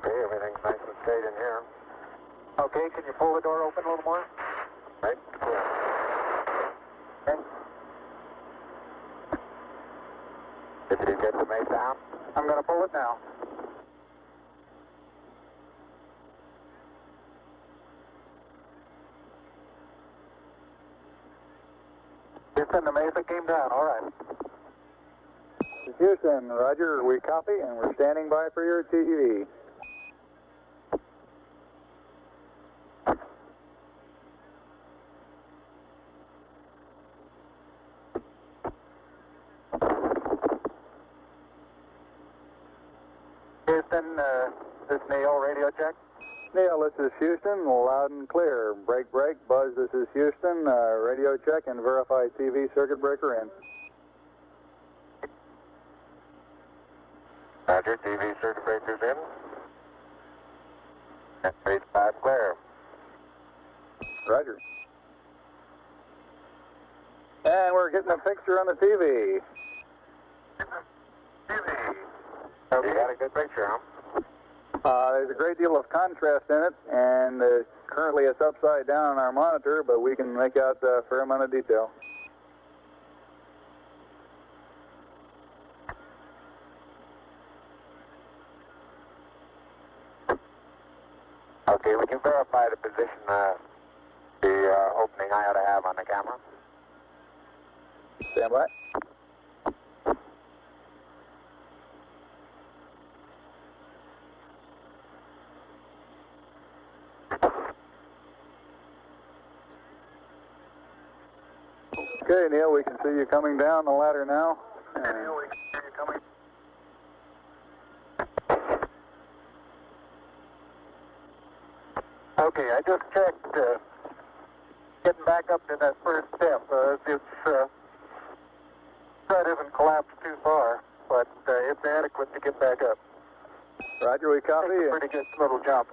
Okay, everything's nice and straight in here. Okay, can you pull the door open a little more? Right? Yeah. Okay. Did you get the mesa out? I'm going to pull it now. Houston, the mesa came down. All right. Houston, roger, we copy and we're standing by for your TV. Houston, this is Neil, radio check. Neil, this is Houston, loud and clear. Break, break. Buzz, this is Houston, radio check and verify TV circuit breaker in. Roger, TV circuit breakers in. And phase 5 clear. Roger. And we're getting a picture on the TV. TV. Okay. You got a good picture, huh? There's a great deal of contrast in it, and currently it's upside down on our monitor, but we can make out a fair amount of detail. Okay, would you verify the position, the opening I ought to have on the camera? Stand by. Okay, Neil, we can see you coming down the ladder now. Neil, we can see you coming. Okay, I just checked getting back up to that first step. That isn't collapsed too far, but it's adequate to get back up. Roger, we copy. It's a pretty good little jump.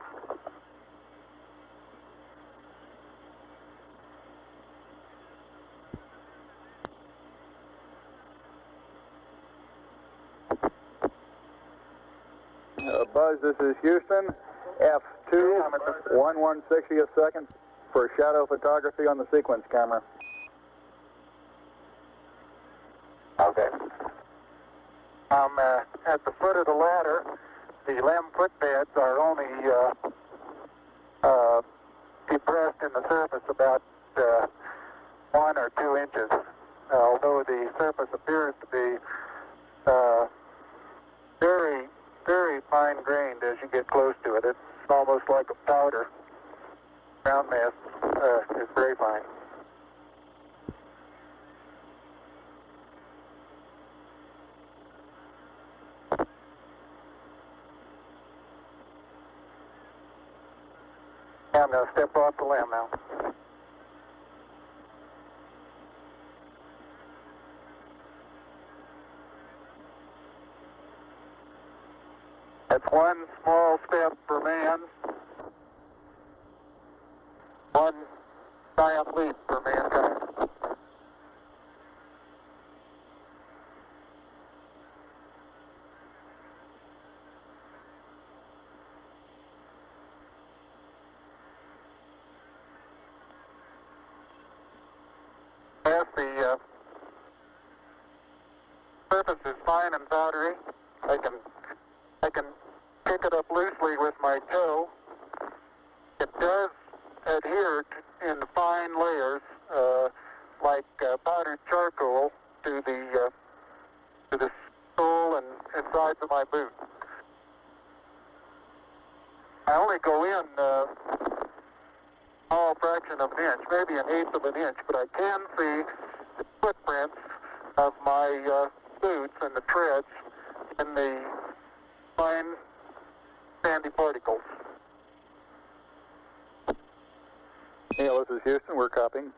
Buzz, this is Houston. F2, 1/160th second for shadow photography on the sequence camera. Okay. I'm at the foot of the ladder. The LEM footbeds are only depressed in the surface about 1 or 2 inches, although the surface appears to be very, very fine-grained as you get close to it. It's almost like a powder. Ground mass is very fine. I'm going to step off the limb now. That's one small step for man, one giant leap for mankind. As the surface is fine and powdery, I can pick it up loosely with my toe. It does adhere in fine layers, like powdered charcoal, to the sole and sides of my boot. I only go in a small fraction of an inch, maybe an eighth of an inch, but I can see the footprints of my boots and the treads in the fine sandy particles. Neil, this is Houston. We're copying.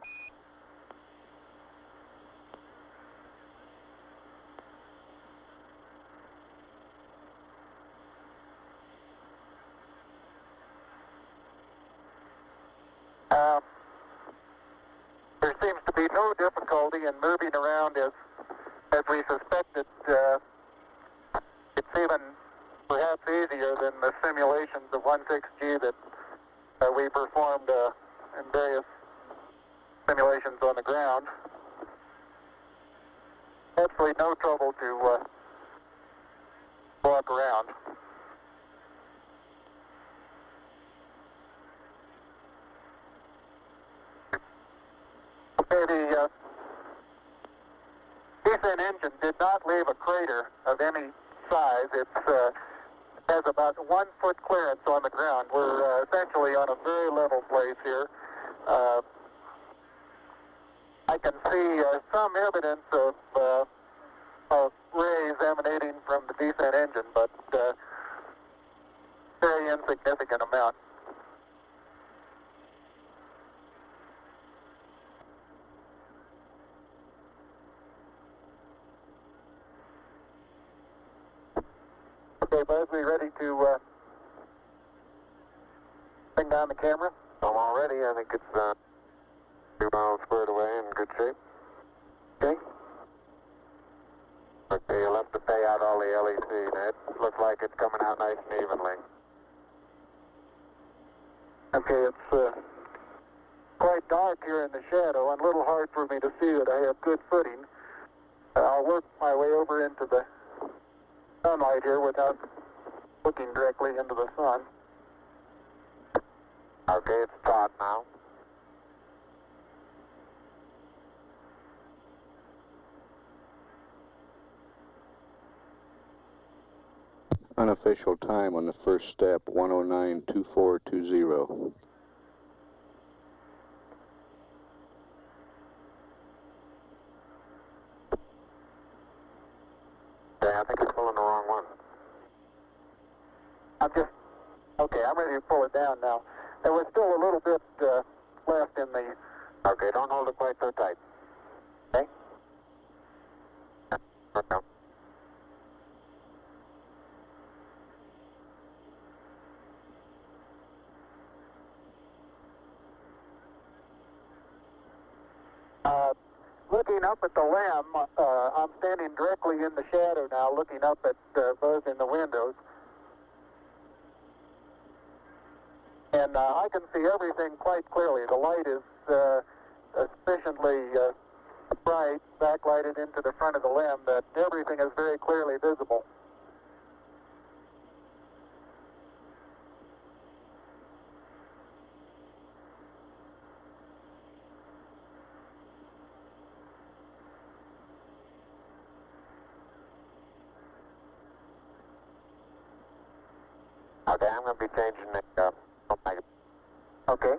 There seems to be no difficulty in moving around as we suspected. It's even perhaps easier than the simulations of 16G that we performed in various simulations on the ground. Absolutely no trouble to walk around. Okay, the S.N. engine did not leave a crater of any size. It has about 1 foot clearance on the ground. We're essentially on a very level place here. I can see some evidence of rays emanating from the descent engine, but very insignificant amount. Okay, Buzz, we ready to bring down the camera? I'm all ready. I think it's 2 miles squared away in good shape. Okay. Okay, you'll have to pay out all the LEC, Ned. Looks like it's coming out nice and evenly. Okay, it's quite dark here in the shadow and a little hard for me to see that I have good footing. I'll work my way over into the sunlight here without looking directly into the sun. Okay, it's taut now. Unofficial time on the first step, 109.2420. Okay, I think you're pulling the wrong one. I'm ready to pull it down now. There was still a little bit left in the... Okay, don't hold it quite so tight. Okay? Okay. Looking up at the limb, I'm standing directly in the shadow now, looking up at Buzz in the windows. And I can see everything quite clearly. The light is sufficiently bright, backlighted into the front of the limb, that everything is very clearly visible. Okay, I'm going to be changing the Okay.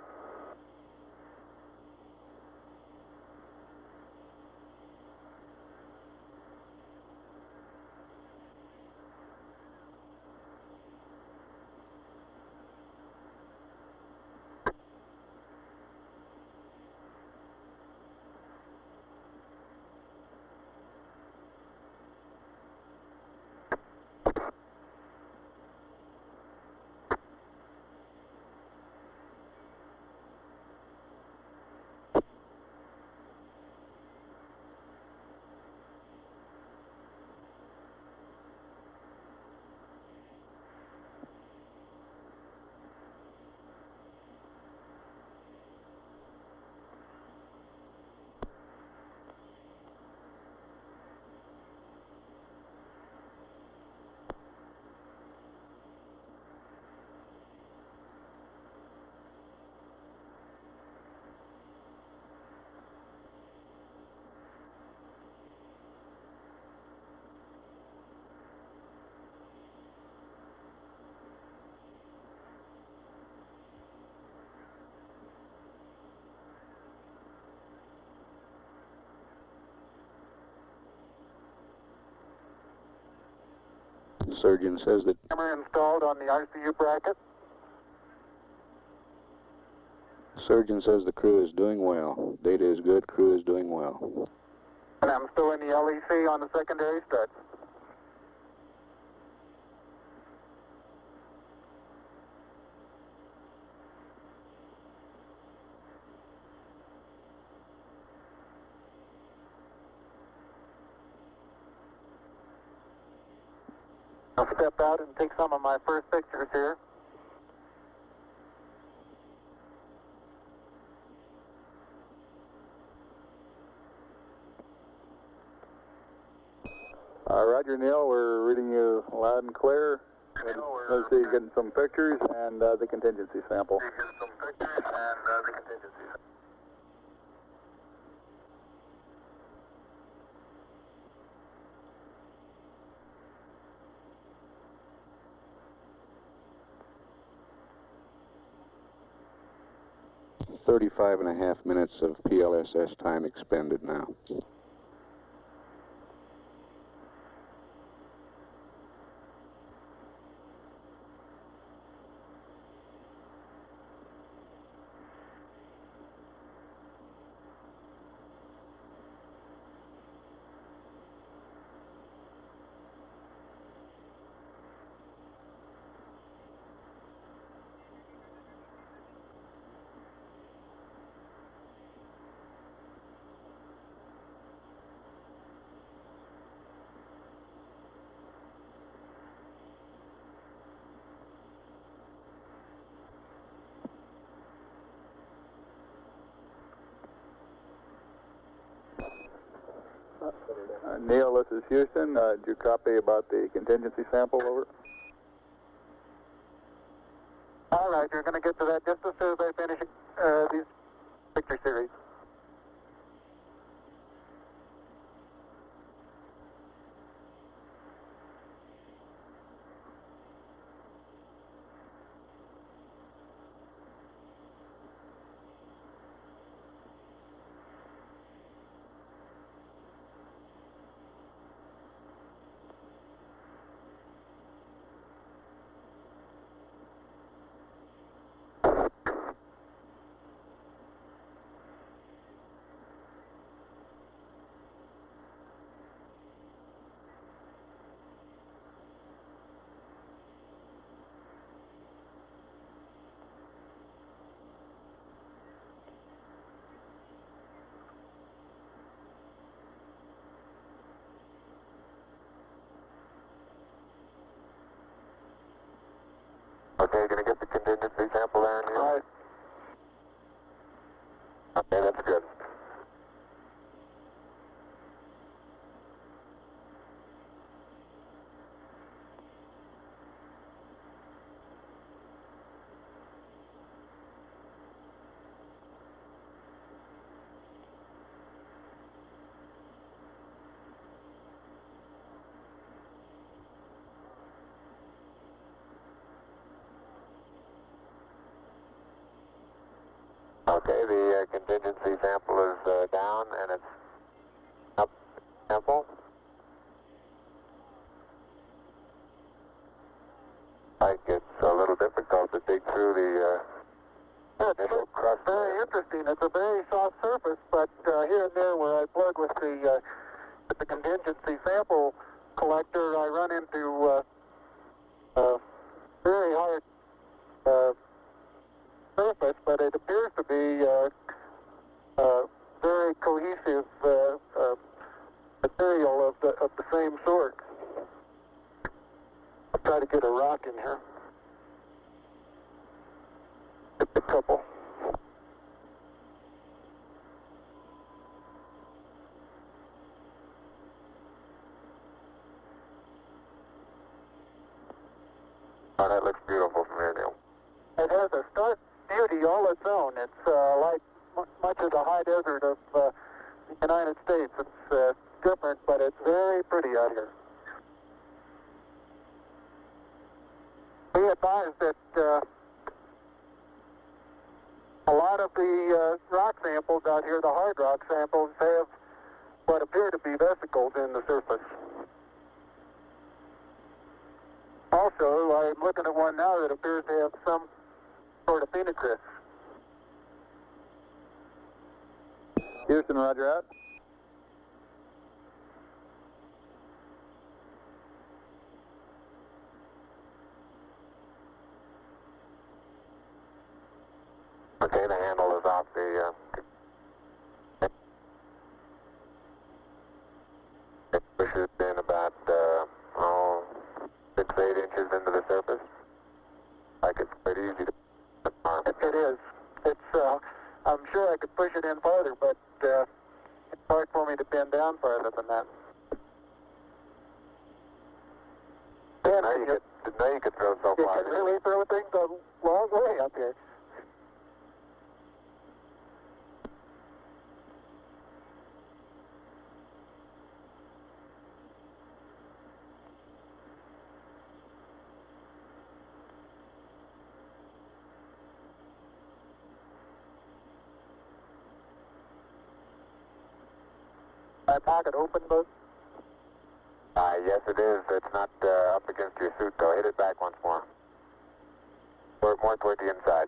Surgeon says that Camera installed on the RCU bracket. surgeon says the crew is doing well. Data is good, crew is doing well. And I'm still in the LEC on the secondary stud. I'll step out and take some of my first pictures here. Roger, Neil, we're reading you loud and clear. Let's see, getting some pictures and the contingency sample. Thirty-five and a half minutes of PLSS time expended now. Neil, this is Houston. Did you copy about the contingency sample? Over. All right, you're going to get to that just as soon as I finish these picture series. Okay, gonna get the contingency sample there, Neil? All right. Okay, that's good. Okay, the contingency sample is down and it's up sample. Like it's a little difficult to dig through the initial crust. Very interesting. It's a very soft surface, but here and there where I plug with the contingency sample collector, I run into very hard surface, but it appears to be very cohesive material of the same sort. I'll try to get a rock in here. Just a couple. Oh, that looks beautiful from here, Neil. It has a stark beauty all its own. It's like much of the high desert of the United States. It's different, but it's very pretty out here. Be advised that a lot of the rock samples out here, the hard rock samples, have what appear to be vesicles in the surface. Also, I'm looking at one now that appears to have some sort of phenocryst. Houston, roger out. Okay, the handle is off the it pushes in about 6 push it in farther, but it's hard for me to bend down farther than that. Didn't know you could throw so You far. can really throw things a long way up here. My pocket open, Buzz? Yes, it is. It's not up against your suit, though. Hit it back once more. More toward the inside.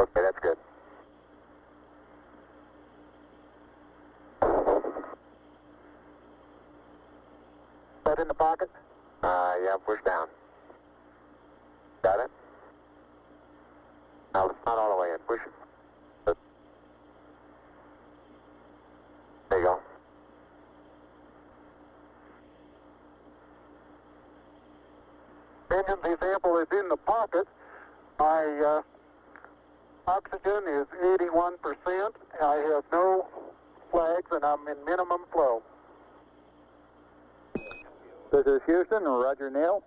Okay, that's good. That in the pocket? Yeah, push down. Got it? Now, it's not all the way in. Push it. There you go. Engine sample is in the pocket. My oxygen is 81%. I have no flags, and I'm in minimum flow. This is Houston, Roger Neil.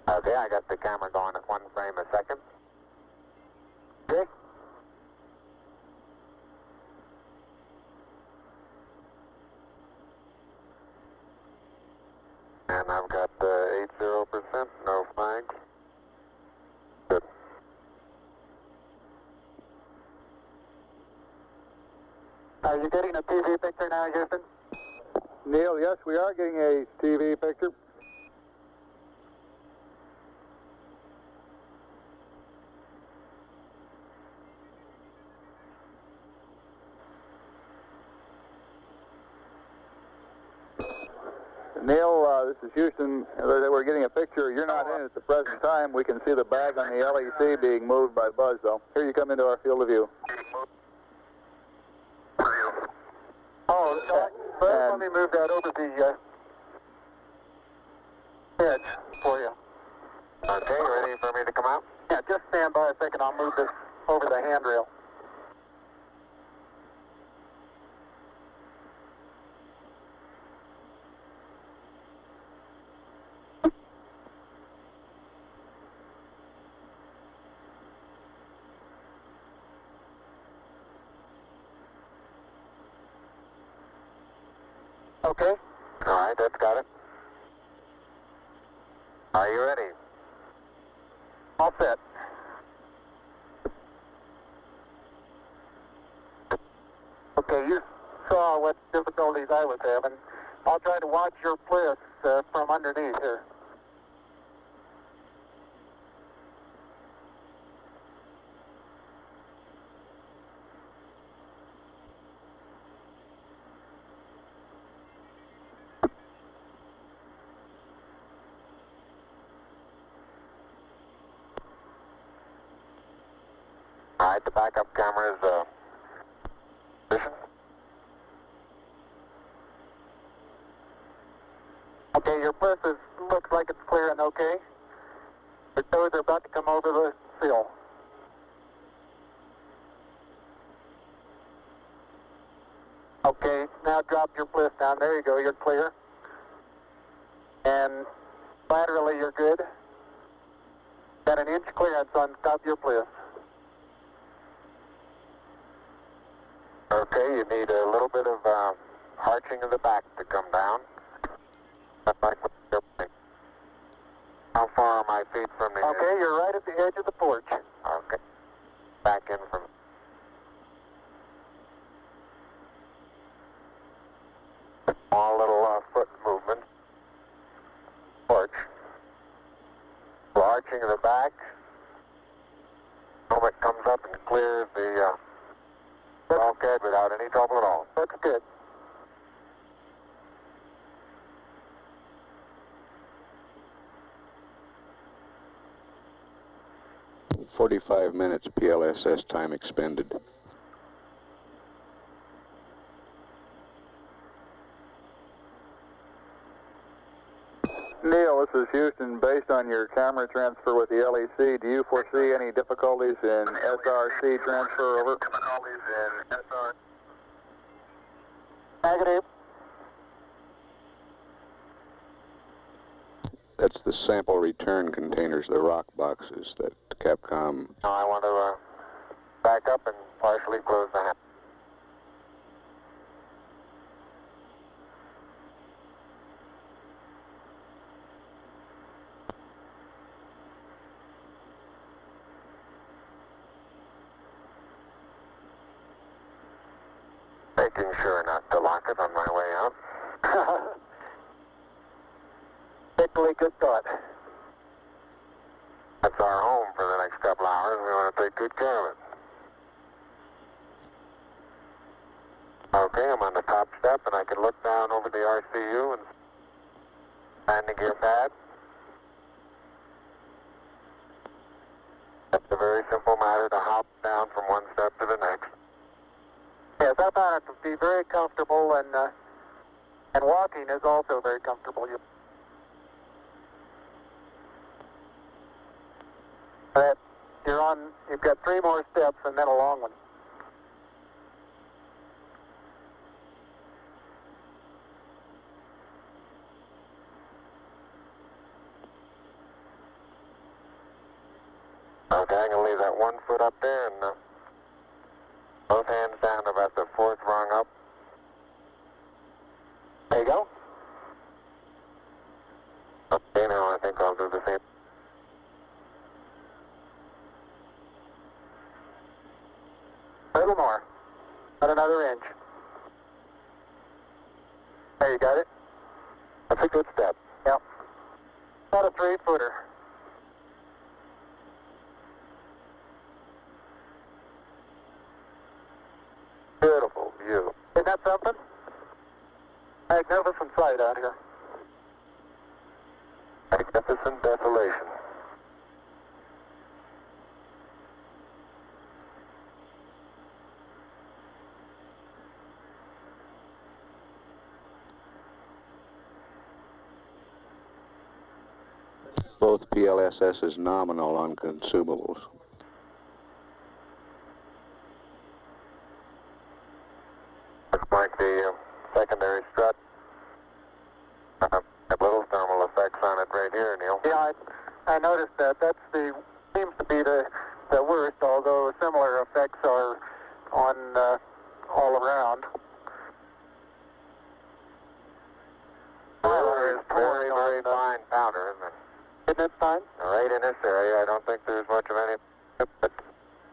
Okay, I got the camera going at 1 frame a second. Okay? And I've got 80%, no flags. Good. Are you getting a TV picture now, Houston? Neil, yes, we are getting a TV picture. Neil, this is Houston. We're getting a picture. You're not in at the present time. We can see the bag on the LEC being moved by Buzz, though. Here you come into our field of view. Oh, let me move that over the edge for you. Okay, ready for me to come out? Yeah, just stand by a second. I'll move this over the handrail. Okay? All right, that's got it. Are you ready? All set. Okay, you saw what difficulties I was having. I'll try to watch your bliss from underneath here. All right, the backup camera is position. Okay, your bliss looks like it's clear and okay. Your toes are about to come over the sill. Okay, now drop your bliss down. There you go, you're clear. And laterally you're good. Got an inch clearance on top of your bliss. Okay, you need a little bit of arching of the back to come down. How far are my feet from the Okay, you're right at the edge of the porch. Okay. Back in from... Small little foot movement. Porch. Arching of the back. Moment comes up and clears the bulkhead without any trouble at all. Looks good. 45 minutes PLSS time expended. Neil, this is Houston. Based on your camera transfer with the LEC, do you foresee any difficulties in SRC transfer? Over. Difficulties in SR. Negative. That's the sample return containers, the rock boxes that Capcom... No, I want to back up and partially close the hatch. Making sure not to lock it on my way out. Particularly good thought. That's our home for the next couple hours. We want to take good care of it. Okay, I'm on the top step and I can look down over the RCU and landing gear pad. That's a very simple matter to hop down from one step to the next. Yes, I found it to be very comfortable, and walking is also very comfortable. You've got 3 more steps and then a long one. Okay, I'm going to leave that 1 foot up there and both hands down about the 4th rung up. There you go. Okay, now I think I'll do the same. A little more. About another inch. There, you got it? That's a good step. Yep. About a 3-footer. Beautiful view. Isn't that something? Magnificent sight out here. Magnificent desolation. Both PLSS is nominal on consumables. Looks like the secondary strut. Have little thermal effects on it right here, Neil. Yeah, I noticed that. Seems to be the worst, although similar effects are on all around. Very, very fine powder, isn't it? Isn't it fine? Right in this area, I don't think there's much of any, but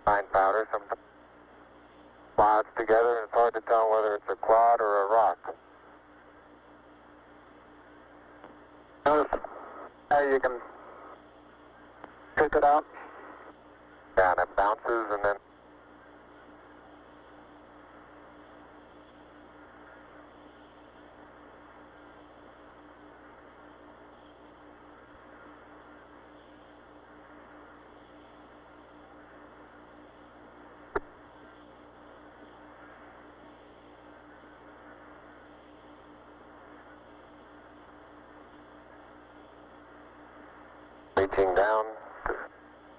fine powder. Some clouds together, and it's hard to tell whether it's a clod or a rock. Notice how you can pick it out. Yeah, and it bounces and then reaching down,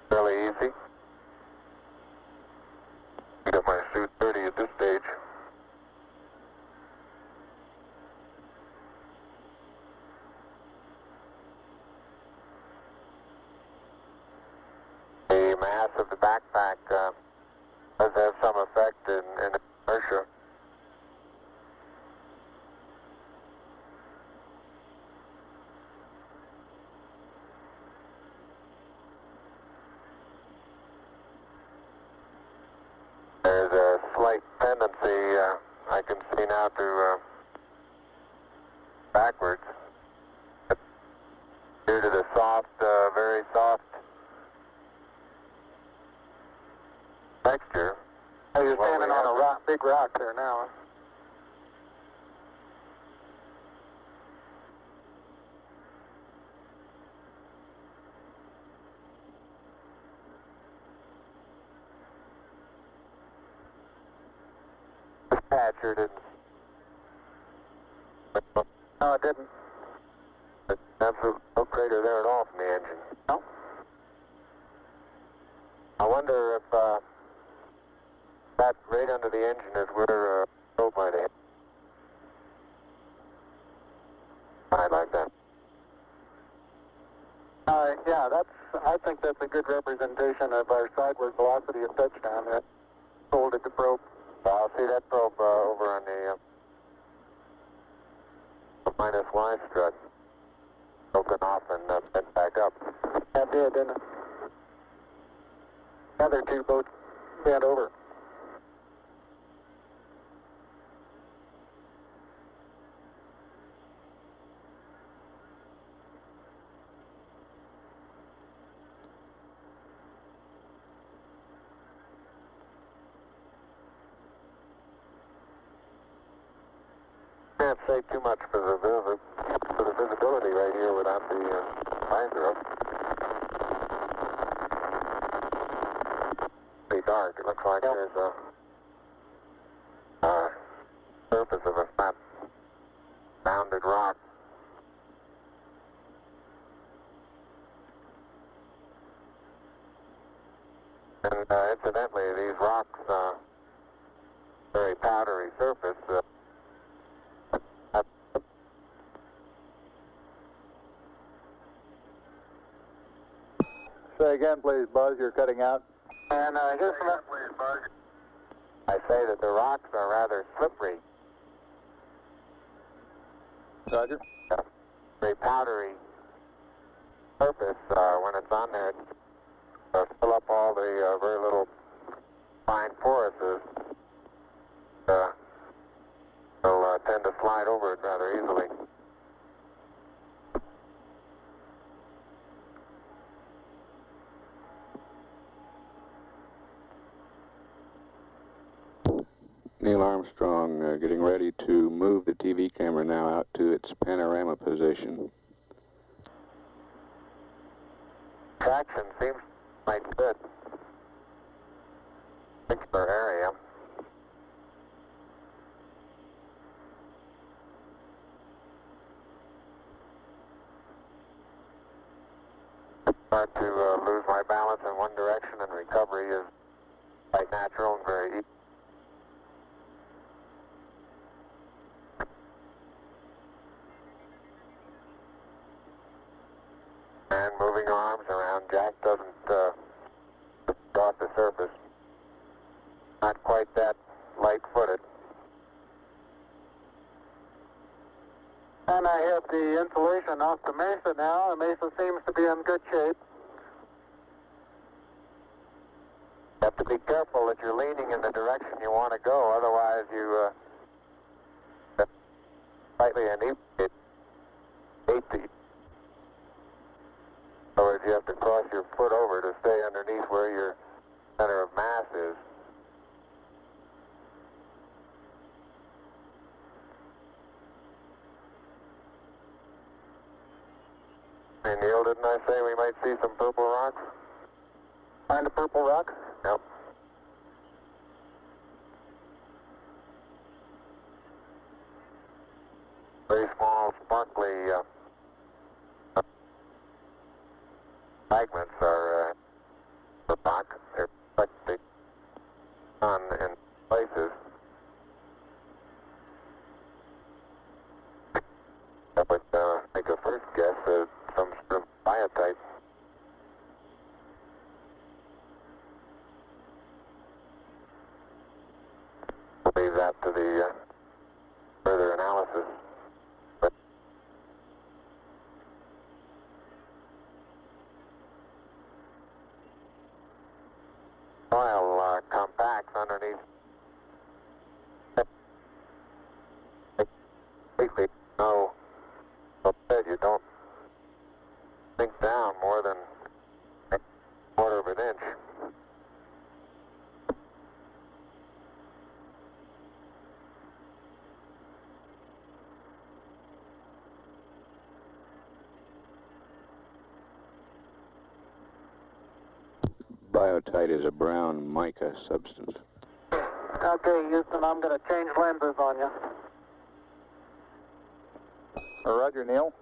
fairly easy. Got my suit 30 at this stage. The mass of the backpack does have some effect in inertia. There's a slight tendency I can see now to backwards due to the soft, very soft texture. Oh, you're standing on a rock, big rock there now. patcher didn't. No, it didn't. Absolute no crater there at all from the engine. No. I wonder if that right under the engine is where probe might hit. I'd like that. Yeah, I think that's a good representation of our sideward velocity of touchdown. That folded the probe. I'll see that probe over on the minus Y strut. Broken off and bent back up. That did, didn't it? The other two both bent over. Can't say too much for the visibility right here without the visor up. Pretty dark. It looks like there's a surface of a flat rounded rock. And incidentally, these rocks, very powdery surface. Say again, please, Buzz. You're cutting out. And here's some... I say that the rocks are rather slippery. Roger. Very powdery surface. When it's on there, fill up all the very little fine porises. They'll tend to slide over it rather easily. Neil Armstrong getting ready to move the TV camera now out to its panorama position. Traction seems quite good. Particular area. Start to lose my balance in one direction, and recovery is quite natural and very easy. And moving arms around Jack doesn't off the surface. Not quite that light-footed. And I have the insulation off the Mesa now. The Mesa seems to be in good shape. You have to be careful that you're leaning in the direction you want to go, otherwise you slightly inebriate. In other words, you have to cross your foot over to stay underneath where your center of mass is. Hey Neil, didn't I say we might see some purple rocks? Find a purple rock? Yep. Very small, sparkly fragments are rock. They're reflecting sun in places. That would make a first guess at some sort of biotite. We'll leave that to the further analysis. But soil compacts underneath. Completely no. You don't sink down more than a quarter of an inch. Biotite is a brown mica substance. Okay, Houston, I'm going to change lenses on you. Roger, Neil.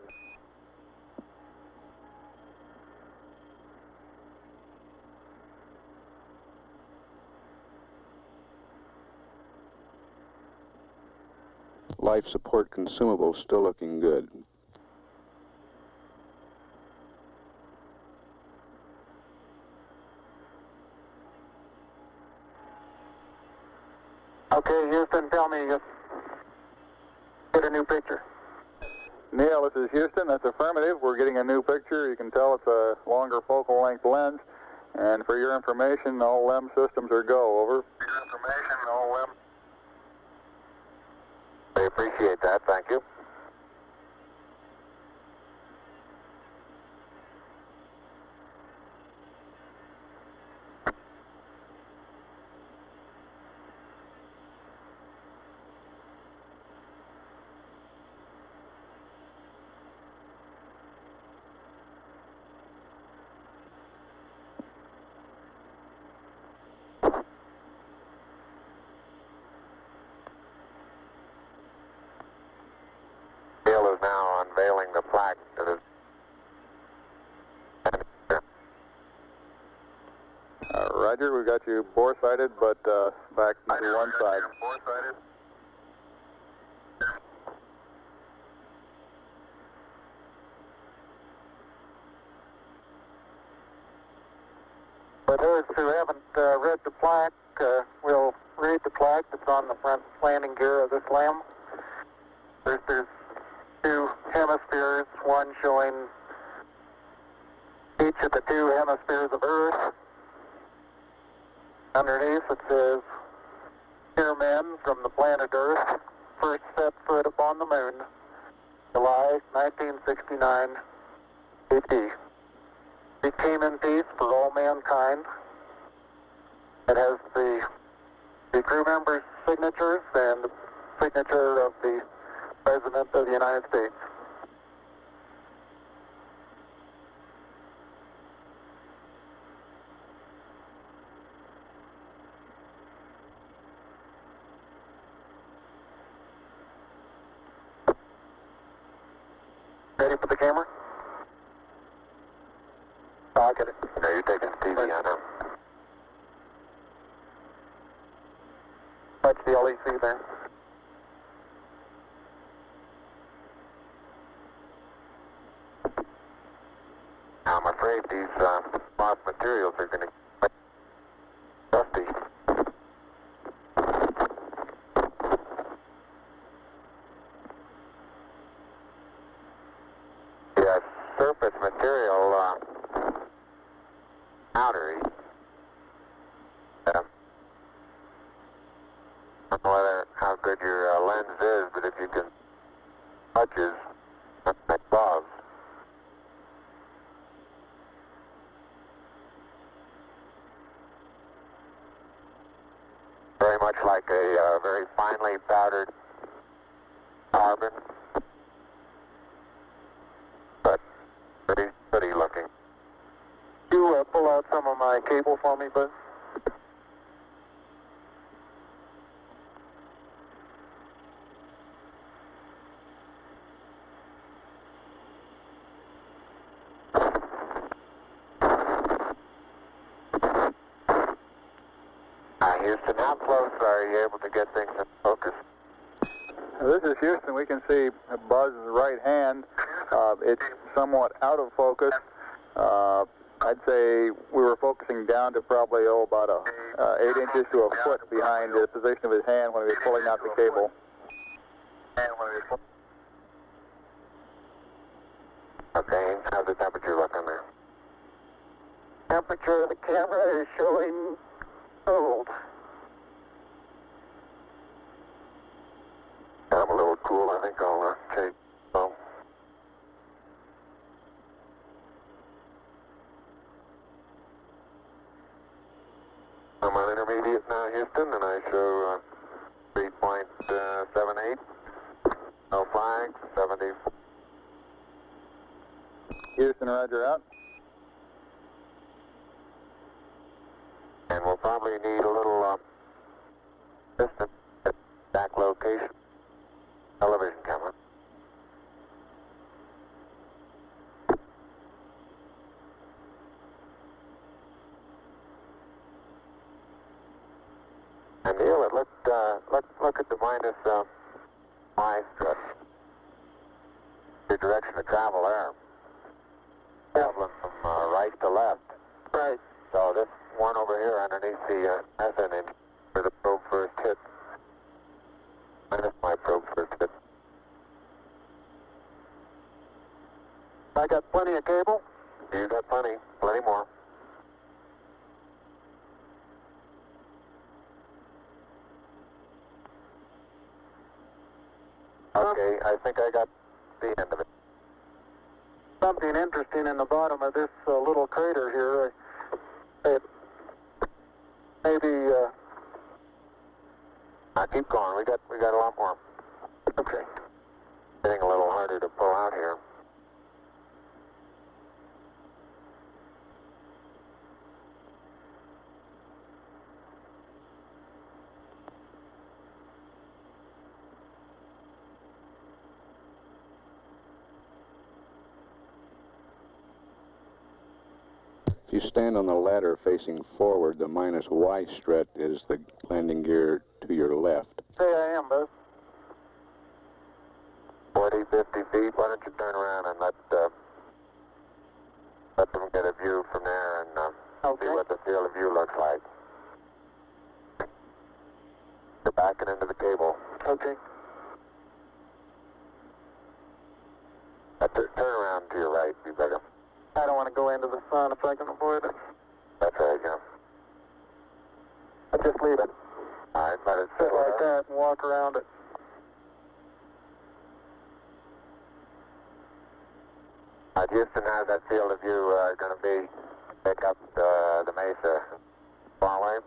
Life support consumables still looking good. Okay, Houston, tell me, get a new picture. Neil, this is Houston. That's affirmative. We're getting a new picture. You can tell it's a longer focal length lens. And for your information, all LEM systems are go. Over. For your information, all LEM. I appreciate that. Thank you. Is now unveiling the plaque that is. Roger, we got you bore-sighted, but back to one side. Bore-sighted. For those who haven't read the plaque, we'll read the plaque that's on the front landing gear of this LEM. There's two hemispheres, one showing each of the two hemispheres of Earth. Underneath it says, "Dear men from the planet Earth, first set foot upon the moon, July 1969 AD. We came in peace for all mankind." It has the crew members' signatures and the signature of the President of the United States. Ready for the camera? I'll get it. No, you're taking TV on him. Touch the LEC there. I'm afraid these lost materials are going to get dusty. The surface material, powdery. I don't know how good your lens is, but if you can touches, like gloves. Very much like a very finely powdered carbon, but pretty looking. You pull out some of my cable for me, bud? Houston, how close are you able to get things in focus? This is Houston. We can see Buzz's right hand. It's somewhat out of focus. I'd say we were focusing down to probably about 8 inches to a foot behind the position of his hand when he was pulling out the cable. Okay, how's the temperature looking there? Temperature of the camera is showing cold. I'm a little cool. I think I'll take. I'm on intermediate now, Houston, and I show 3.78. No flags, 74. Houston, roger out. And we'll probably need a little Distance, back location, television camera. And Neil, look at the minus Y strut. Your direction of travel there. Traveling from right to left. Right. So this one over here underneath the S.N.C where the probe first hit. Minus my probe first hit. I got plenty of cable. You got plenty more. Okay, I think I got the end of it. Something interesting in the bottom of this little crater here. Maybe. Keep going. We got a lot more. Okay. Getting a little harder to pull out here. If you stand on the ladder facing forward, the minus Y strut is the landing gear to your left. Say I am, Buzz. 40, 50 feet. Why don't you turn around and let them get a view from there and Okay. see what the field of view looks like. You're backing into the cable. Okay. Turn around to your right, you better. I don't want to go into the sun if I can avoid it. That's right, yeah. I just leave it. All right, let it Sit settle like there. that and walk around it. Houston, how's that field of view going to be? Pick up the mesa far away?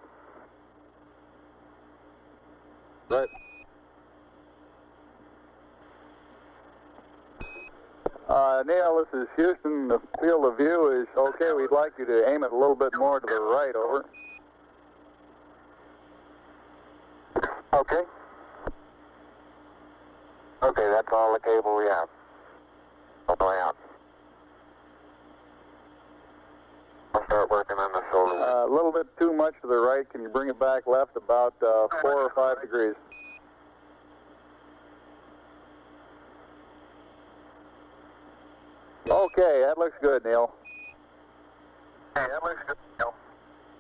Right. Neil, this is Houston. The field of view is okay. We'd like you to aim it a little bit more to the right, over. Okay. Okay, that's all the cable we have. All the way out. I'll start working on the shoulder. A little bit too much to the right. Can you bring it back left about 4 or 5 degrees? Okay, that looks good, Neil. Hey, that looks good, Neil.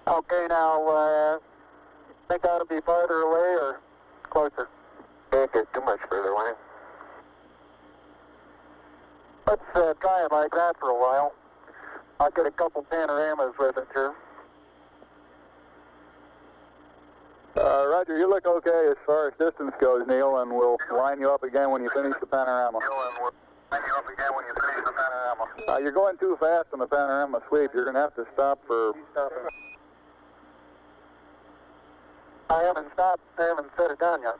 Okay, now, think I ought to be farther away or closer? Can't get too much further away. Let's try it like that for a while. I'll get a couple panoramas with it here. Roger, you look okay as far as distance goes, Neil, and we'll line you up again when you finish the panorama. You're going too fast on the panorama sweep. You're going to have to stop for... I haven't stopped. I haven't set it down yet.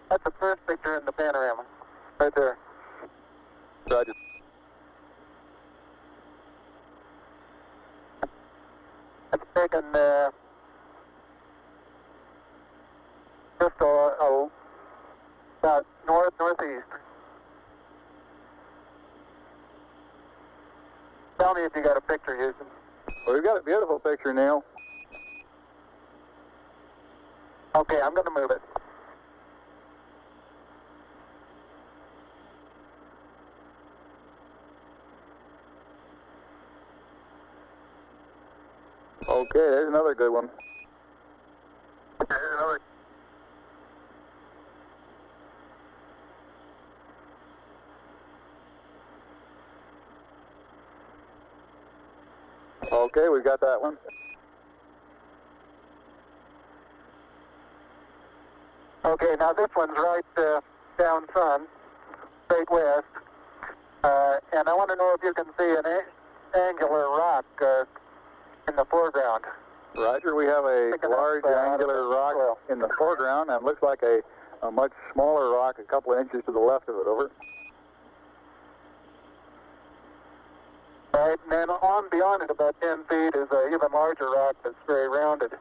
That's the first picture in the panorama. Right there. Roger. It's taken just about northeast. Tell me if you got a picture, Houston. Well, we've got a beautiful picture, Neil. Okay, I'm going to move it. Okay, there's another good one. Okay, we've got that one. Okay, now this one's right down sun, straight west. And I want to know if you can see an angular rock in the foreground. Roger, we have a large angular rock in the foreground, and it looks like a much smaller rock a couple of inches to the left of it, over. Right, and then on beyond it about 10 feet is an even larger rock that's very rounded.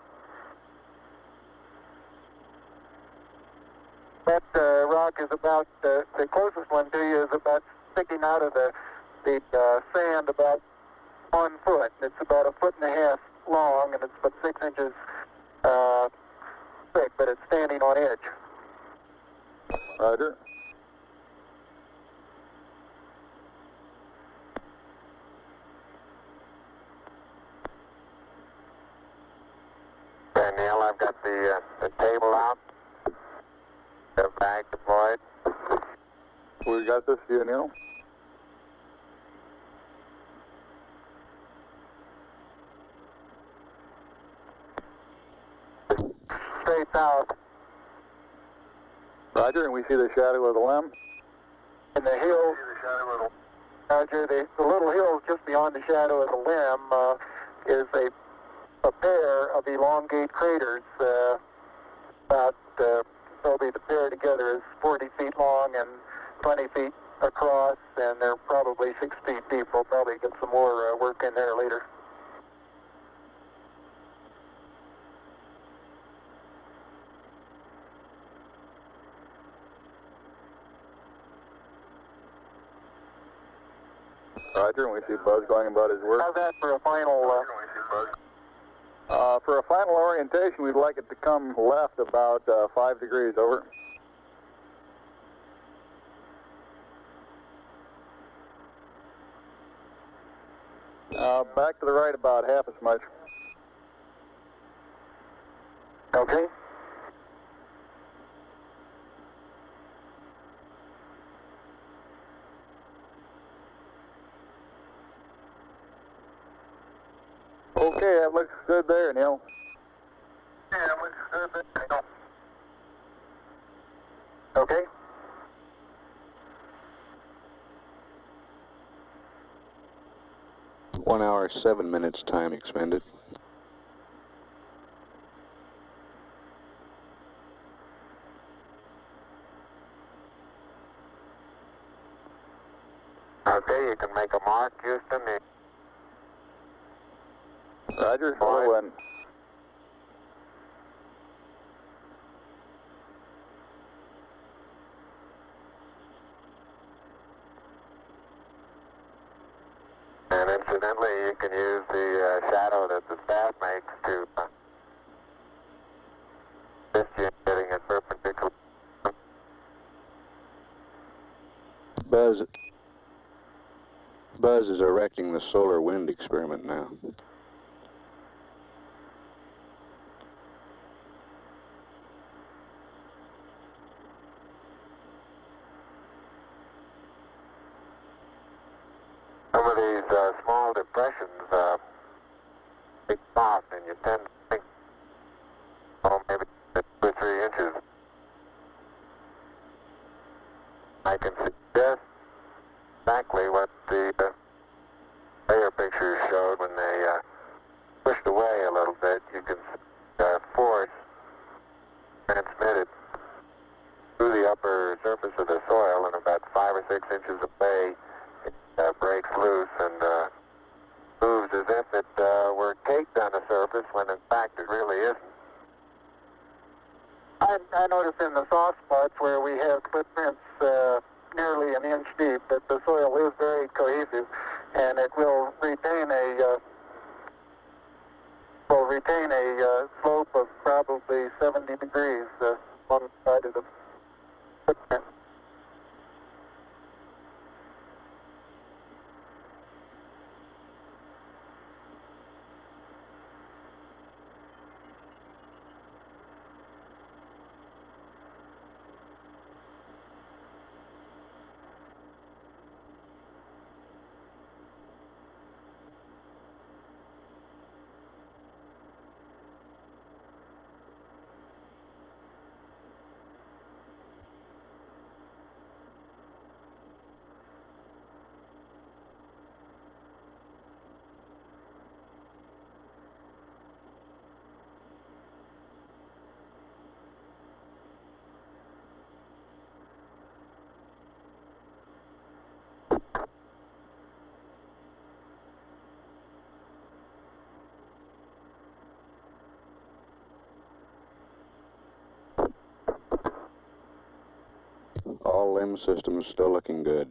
rock is about, the closest one to you is about sticking out of the sand about 1 foot. It's about 1.5 feet long, and it's about 6 inches thick, but it's standing on edge. Roger. Okay, Neil, I've got the table out. The bag deployed. We got this view, Neil. Straight south. Roger, and we see the shadow of the limb. In the hills, Roger, the little hill just beyond the shadow of the limb is a pair of elongate craters. Probably the pair together is 40 feet long and 20 feet across, and they're probably 6 feet deep. We'll probably get some more work in there later. Roger, and we see Buzz going about his work. How's that for a final? For a final orientation, we'd like it to come left about 5 degrees, over. Back to the right about half as much. Okay. Okay, that looks good there, Neil. Yeah, it looks good there. Okay. One hour, 7 minutes time expended. Okay, you can make a mark, Houston. Roger, slow in. And incidentally, you can use the shadow that the staff makes to assist you in getting it perpendicular. Buzz is erecting the solar wind experiment now. Some of these small depressions big soft, and you tend to think, oh, maybe 2 or 3 inches. I can suggest exactly what the layer pictures showed when they pushed away a little bit. You can force transmitted through the upper surface of the soil, and about 5 or 6 inches away, it breaks loose and moves as if it were caked on the surface, when in fact it really isn't. I notice in the soft spots where we have footprints nearly an inch deep that the soil is very cohesive, and it will retain a slope of probably 70 degrees on the side of the footprint. All limb systems still looking good.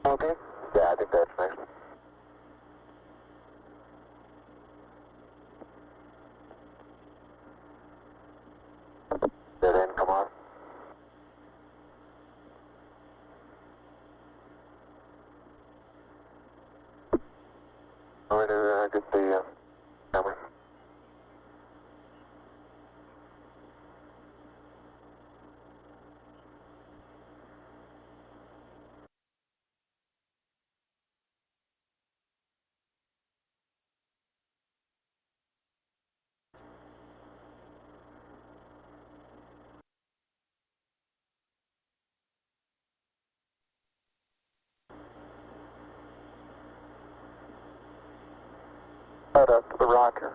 Okay? Yeah, I think that's nice. Dead end, come on. Going to get the camera. Head up to the rocker.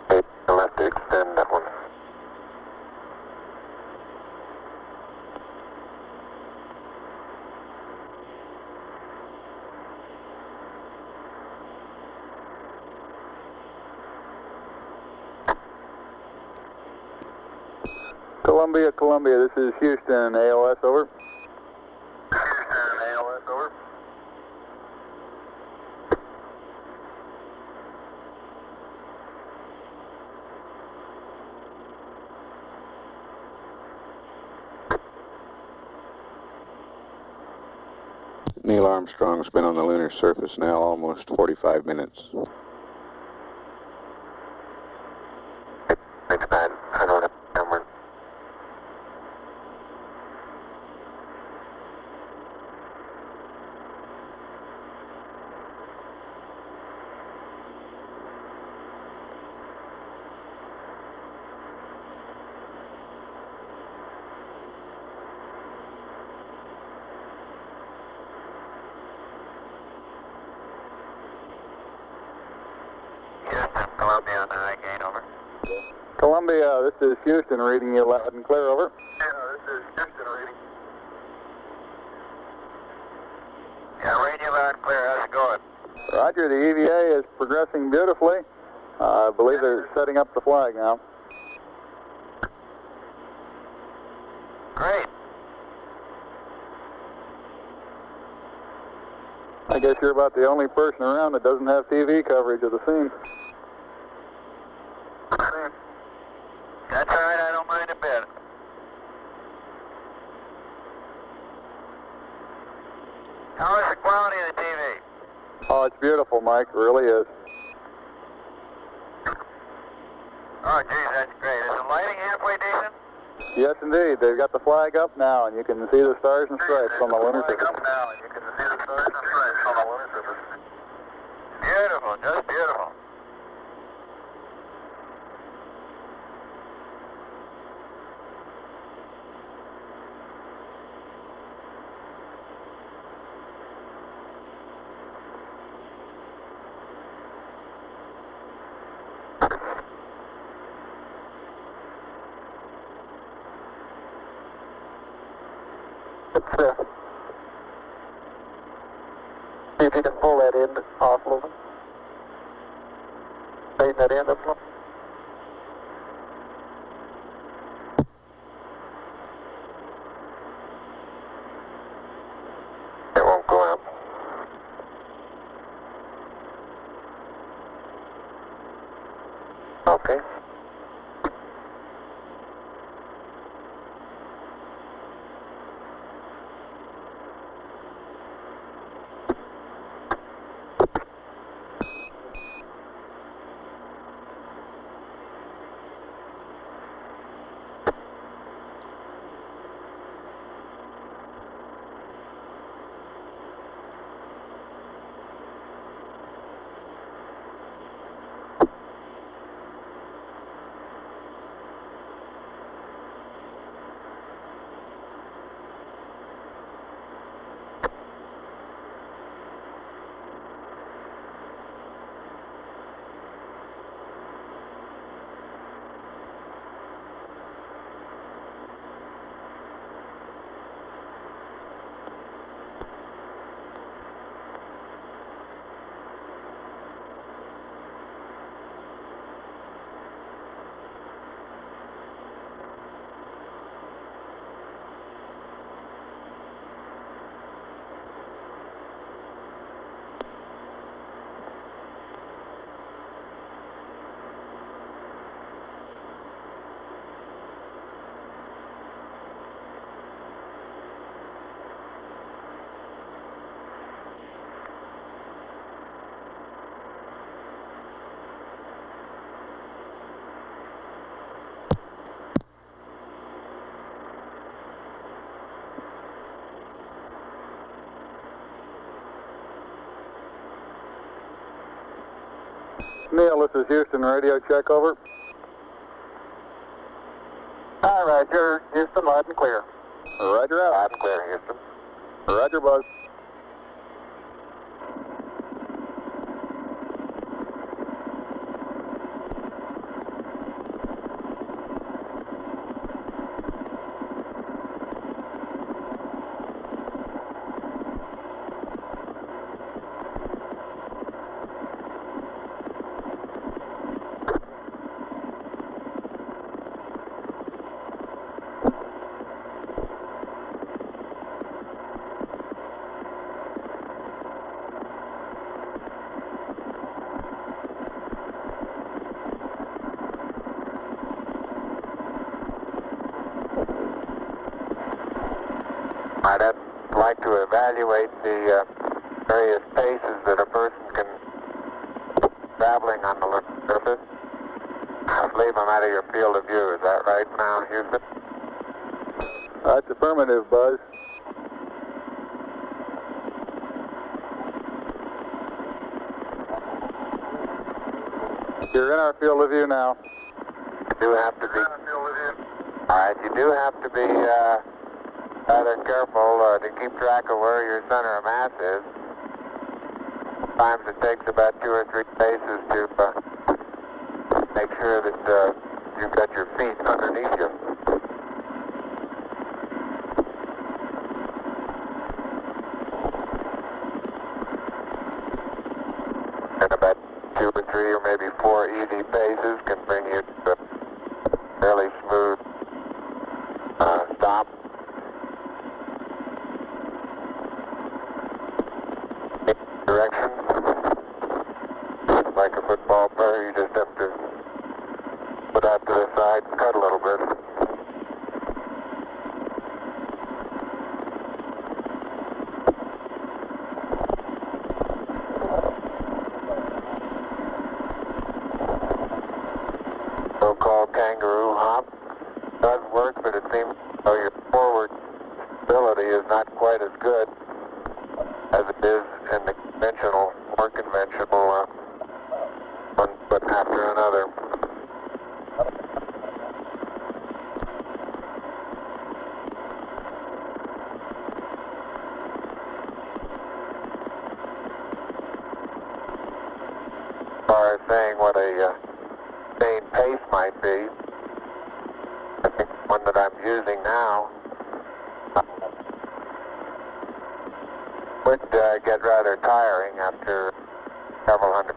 Okay, you'll have to extend that one. Columbia, Columbia, this is Houston, ALS, over. Houston, ALS, over. Neil Armstrong's been on the lunar surface now almost 45 minutes. Thanks, man. I don't have a camera. Houston, Columbia on the high gain, over. Columbia, this is Houston, reading you loud and clear, over. Yeah, this is Houston reading. Yeah, radio loud and clear. How's it going? Roger, the EVA is progressing beautifully. I believe they're setting up the flag now. Great. I guess you're about the only person around that doesn't have TV coverage of the scene. That's all right. I don't mind a bit. How is the quality of the TV? Oh, it's beautiful, Mike. It really is. Oh, geez, that's great. Is the lighting halfway decent? Yes, indeed. They've got the flag up now, and you can see the stars and stripes on the lunar surface. Up now, and you can see the stars and stripes on the lunar surface. Beautiful, just beautiful. See if you can pull that end off a little bit. Straighten that end up a little. It won't go up. Okay. Neil, this is Houston, radio check, over. All right, you're Houston, loud and clear. Roger out. Loud and clear, Houston. Roger, Buzz. I'd like to evaluate the various paces that a person can traveling on the lunar surface. Leave them out of your field of view. Is that right now, Houston? That's affirmative, Buzz. You're in our field of view now. You do have to be. All right, you do have to be rather careful to keep track of where your center of mass is. Sometimes it takes about 2 or 3 paces to make sure that you've got your feet underneath you. And about 2 or 3 or maybe 4 easy paces can bring you to a fairly smooth stop. Direction. Like a football player, you just have to put out to the side and cut a little bit. So-called kangaroo hop does work, but it seems your forward ability is not quite as good as it is in the conventional, more conventional one foot after another. As far as saying what a sustained pace might be, I think the one that I'm using now would get rather tiring after several hundred.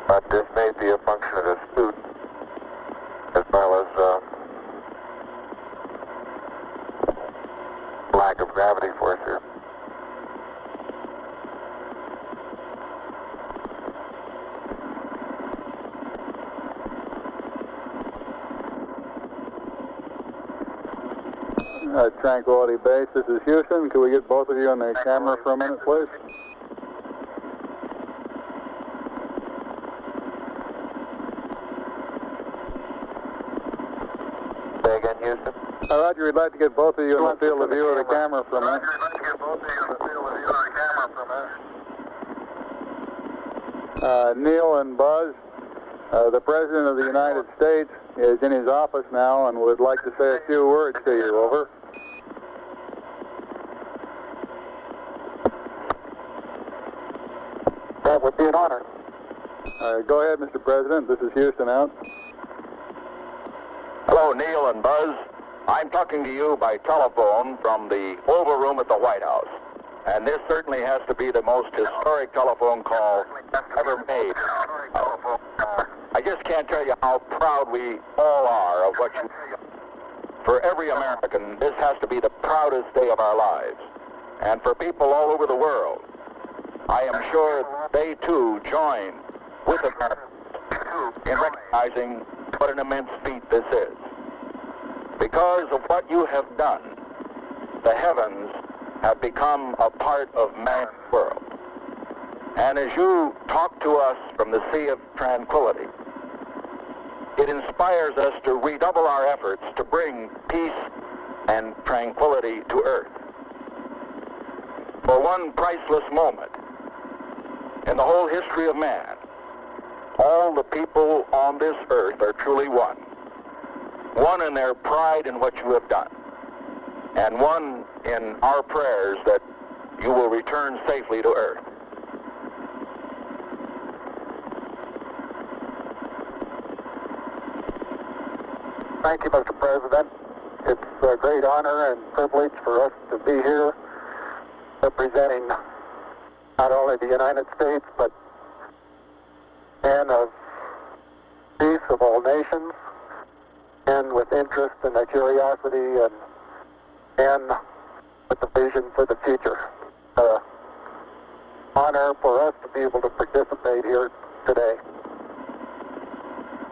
But this may be a function of the suit as well as lack of gravity force here. Tranquility Base, this is Houston. Could we get both of you on the camera for a minute, please? Say again, Houston? Roger, we'd like to get both of you in the field of view of the camera for a minute. Neil and Buzz, the President of the United States is in his office now and would like to say a few words to you, over. That would be an honor. Go ahead, Mr. President. This is Houston out. Hello, Neil and Buzz. I'm talking to you by telephone from the Oval Room at the White House. And this certainly has to be the most historic telephone call ever made. I just can't tell you how proud we all are of what you do. For every American, this has to be the proudest day of our lives. And for people all over the world, I am sure they too join with Americans in recognizing what an immense feat this is. Because of what you have done, the heavens have become a part of man's world. And as you talk to us from the Sea of Tranquility, it inspires us to redouble our efforts to bring peace and tranquility to Earth. For one priceless moment, in the whole history of man, all the people on this earth are truly one. One in their pride in what you have done, and one in our prayers that you will return safely to earth. Thank you, Mr. President. It's a great honor and privilege for us to be here representing not only the United States, but men of peace of all nations, men with interest and a curiosity, and men with a vision for the future. Honor for us to be able to participate here today.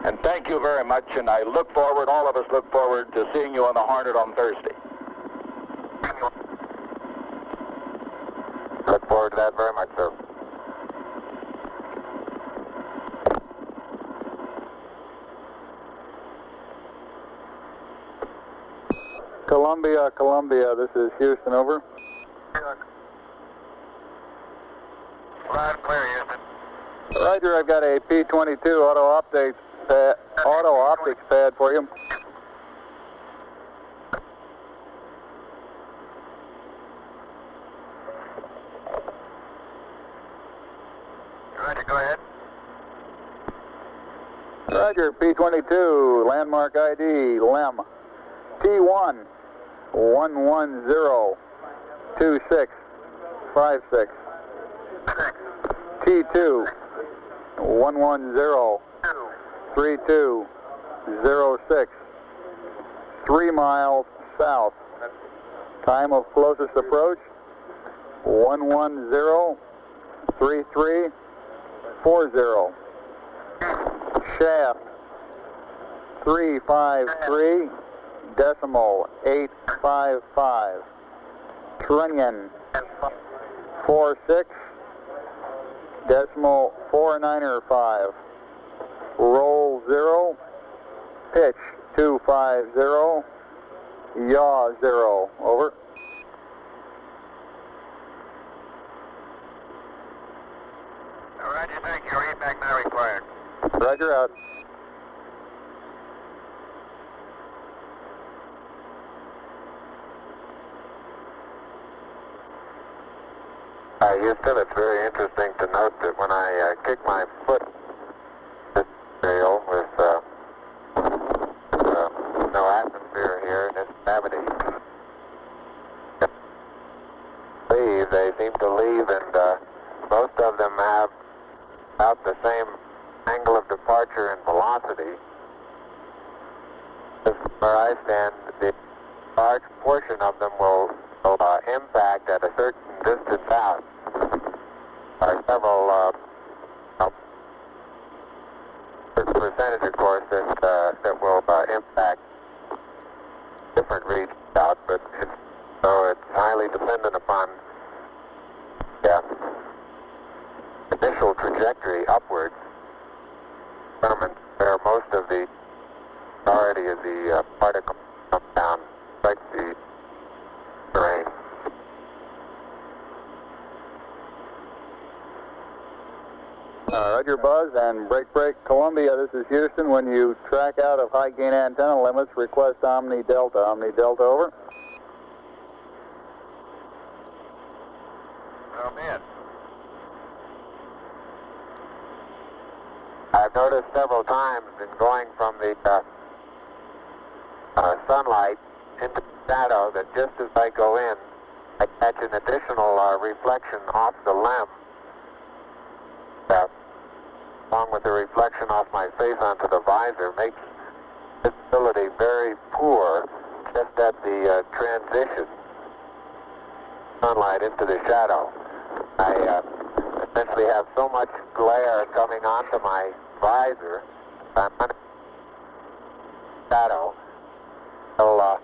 And thank you very much, and I look forward, all of us look forward to seeing you on the Hornet on Thursday. Look forward to that very much, sir. Columbia, Columbia, this is Houston, over. Loud and clear, Houston. Roger, I've got a P-22 auto optics pad for you. Roger, go ahead. Roger, P-22, landmark ID, LEM, T1 1102656, T2 1103206, 3 miles south. Time of closest approach 1103340. Shaft 353.855. Trunnion 46.495. Roll 0. Pitch 250. Yaw 0. Over. Roger, thank you. Read back now required. Roger, out. Houston, it's very interesting to note that when I kick my foot this trail with no atmosphere here in this cavity, they seem to leave, and most of them have about the same angle of departure and velocity. Where I stand, the large portion of them will impact at a certain distance out. There are several certain percentage, of course, that will impact different regions out, but it's highly dependent upon initial trajectory upwards, determines where most of the majority of the particles come down, like the terrain. Roger, Buzz, and break, Columbia, this is Houston. When you track out of high gain antenna limits, request Omni Delta, over. Oh, man. I've noticed several times in going from the sunlight into the shadow that just as I go in, I catch an additional reflection off the LEM, along with the reflection off my face onto the visor, makes visibility very poor just at the transition sunlight into the shadow. I essentially have so much glare coming onto my visor, I'm under shadow until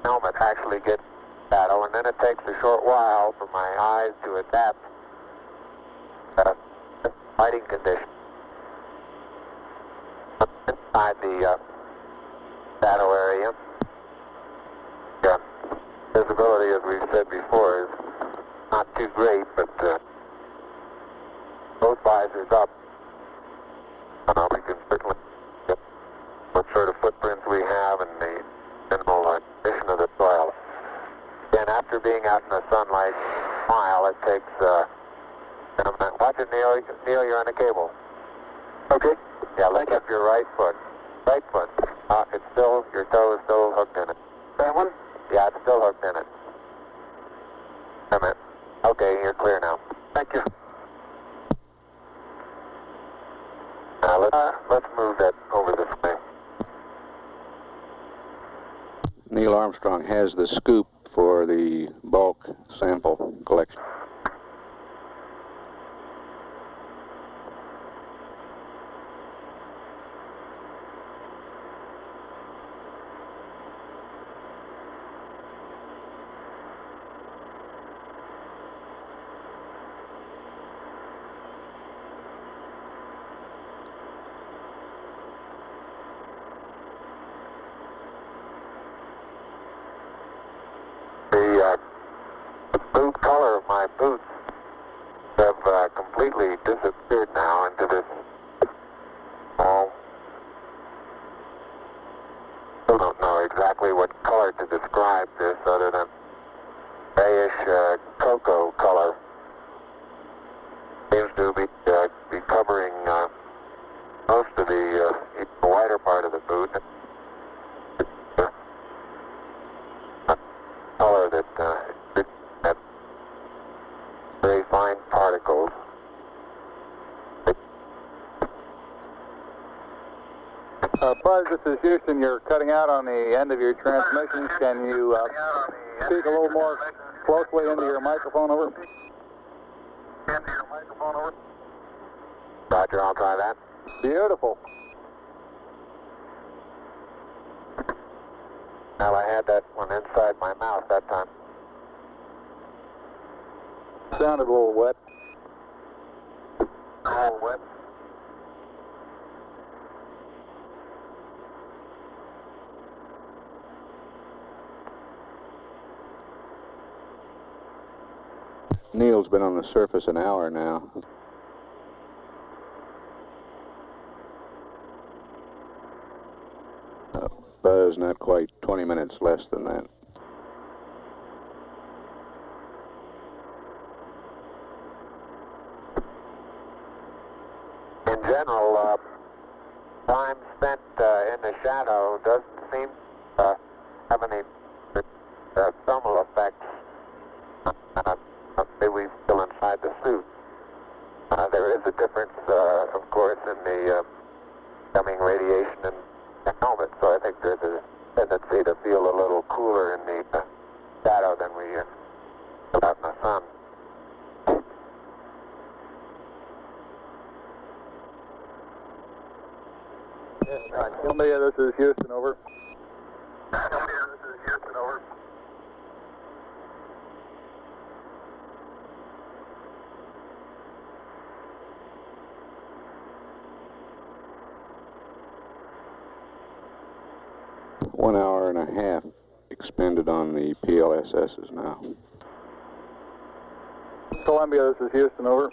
helmet actually gets shadow, and then it takes a short while for my eyes to adapt to lighting conditions. Inside the shadow area, visibility, as we've said before, is not too great, but both visors up, we can certainly get what sort of footprints we have and the minimal condition of the soil. Again, after being out in the sunlight a mile, it takes watch it, Neil. Neil, you're on the cable. Okay. Yeah, lift up your right foot. Right foot. It's still, your toe is still hooked in it. That one? Yeah, it's still hooked in it. Wait a minute. Okay, you're clear now. Thank you. Let's move that over this way. Neil Armstrong has the scoop for the bulk sample collection. The boot color of my boots have completely disappeared now into this small. Still don't know exactly what color to describe this other than grayish cocoa color. Seems to be covering most of the wider part of the boot. Color that had very fine particles. Buzz, this is Houston. You're cutting out on the end of your transmission. Can you speak a little more closely into your microphone, over? Roger, I'll try that. Beautiful. Now I had that one inside my mouth that time. Sounded a little wet. A little wet. Neil's been on the surface an hour now. Buzz, not quite 20 minutes less than that. In general, time spent in the shadow doesn't seem to have any thermal effects that we feel inside the suit. There is a difference, of course, in the coming radiation and the helmet, so I think there's a tendency to feel a little cooler in the shadow than we feel out in the sun. Columbia, this is Houston, over. Columbia, this is Houston, over. One hour and a half expended on the PLSSs now. Columbia, this is Houston, over.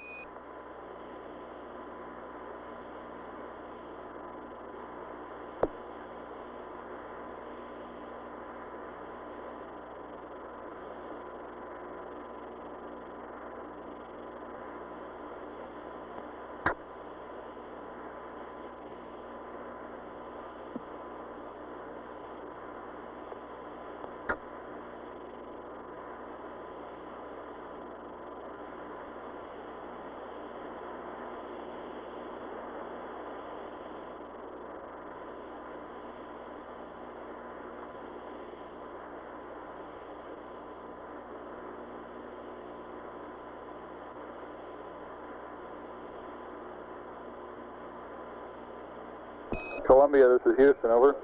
Columbia, this is Houston, over.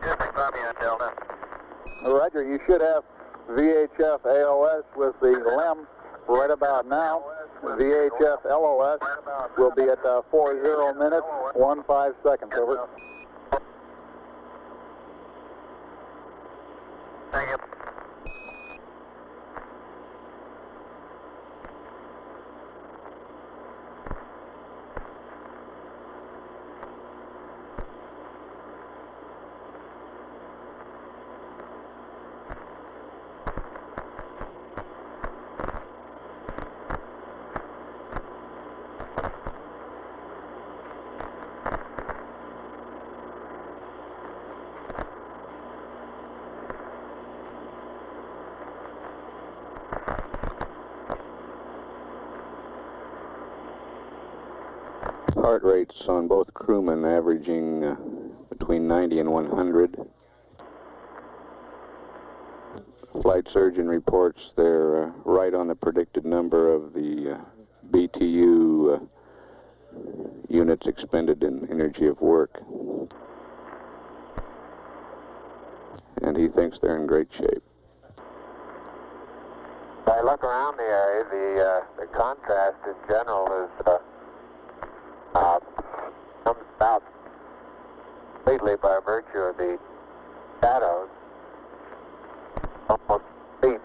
Houston, Columbia, Delta. Roger, you should have VHF AOS with the LEM right about now. VHF LOS will be at 40 minutes, 15 seconds, over. Thank you. Heart rates on both crewmen averaging between 90 and 100. Flight surgeon reports they're right on the predicted number of the BTU units expended in energy of work. And he thinks they're in great shape. If I look around the area, the contrast in general is comes about completely by virtue of the shadows. Almost deep.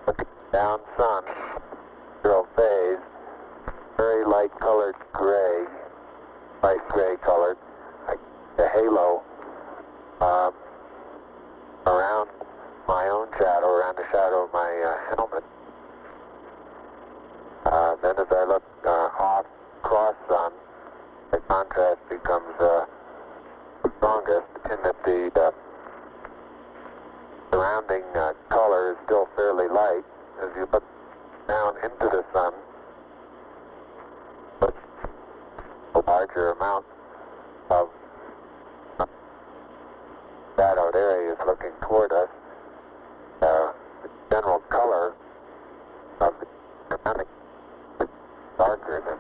Looking down sun, zero phase, very light colored gray, light gray colored, like the halo around my own shadow, around the shadow of my helmet. Then as I look off cross sun, the contrast becomes strongest in that the surrounding color is still fairly light. As you look down into the sun, but a larger amount of shadowed areas looking toward us. The general color of the surrounding is darker than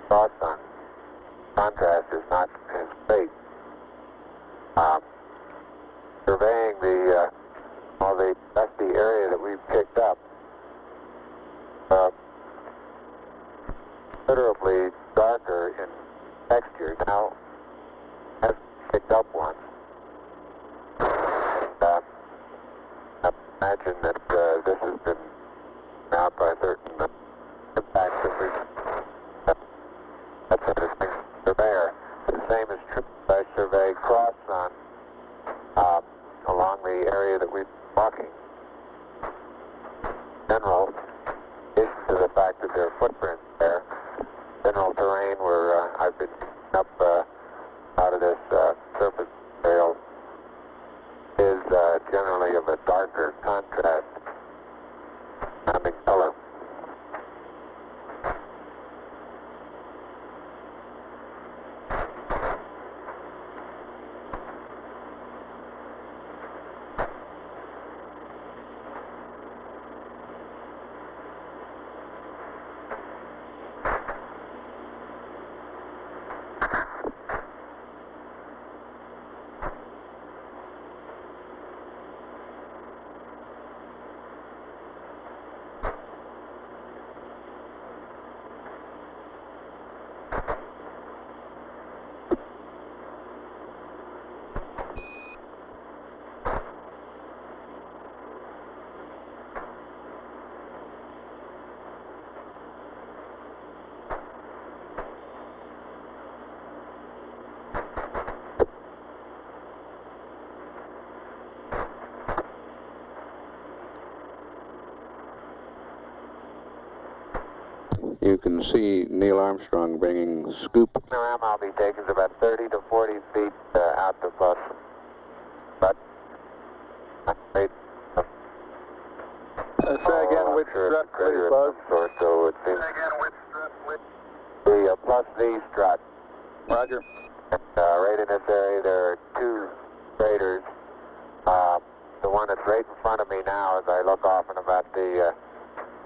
cross sun. Contrast is not as great. Surveying all the dusty area that we've picked up, considerably darker in texture. Now, I've picked up one. I imagine that this has been out by certain impacts that we've that's a distinct surveyor. The same is true if I survey cross sun along the area that we're walking. General, in addition to the fact that there are footprints there, general terrain where I've been up out of this surface trail is generally of a darker contrast, surrounding color. You can see Neil Armstrong bringing scoop. The panorama I'll be taking is about 30 to 40 feet out the bus. But Say again which strut, please, Buzz. So it seems the plus V strut. Roger. And, right in this area there are two craters. The one that's right in front of me now as I look off in about the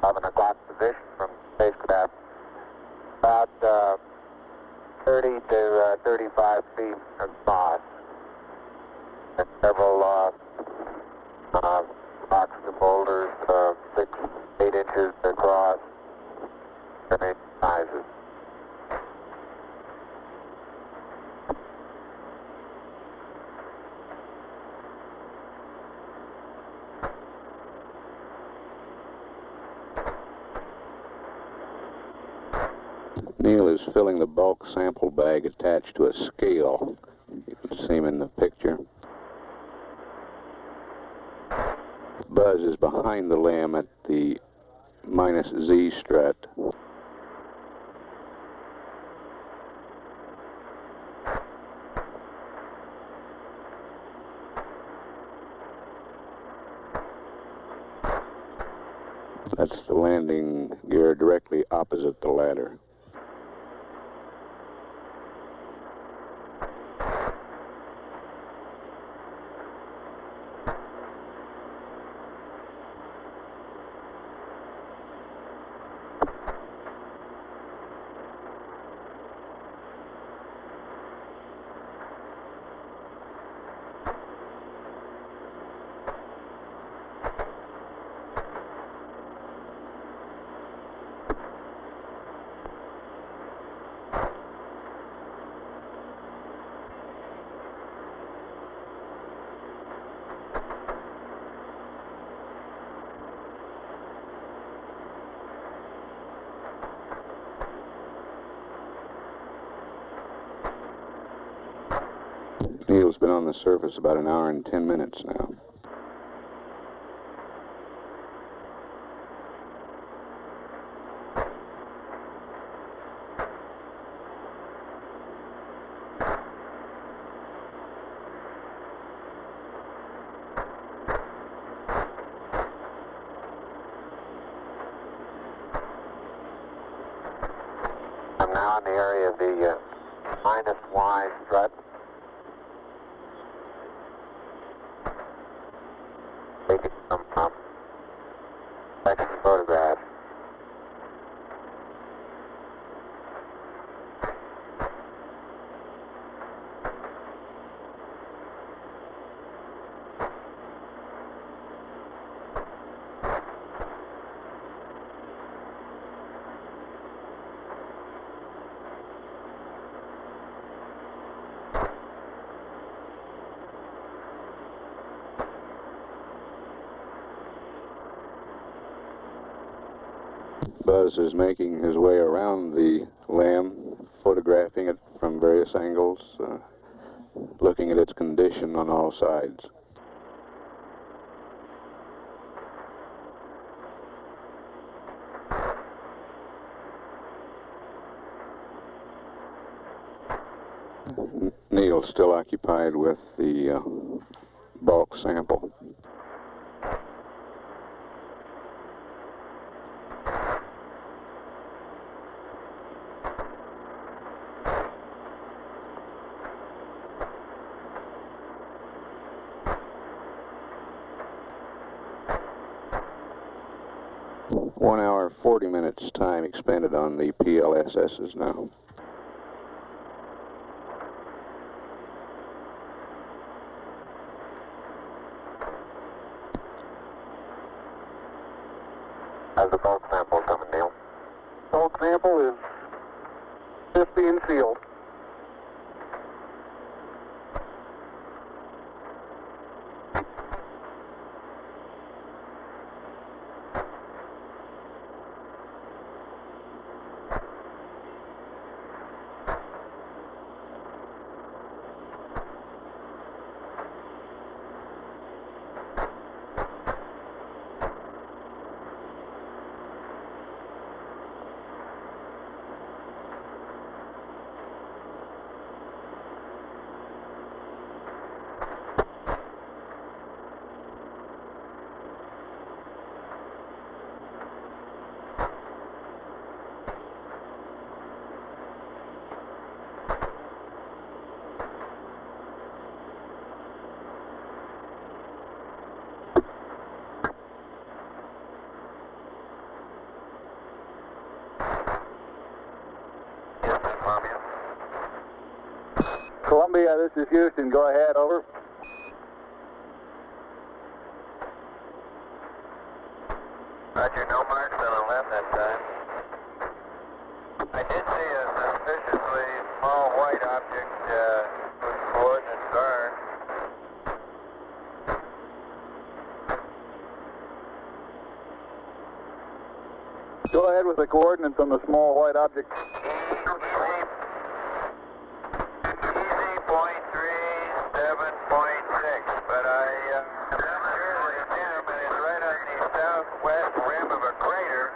11 o'clock position from spacecraft, about 30 to 35 feet across, and several rocks and boulders 6, 8 inches across, different sizes. Neil is filling the bulk sample bag attached to a scale. You can see him in the picture. Buzz is behind the limb at the minus Z strut. That's the landing gear directly opposite the ladder. Neil's been on the surface about an hour and 10 minutes now. I'm now in the area of the minus Y strut. Taking some second photograph. Buzz is making his way around the LAM, photographing it from various angles, looking at its condition on all sides. Neil's still occupied with the bulk sample. One hour, 40 minutes time expended on the PLSSs now. How's the bulk sample coming, Neil? Bulk sample is just being sealed. Columbia, this is Houston. Go ahead, over. Roger, no marks on the left that time. I did see a suspiciously small white object with coordinates are. Go ahead with the coordinates on the small white object. But I'm sure the gentleman is right on the southwest rim of a crater.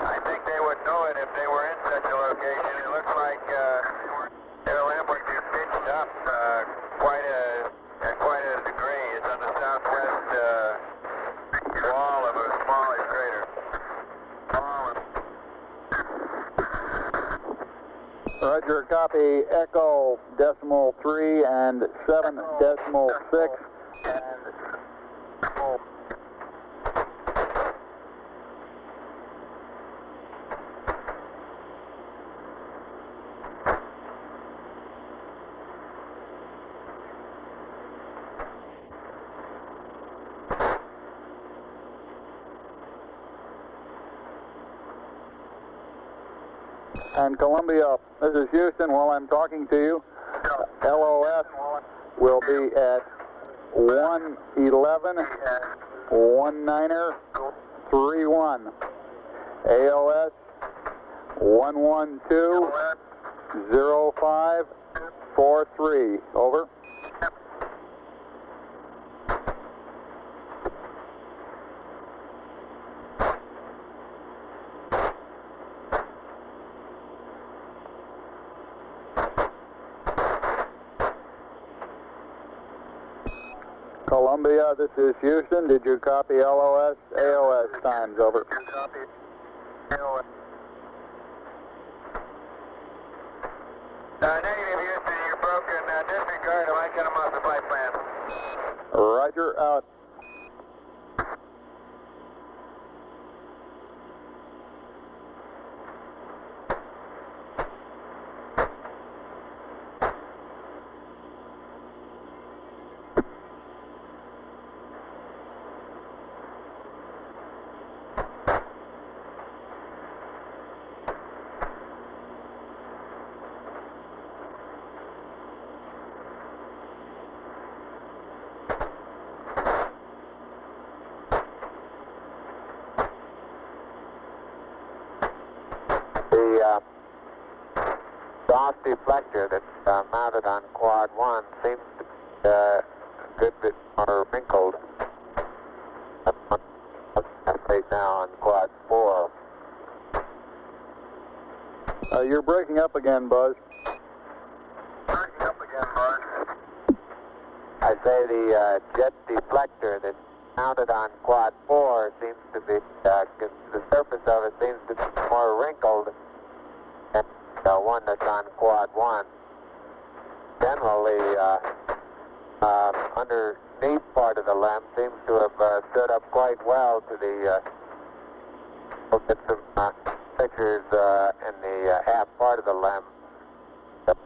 I think they would know it if they were in such a location. It looks like their limb would be pitched up quite a degree. It's on the southwest wall of a smallish crater. Roger, copy Echo decimal 3 and 7 decimal 6. And Columbia, this is Houston. While I'm talking to you, LOS will be at 111 19er 31. AOS 112 0543. Over. Columbia, this is Houston. Did you copy LOS, AOS times? Over. Copy. AOS. Negative, Houston. You're broken. Disregard. I cut them off the flight plan. Roger, out. The exhaust deflector that's mounted on quad 1 seems to be a good bit more wrinkled right now on quad 4. You're breaking up again, Buzz. Breaking up again, Buzz. I say the jet deflector that's mounted on quad 4 seems to be, the surface of it seems to be more wrinkled than the one that's on quad 1. Generally, underneath part of the lem seems to have stood up quite well to the, we'll get some pictures in the half part of the lem that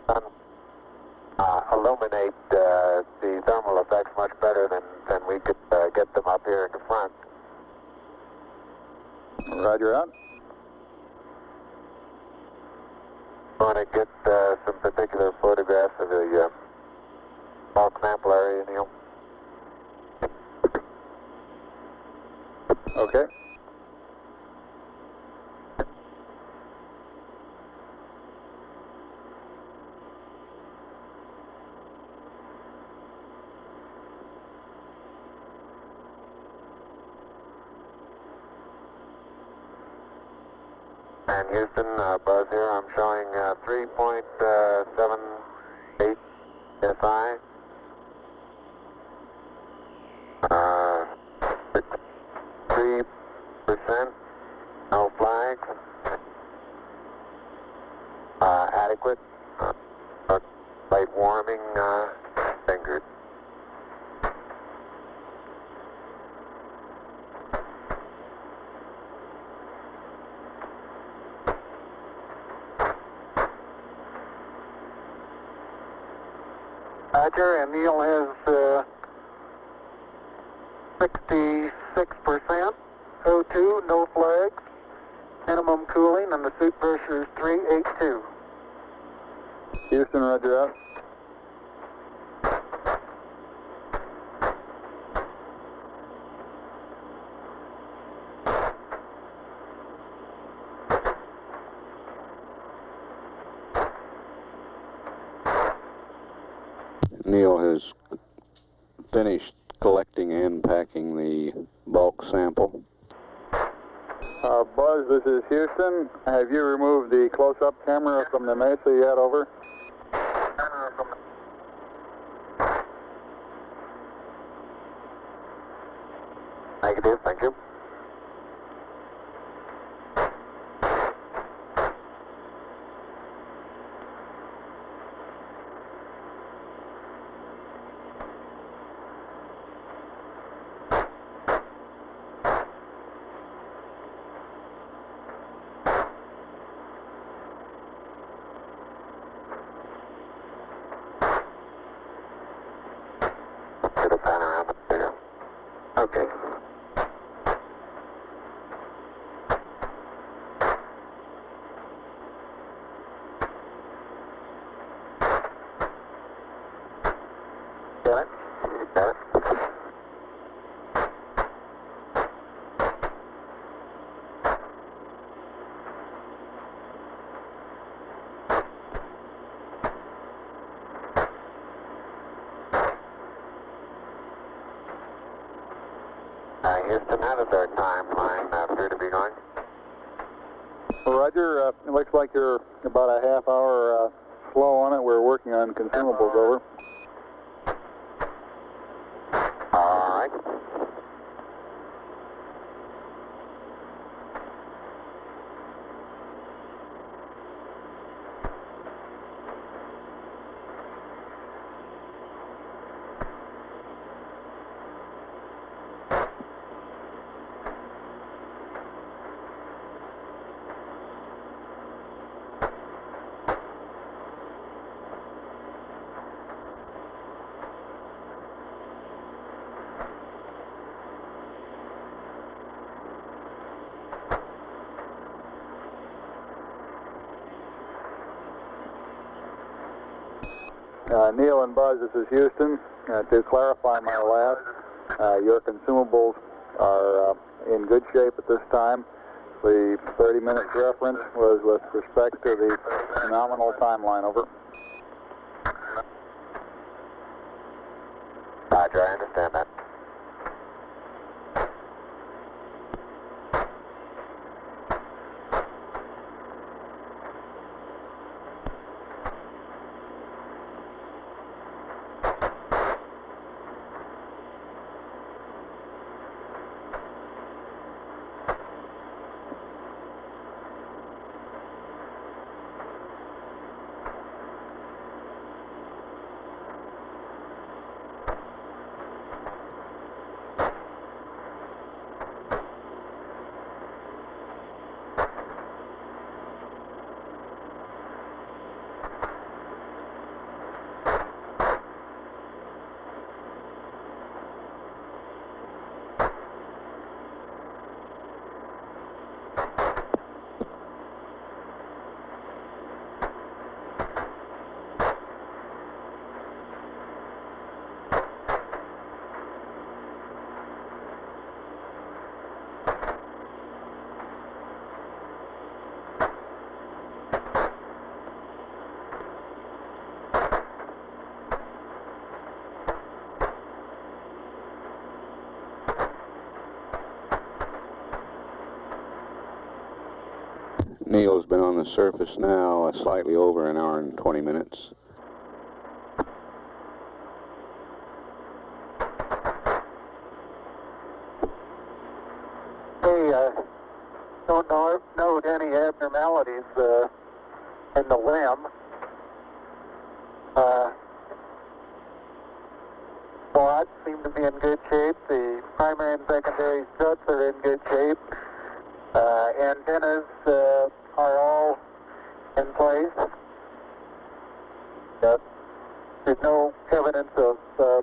illuminate the thermal effects much better than we could get them up here in the front. Roger, out. I want to get some particular photographs of the bulk sample area, Neil. Okay. And Houston, Buzz here, I'm showing 3.78 SI. 3%, no flags. Adequate. Light warming fingered. Roger, and Neil has 66%, O2, no flags, minimum cooling, and the suit pressure is 382. Houston, roger, out. Neil has finished collecting and packing the bulk sample. Buzz, this is Houston. Have you removed the close-up camera from the Mesa yet? Over. Negative, thank you. Got it? Got it. Houston, how does our timeline appear to be going? Roger, it looks like you're about a half hour slow on it. We're working on consumables, over. All right. Neil and Buzz, this is Houston. To clarify my last, your consumables are in good shape at this time. The 30-minute reference was with respect to the nominal timeline, over. Roger, I understand that. Neil's been on the surface now slightly over an hour and 20 minutes. Don't note any abnormalities in the limb. Quads seem to be in good shape. The primary and secondary struts are in good shape. Antennas are all in place. There's no evidence of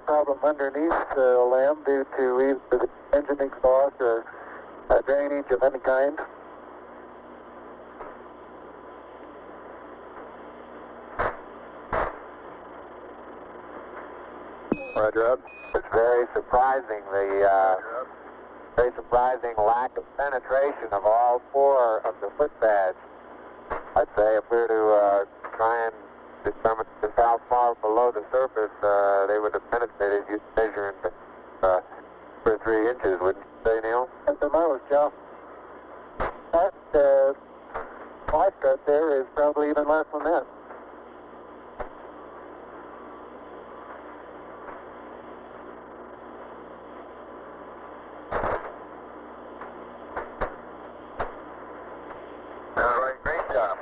problem underneath the limb due to either the engine exhaust or drainage of any kind. Roger, out. It's very surprising, very surprising lack of penetration of all four of the foot pads. I'd say if we were to try and determine just how far below the surface they would have penetrated, you'd measure in 2 or 3 inches, wouldn't you say, Neil? At the most, yeah. That fly strut there is probably even less than that. All right, great job.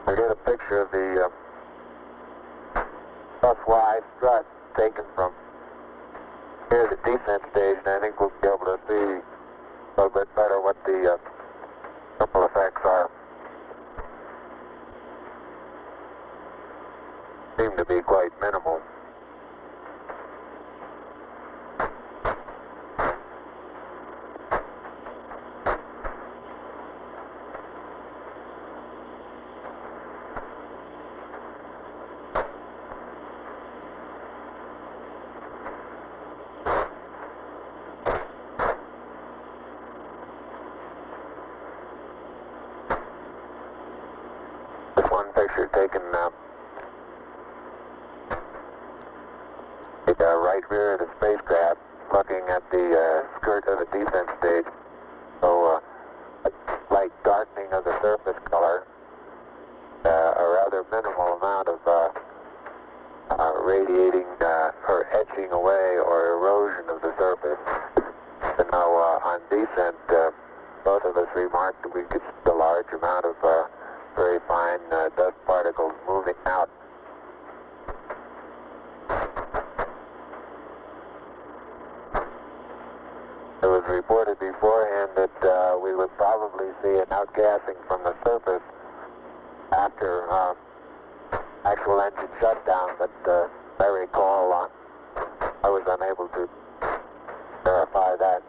I get a picture of the bus-wide strut taken from here, the descent stage, and I think we'll be able to see a little bit better what the ripple effects are. Seem to be quite minimal. picture taken the right rear of the spacecraft, looking at the skirt of the descent stage. So a slight darkening of the surface color, a rather minimal amount of radiating or etching away or erosion of the surface. And now on descent, both of us remarked that we could see a large amount of very fine dust particles moving out. It was reported beforehand that we would probably see an outgassing from the surface after actual engine shutdown, but I recall I was unable to verify that.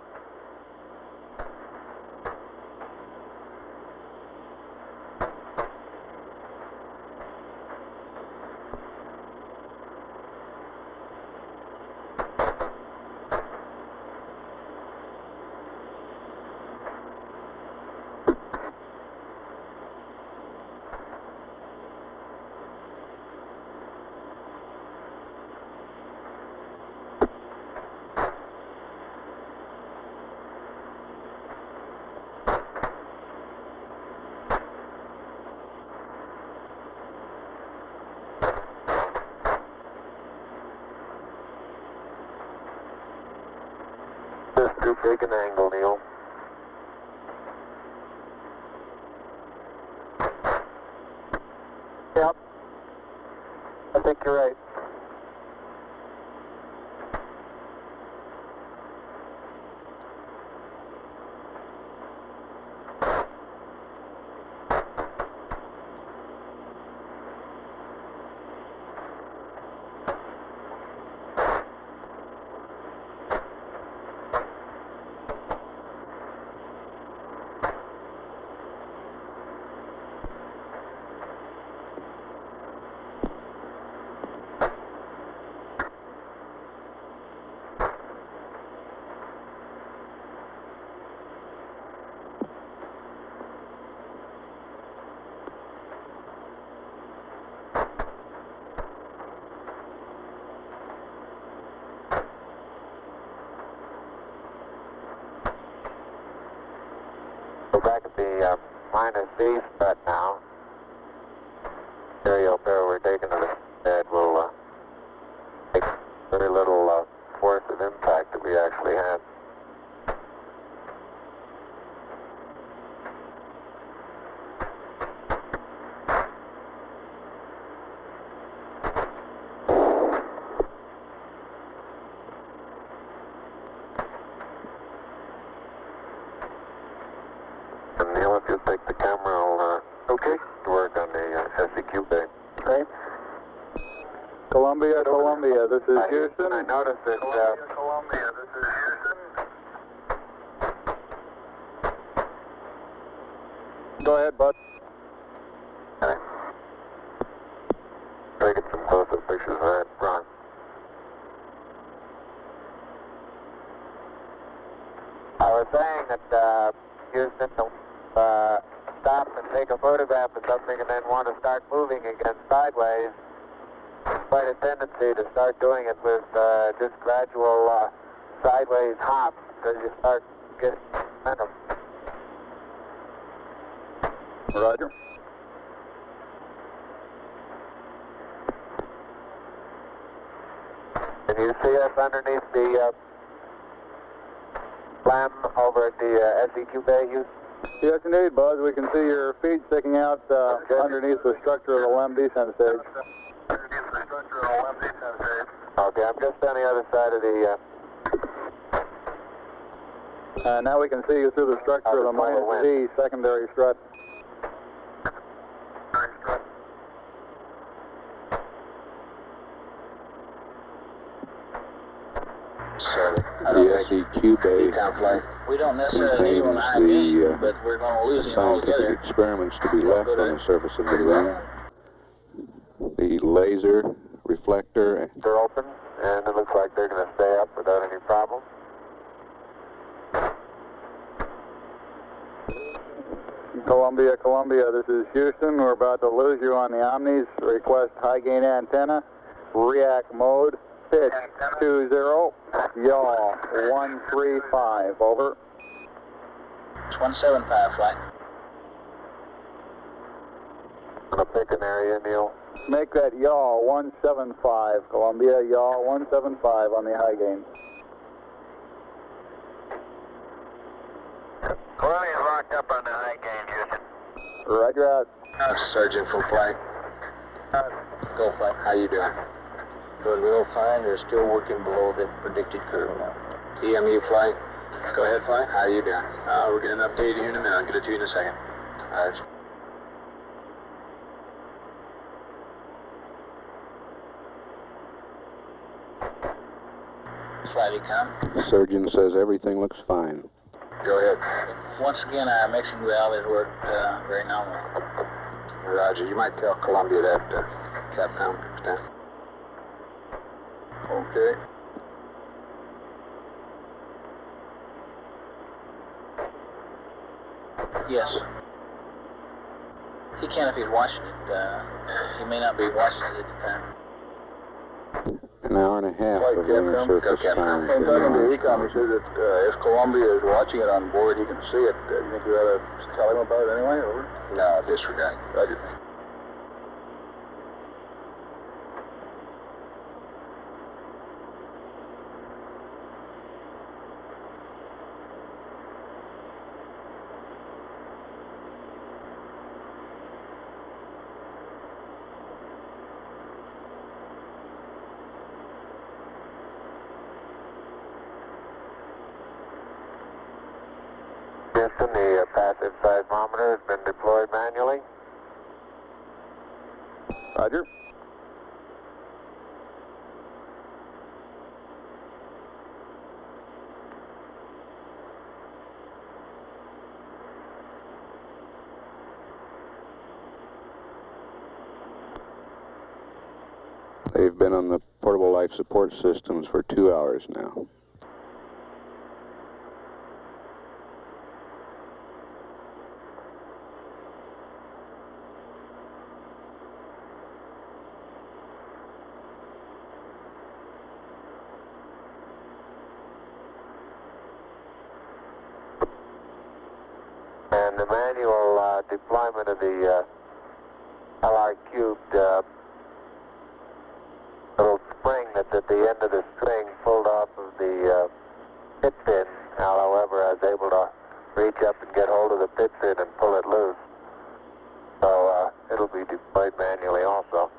Just too big an angle, Neil. Yep. I think you're right. Go back at the minus V strut now. Stereo pair we're taking to the bed will take very little force of impact that we actually had. And Neil, if you'll take the camera, I'll okay to work on the SEQ bay. Okay. Columbia, Columbia, this is Houston. I noticed that. Columbia, this is Houston. Go ahead, bud. Okay. Taking some close-up pictures of that front. I was saying that Houston stop and take a photograph of something and then want to start moving again sideways. Quite a tendency to start doing it with just gradual sideways hops because you start getting momentum. Roger. Can you see us underneath the slam over at the SEQ bay, Houston? Yes, indeed, Buzz. We can see your feet sticking out underneath the structure of the LEM descent stage. Okay, I'm just on the other side of the... Now we can see you through the structure of the minus Z secondary strut. The SEQ bay We don't necessarily need one high gain, but we're going to lose him scientific altogether. experiments to be left on the surface of the moon. The laser reflector. They're open, and it looks like they're going to stay up without any problem. Columbia, Columbia, this is Houston. We're about to lose you on the Omnis. Request high gain antenna. React mode. Pitch 20. Yaw 135. Over. It's 175, flight. Gonna pick an area, Neil. Make that yaw 175. Columbia, yaw 175 on the high gain. Cornelius locked up on the high gain, Houston. Roger out. Sergeant, full flight. Go flight. How you doing? Good, real fine. They're still working below the predicted curve now. EMU flight. Go ahead, flight. How you doing? We're getting an update here in a minute. I'll get it to you in a second. All right. Flight econ. Surgeon says everything looks fine. Go ahead. Once again, our mixing valve has worked very nominal. Roger. You might tell Columbia that, Capcom. Stand. Okay. Yes. He can if he's watching it. He may not be watching it at the time. An hour and a half Flight of lunar Capcom. surface Capcom. time. And talking to Ecom, he says that if Columbia is watching it on board, he can see it. You think we ought to tell him about it anyway? Over? No, disregard. Roger. Houston, the passive seismometer has been deployed manually. Roger. They've been on the portable life support systems for 2 hours now. And the manual deployment of the LR cubed little spring that's at the end of the string pulled off of the pit fin. Now, however, I was able to reach up and get hold of the pit fin and pull it loose. So it'll be deployed manually also.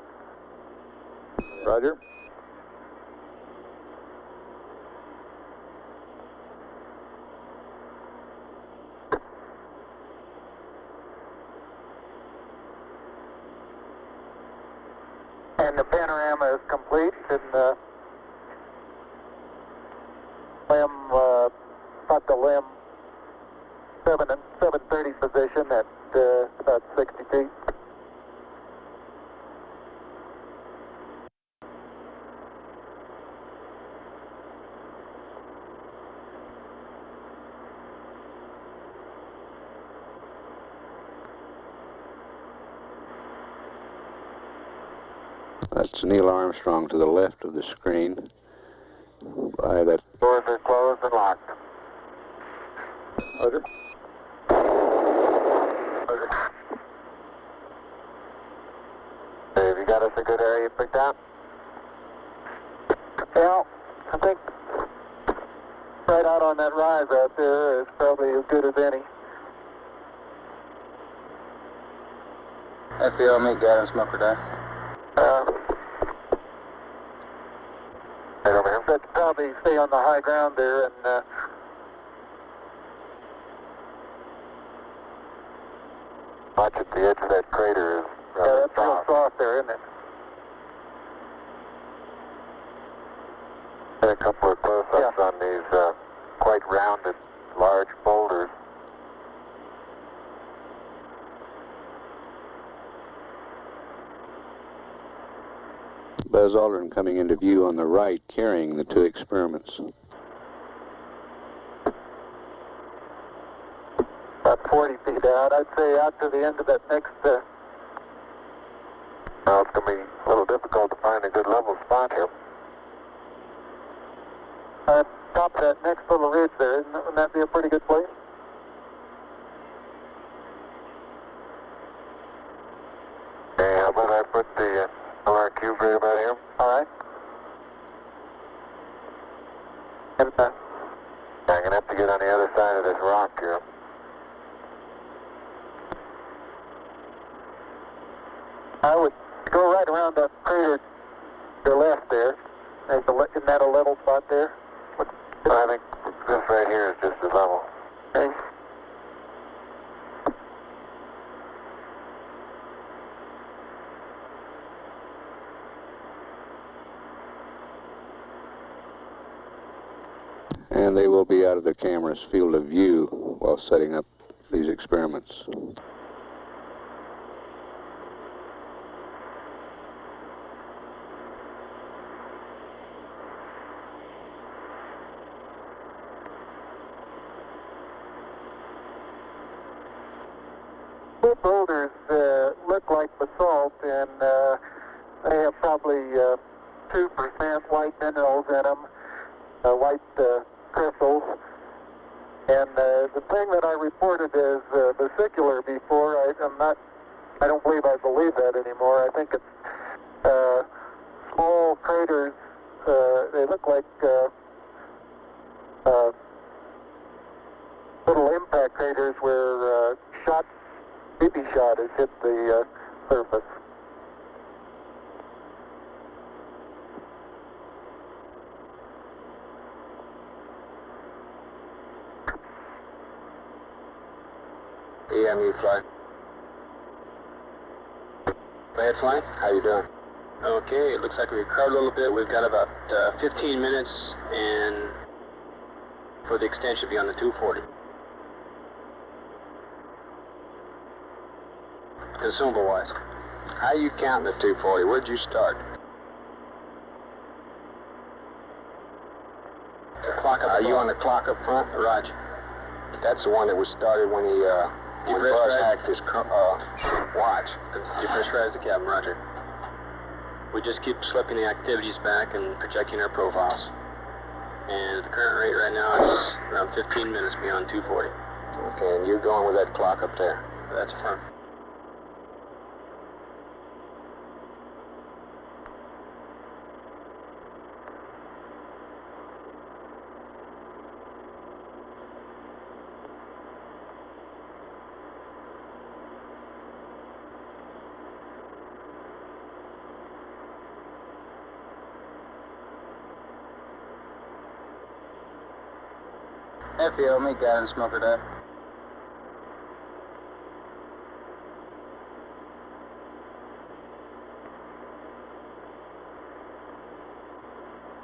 Roger. And the panorama is complete in the limb, about the limb 7 and 730 position at about 60 feet. That's Neil Armstrong to the left of the screen. By that. Doors are closed and locked. Roger. Have you got us a good area picked out? Yeah, I think right out on that rise out there is probably as good as any. FBL, meet guidance, smoker down. Right over here. But probably stay on the high ground there and Much at the edge of that crater is yeah, rather that's real soft. soft there, isn't it? Got a couple of close-ups on these quite rounded, large boulders. Buzz Aldrin coming into view on the right, carrying the two experiments. About 40 feet out. I'd say out to the end of that next... Well, it's going to be a little difficult to find a good level spot here. Top of that next little ridge there, wouldn't that be a pretty good place? Okay, how about I put the LR cube right about here? All right. And, I'm going to have to get on the other side of this rock here. I would go right around that crater to the left there. Isn't that a level spot there? I think this right here is just the level. Okay. And they will be out of the camera's field of view while setting up these experiments. The boulders look like basalt, and they have probably 2% white minerals in them, white crystals. And the thing that I reported as vesicular before, I don't believe I believe that anymore. I think it's small craters. They look like little impact craters where BB shot has hit the surface. EMU flight. Go ahead, flight. How you doing? Okay, it looks like we recovered a little bit. We've got about 15 minutes, and for the extension, be on the 240. Consumable-wise, how you counting the 240? Where'd you start? The clock up. Are you on the clock up front? Roger. That's the one that was started when he Buzz hacked his watch. Depressurize the cabin, Roger. We just keep slipping the activities back and projecting our profiles. And the current rate right now is around 15 minutes beyond 240. Okay, and you're going with that clock up there? That's fine. FEO, meet guidance smoker deck.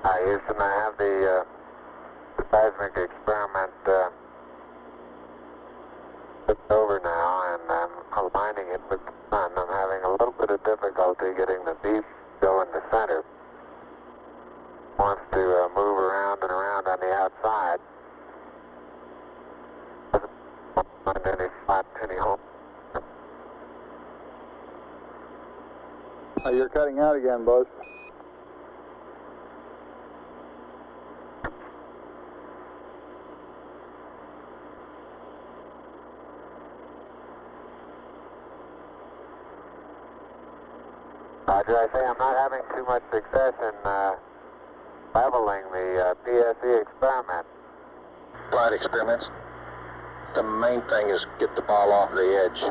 Hi, Houston, I have the seismic experiment flipped over now, and I'm aligning it with the sun. I'm having a little bit of difficulty getting the beef still in the center. Wants to move around and around on the outside. Find any spot, any hole. You're cutting out again, Buzz. Roger, I say I'm not having too much success in leveling the PSE experiment. Flight experiments. The main thing is get the ball off the edge.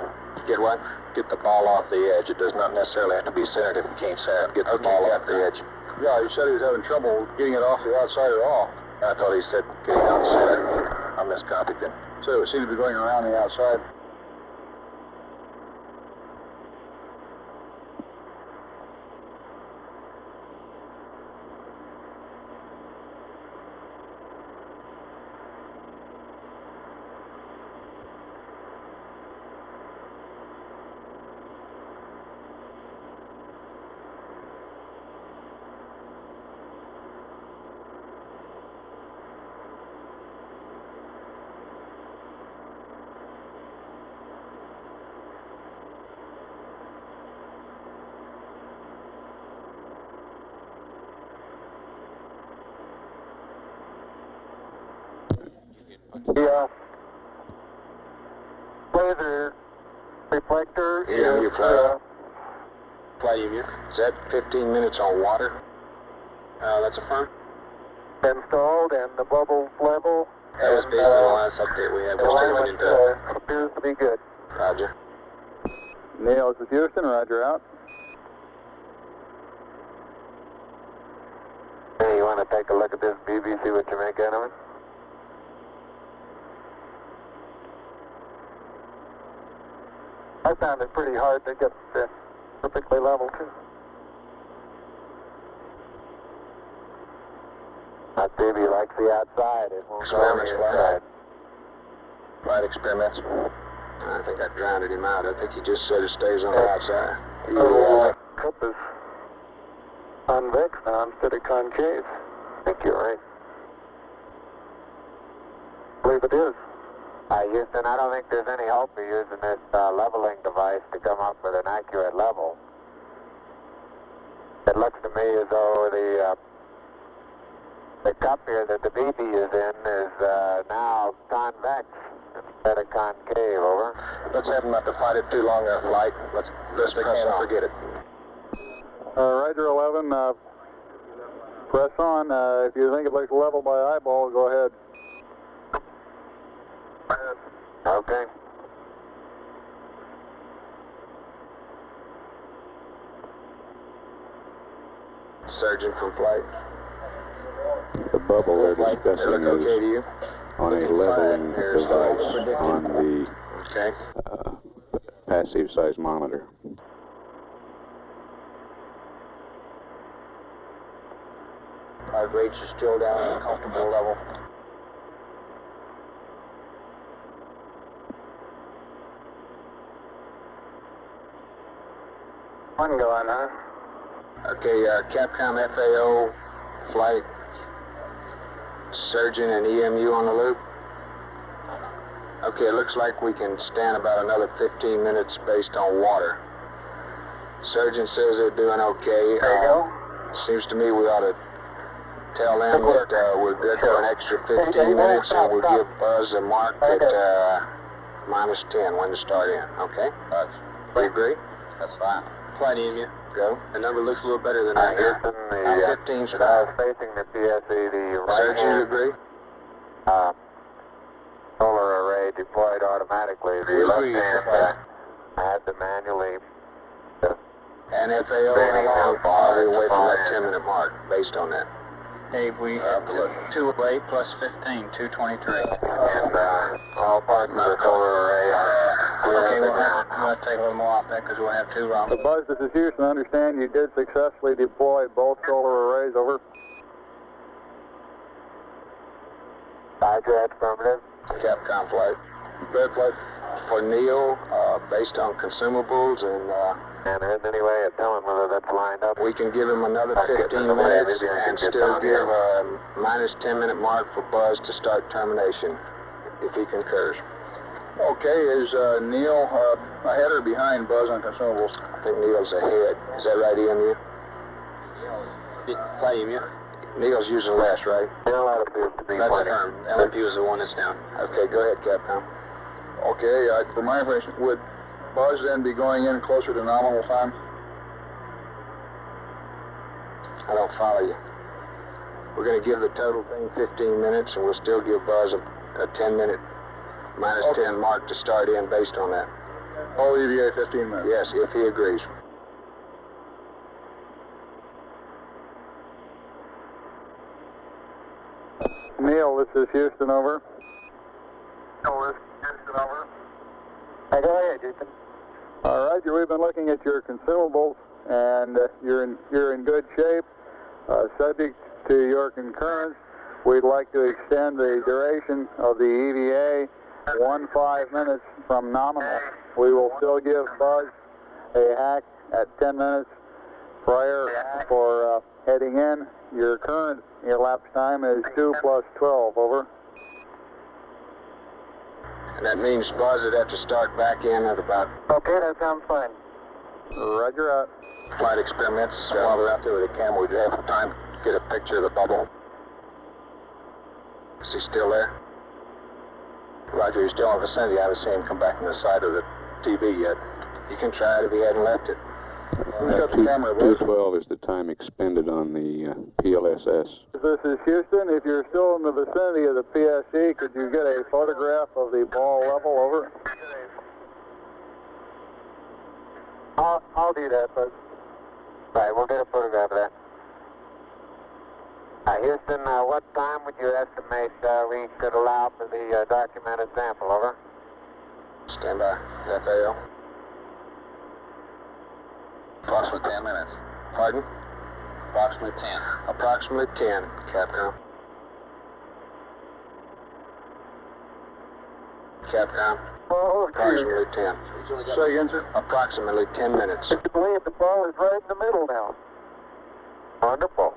Get what? Get the ball off the edge. It does not necessarily have to be centered if you can't center it. Get the ball off the edge. Yeah, he said he was having trouble getting it off the outside at all. I thought he said getting out center. I miscopied then. So it seemed to be going around the outside. The laser reflector EMU is flight EMU. Is that 15 minutes on water? That's affirmed. installed and the bubble level. That was based on the last update we had. We're still looking into it. Appears to be good. Roger. Neil, this is Houston. Roger out. Hey, you want to take a look at this BB, see what you make out of it? I found it pretty hard to get perfectly level too. That baby likes the outside. It won't go on the Experiments, inside. Flight experiments. I think I drowned him out. I think he just said it stays on the outside. The cup is convex now instead of concave. I think you're right. I believe it is. Houston, I don't think there's any hope of using this leveling device to come up with an accurate level. It looks to me as though the cup here that the BB is in is now convex instead of concave, over. Let's have him not to fight it too long a flight. Let's press on. Forget it. Roger 11, press on. If you think it looks level by eyeball, go ahead. Okay. Surgeon from flight. The bubble they're Flight, they discussing look okay to is you? on a leveling Here's device predicted. on the Okay. passive seismometer. Our rates are still down at a comfortable level. One going, huh? Okay, Capcom FAO flight, surgeon and EMU on the loop. Okay, it looks like we can stand about another 15 minutes based on water. Surgeon says they're doing okay. There you go. Seems to me we ought to tell them that we're good for an extra 15 minutes and we'll give Buzz a mark at -10 when to start in, okay? Do you agree? That's fine. Flight EMU, go. The number looks a little better than that here. Houston, the 15 should have. facing the PSE, the right Surgeon, you hand agree? solar array deployed automatically. The left hand I had to manually And FAO, how far are we away from that 10-minute mark based on that? Hey, we 208 plus 15, 223. and all parts of the solar array are Okay, we'll have to take a little more off that because we'll have two wrong. Buzz, this is Houston. I understand you did successfully deploy both solar arrays, over. Roger, affirmative. Capcom flight. Red flight for Neil, based on consumables, and And there isn't any way of telling whether that's lined up. we can give him another 15 minutes and still give a -10-minute mark for Buzz to start termination, if he concurs. Okay, is Neil ahead or behind Buzz on consumables? I think Neil's ahead. Is that right, EMU? Flight EMU? Neil's using less, right? Still, that appears to be That's plenty. confirmed. LMP is the one that's down. Okay, go ahead, Capcom. Okay, for my information, would Buzz then be going in closer to nominal time? I don't follow you. We're going to give the total thing 15 minutes, and we'll still give Buzz a 10-minute -10 mark to start in based on that. All EVA 15 minutes? Yes, if he agrees. Neil, this is Houston, over. Houston, over. Hey, go ahead, Houston. All right, we've been looking at your consumables, and you're in good shape. Subject to your concurrence, we'd like to extend the duration of the EVA 15 minutes from nominal. We will still give Buzz a hack at 10 minutes prior for heading in. Your current elapsed time is 2 plus 12, over. And that means Buzz would have to start back in at about Okay, that sounds fine. Roger out. flight experiments. While we're out there with the camera, we'd have time to get a picture of the bubble. Is he still there? Roger, you're still in the vicinity. I haven't seen him come back from the side of the TV yet. You can try it if he hadn't left it. Who's got the camera, boys? 2:12 is the time expended on the PLSS. This is Houston. If you're still in the vicinity of the PSE, could you get a photograph of the ball level? Over. I'll do that, but Right, we'll get a photograph of that. Houston, what time would you estimate we could allow for the documented sample? Over. Stand by. FAO. Approximately 10 minutes. Pardon? Approximately 10. Approximately 10, Capcom. Capcom. oh, Approximately 10. Say again, sir. Approximately 10 minutes. I believe the ball is right in the middle now. Wonderful.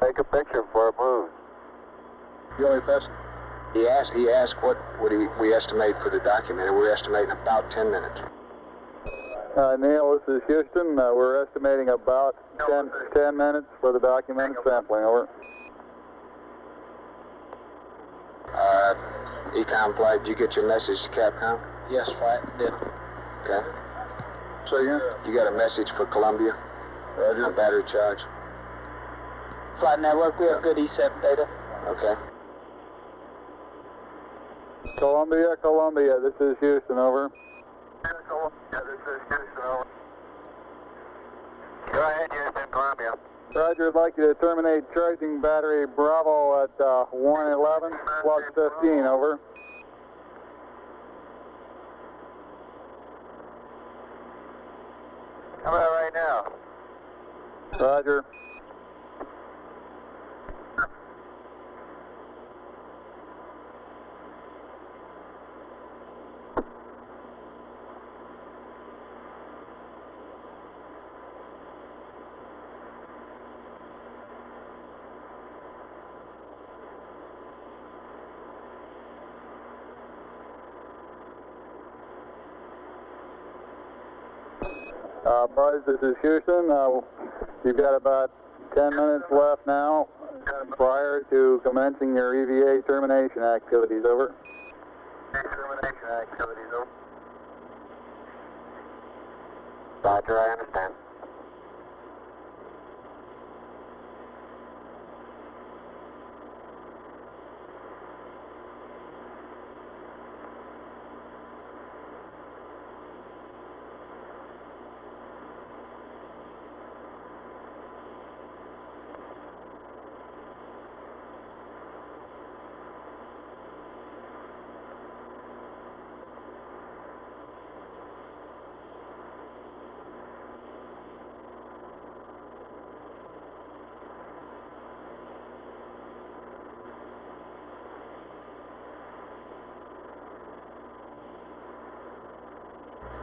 Take a picture before it moves. You only pass. He asked what would we estimate for the document, and we're estimating about 10 minutes. Neil, this is Houston. We're estimating about 10 minutes for the documented sampling. Over. Ecom flight, did you get your message to Capcom? Yes, flight, did. Okay. Say again. You got a message for Columbia? Roger. On battery charge? Flight network, we have good ESET data. Okay. Columbia, this is Houston. Over. Go ahead, Houston, Columbia. Roger, I'd like you to terminate charging battery Bravo at 111 plus 15. Over. How about right now? Roger. Buzz, this is Houston. You've got about 10 minutes left now prior to commencing your EVA termination activities. Over. Termination activities, over. Roger, I understand.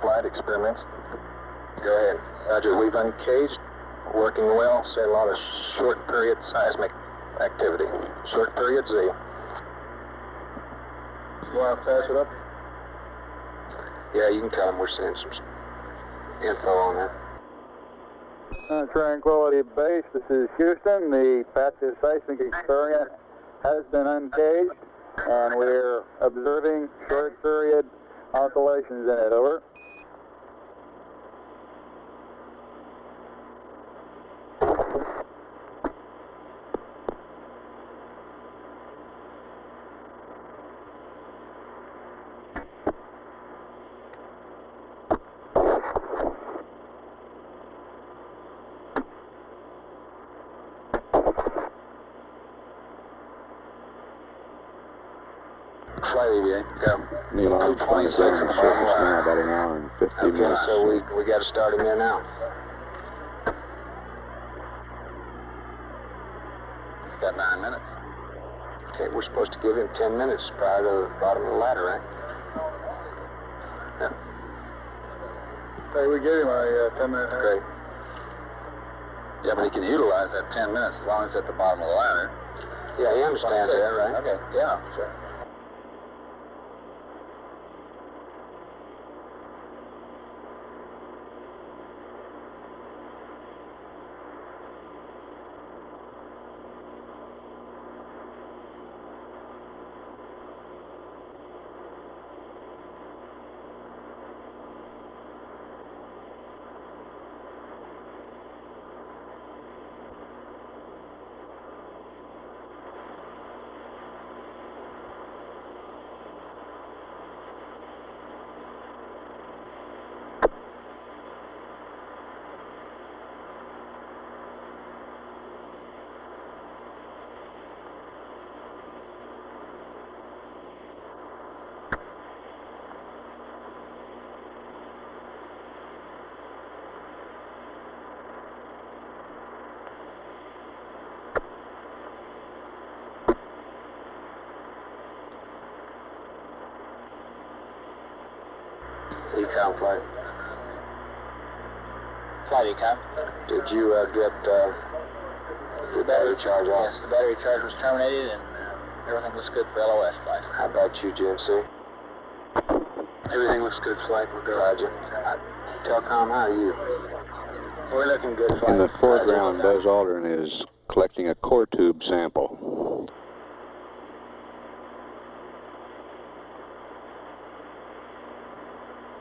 Flight experiments. Go ahead. Roger, we've uncaged. Working well. Say a lot of short period seismic activity. Short period Z. You want to pass it up? Yeah, you can tell them we're seeing some info on that. Tranquility Base, this is Houston. The passive seismic experiment has been uncaged, and we're observing short period oscillations in it. Over. Flight EVA, go. Neil Armstrong is on the surface now about an hour and 50 Okay, minutes. so we got to start him in now. He's got 9 minutes. Okay, we're supposed to give him 10 minutes prior to the bottom of the ladder, right? Yeah. Hey, we gave him a 10-minute. Great. Yeah, but he can utilize that 10 minutes as long as it's at the bottom of the ladder. Yeah, he understands that, right? Okay, yeah, sure. Ecom flight. Flight Ecom. Did you get your battery charge off? Yes, the battery charge was terminated and everything looks good for LOS flight. How about you, GNC? Everything looks good, flight. We're good. Roger. Telcom, how are you? We're looking good, flight. In the foreground, Buzz Aldrin is collecting a core tube sample.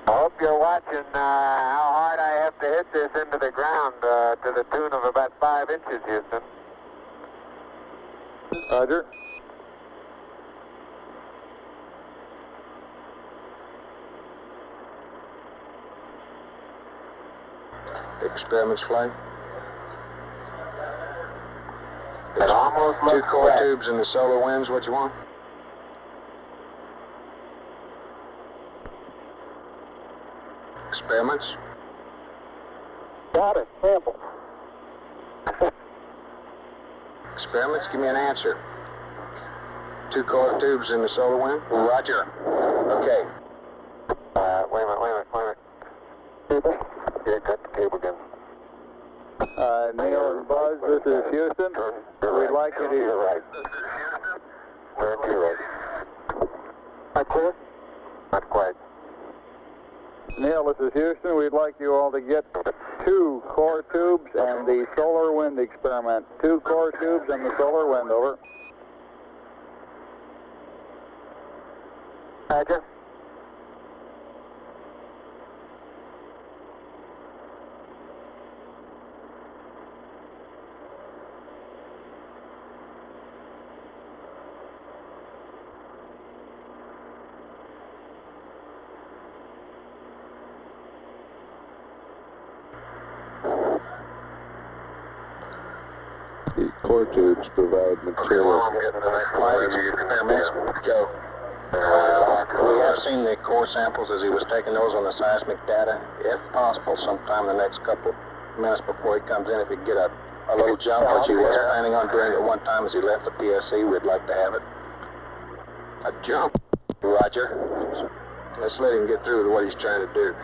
I hope you're watching how hard I have to hit this into the ground to the tune of about 5 inches, Houston. Roger. Experiments flight. It almost Two looks core correct. tubes and the solar winds, what you want? Experiments. Got it. Sample. Experiments, give me an answer. Two core tubes in the solar wind? Roger. Okay. Wait a minute. Cable. Yeah, cut the cable again. Neil and Buzz, this is Houston. We'd like you to... You're right. Turn to your right. Not clear? Not quite. Neil, this is Houston. We'd like you all to get 2 core tubes and the solar wind experiment. 2 core tubes and the solar wind, over. Roger. The core tubes provide material. Experiments. Go. We have seen the core samples as he was taking those on the seismic data. If possible, sometime in the next couple minutes before he comes in, if he can get a little jump, which he was planning on doing at one time as he left the PSC, we'd like to have it. A jump. Roger. Let's let him get through with what he's trying to do.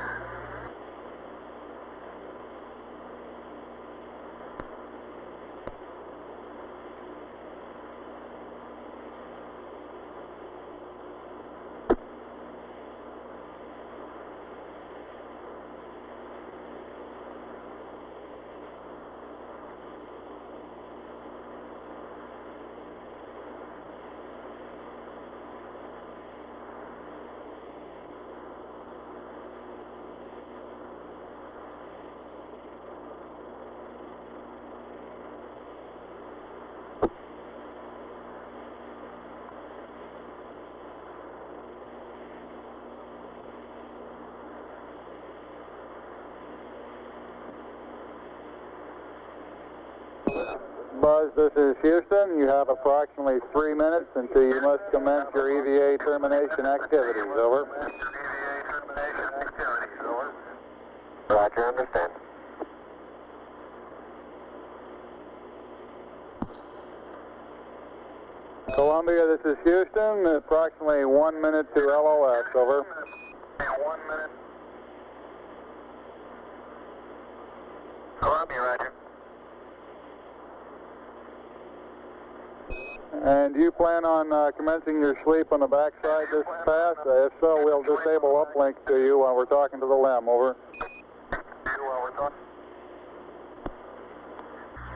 Buzz, this is Houston. You have approximately 3 minutes until you must commence your EVA termination activities, over. Roger, understand. Columbia, this is Houston. Approximately 1 minute to LOS, over. 1 minute. Columbia, Roger. And do you plan on commencing your sleep on the backside this pass? If so, we'll disable uplink to you while we're talking to the LEM, over.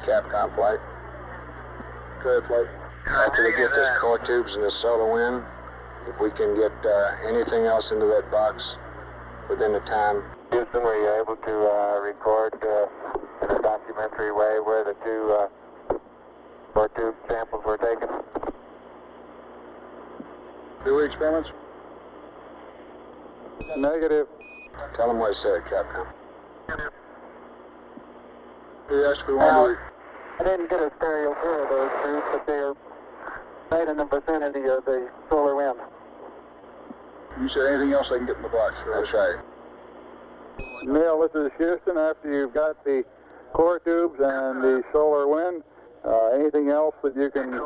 Capcom flight. Good flight. After we get this core tubes and the solar wind, if we can get anything else into that box within the time. Houston, were you able to record in a documentary way where the 2 core tube samples were taken? Do we experiments? Negative. Tell them what I said, Capcom. Yes, we want to. I didn't get a stereo pair of those tubes, but they're right in the vicinity of the solar wind. You said anything else they can get in the box? That's right. Neil, this is Houston. After you've got the core tubes and the solar wind, anything else that you can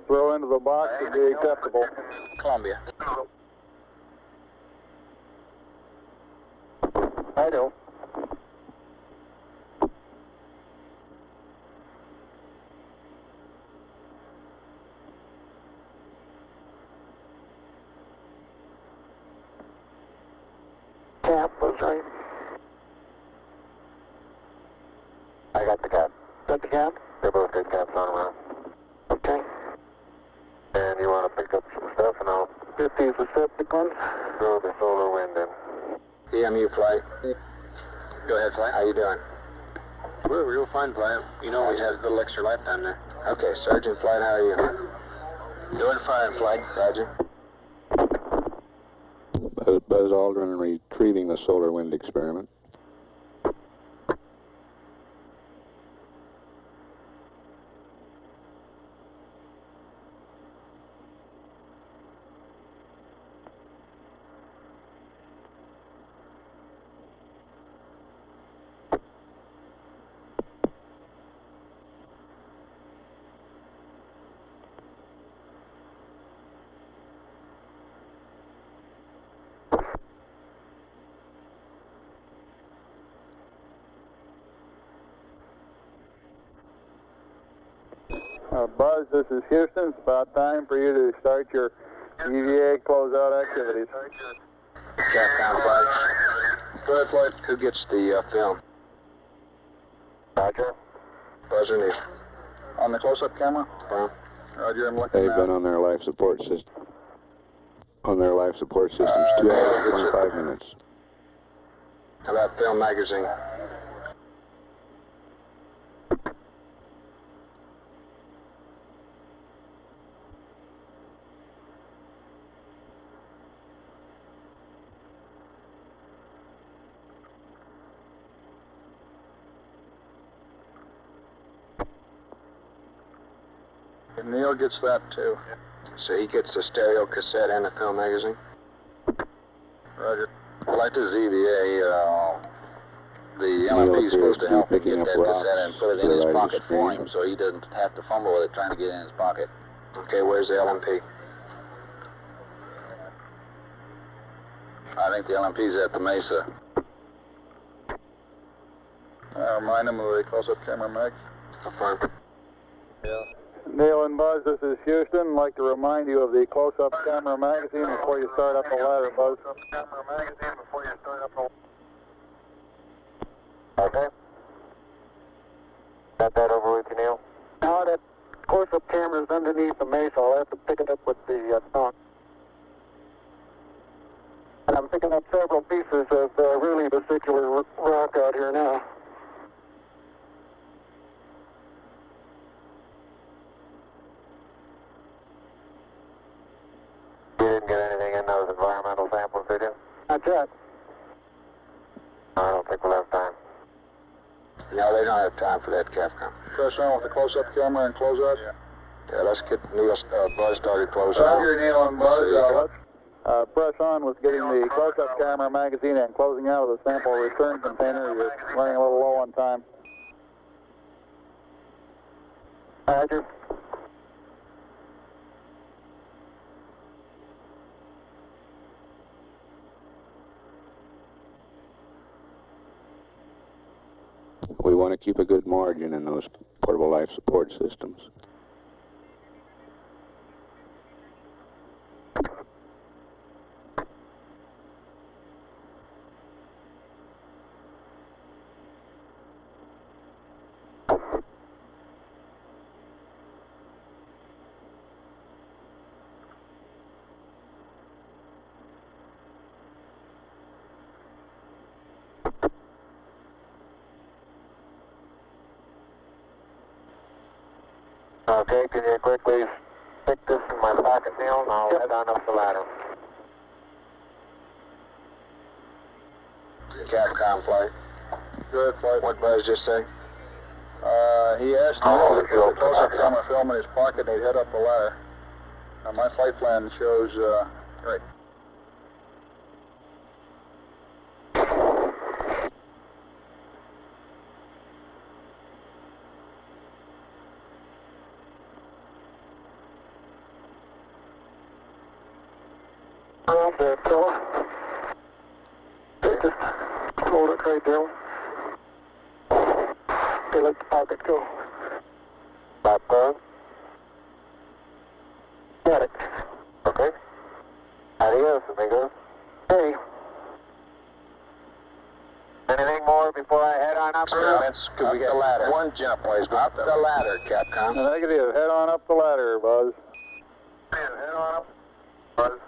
throw into the box would be acceptable. Columbia. I do. Cap was right. I got the cap. Got the cap? They both got caps on around. Okay. And you want to pick up some stuff and I'll Get these receptacles. throw the solar wind in. EMU flight. Go ahead, flight. How you doing? We're real fine, flight. You know, we had a little extra lifetime there. Okay, Sergeant Flight, how are you? Doing fine, flight. Roger. Buzz Aldrin retrieving the solar wind experiment. Buzz, this is Houston. It's about time for you to start your EVA closeout activities. Capcom flight. Go ahead, flight. Who gets the film? Roger. Buzz or Neil? On the close-up camera? Roger, I'm looking They've now. been on their life support system. On their life support systems, 2 hours and 25 minutes. How about film magazine? And Neil gets that too. So he gets the stereo cassette and the film magazine? Roger. Well, like the ZVA, the LMP is supposed to help him get that cassette and put it in his pocket for him so he doesn't have to fumble with it trying to get it in his pocket. Okay, where's the LMP? I think the LMP's at the Mesa. Remind him of the close-up camera, Meg. Affirm. Yeah. Neil and Buzz, this is Houston. I'd like to remind you of the close-up camera magazine before you start up the ladder, Buzz. Camera magazine before you start up the... Okay. Got that over with you, Neil? Now that close-up camera's underneath the Mesa, I'll have to pick it up with the tongue. And I'm picking up several pieces of really vesicular rock out here now. You didn't get anything in those environmental samples, did you? Not yet. I don't think we'll have time. No, they don't have time for that, Capcom. Press on with the close-up camera and close out? Yeah, let's get Neil, Buzz started closing out. Roger, Neil and Buzz. Let's press on with getting the close-up camera magazine and closing out of the sample return container. You're running a little low on time. Roger. We want to keep a good margin in those portable life support systems. Okay, can you quickly stick this in my pocket, Neil, and I'll head on up the ladder. Capcom flight. Good flight. What Buzz just say? He asked Oh, me to put the close-up camera film in his pocket and he'd head up the ladder. My flight plan shows, right. Around there, fella. Just hold it. Okay, Joe. Okay, let the pocket go. Popcorn. Got it. Okay. Adios, amigos. Hey. Anything more before I head on up? Could we get the ladder? One jump, please. Up the ladder, Capcom. Negative. Head on up the ladder, Buzz. Head on up. Buzz.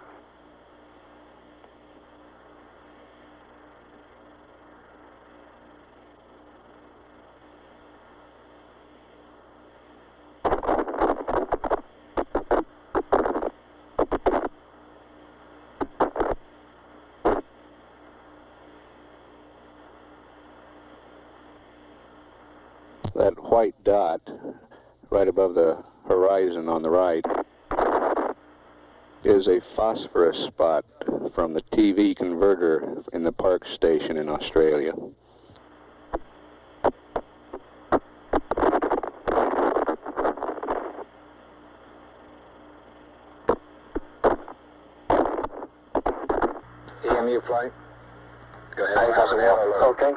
That white dot right above the horizon on the right is a phosphorus spot from the TV converter in the Park station in Australia. EMU flight. Go ahead. Okay.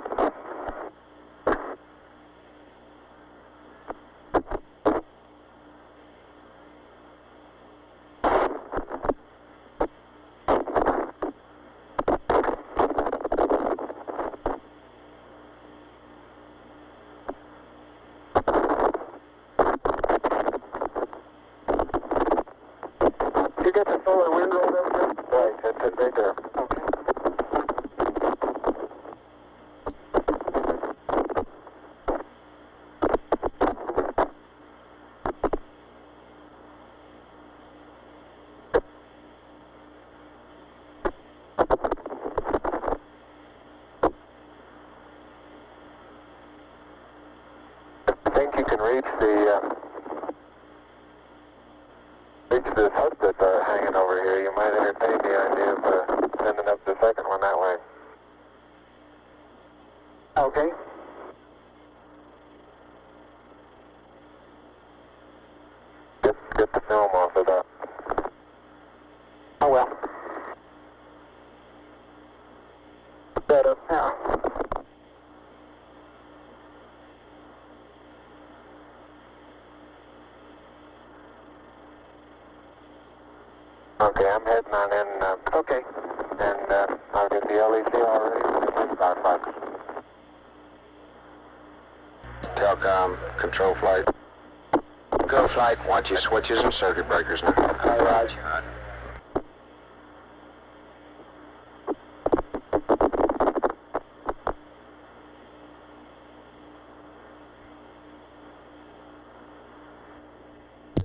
You get the solar wind roll there? Right, that's it right there. Okay. I think you can reach this hook that's hanging over here. You might entertain the idea of sending up the second one that way. Okay. Get the film off of that. Oh well. Better now. Okay, I'm heading on in. Okay. And I'll get the LEC already. About 5. Telcom, control flight. Go flight. Watch your switches and circuit breakers now. Hi, Raj.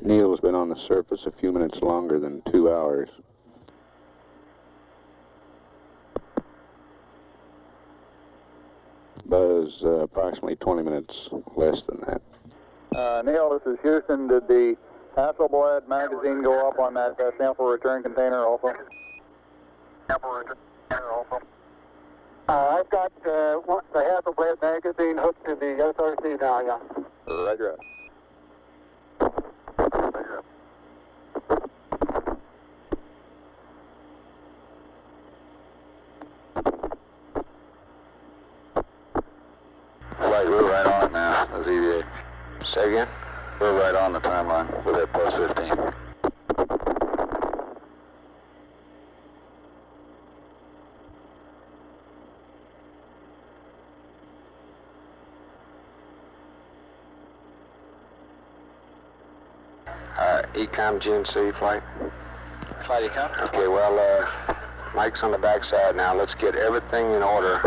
Neil's been on the surface a few minutes longer than 2 hours. Buzz, approximately 20 minutes less than that. Neil, this is Houston. Did the Hasselblad magazine go up on that sample return container also? I've got the Hasselblad magazine hooked to the SRC now, yeah. Roger. Flight, we're right on it now, the ZVA. Say again? We're right on the timeline with that plus 15. Ecom GNC flight. Flight Ecom? Okay, well, Mike's on the backside now. Let's get everything in order.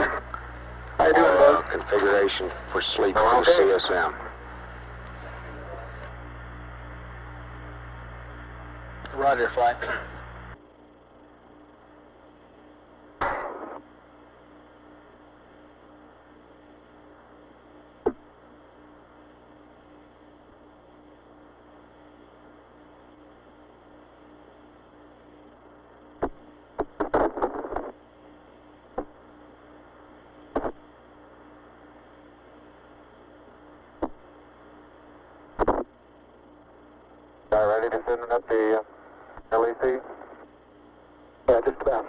How you doing, Buzz? Configuration for sleep on the CSM. Roger, flight. Ready to send it up the LEC? Yeah, just about.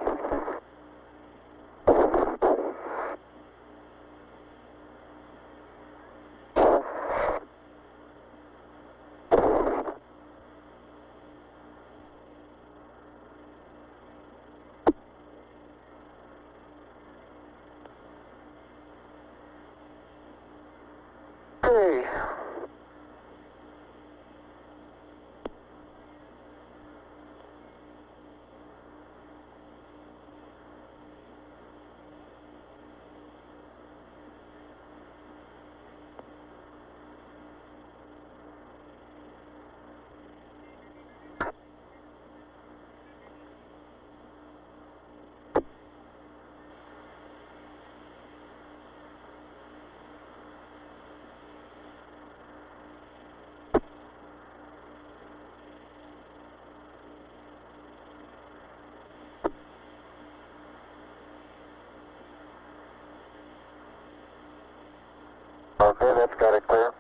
see. Okay, that's got it clear.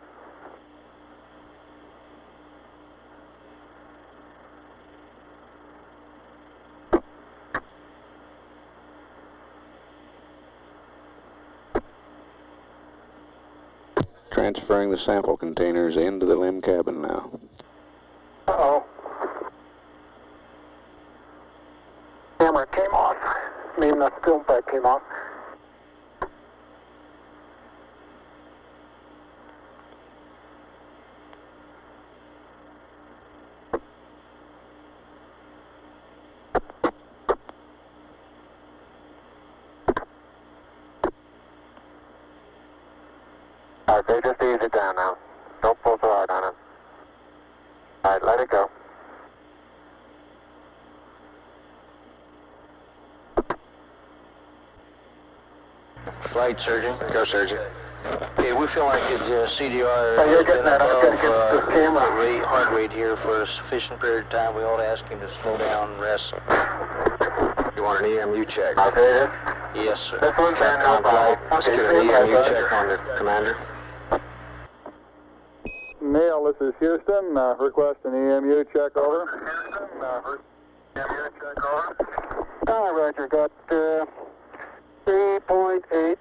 Transferring the sample containers into the LIM cabin now. Uh-oh. Camera came off. I mean, the film pack came off. Okay, just ease it down now. Don't pull so hard on it. Alright, let it go. Flight surgeon. Go, surgeon. Okay, we feel like his CDR Oh, you're getting that. I'm going to get the camera. heart rate here for a sufficient period of time. We ought to ask him to slow down and rest. You want an EMU check? Okay, Yes, sir. this one's in no problem. Let's get an EMU check on the commander. Neil, this is Houston. Request an EMU check over. EMU check over. Roger, got 3.8.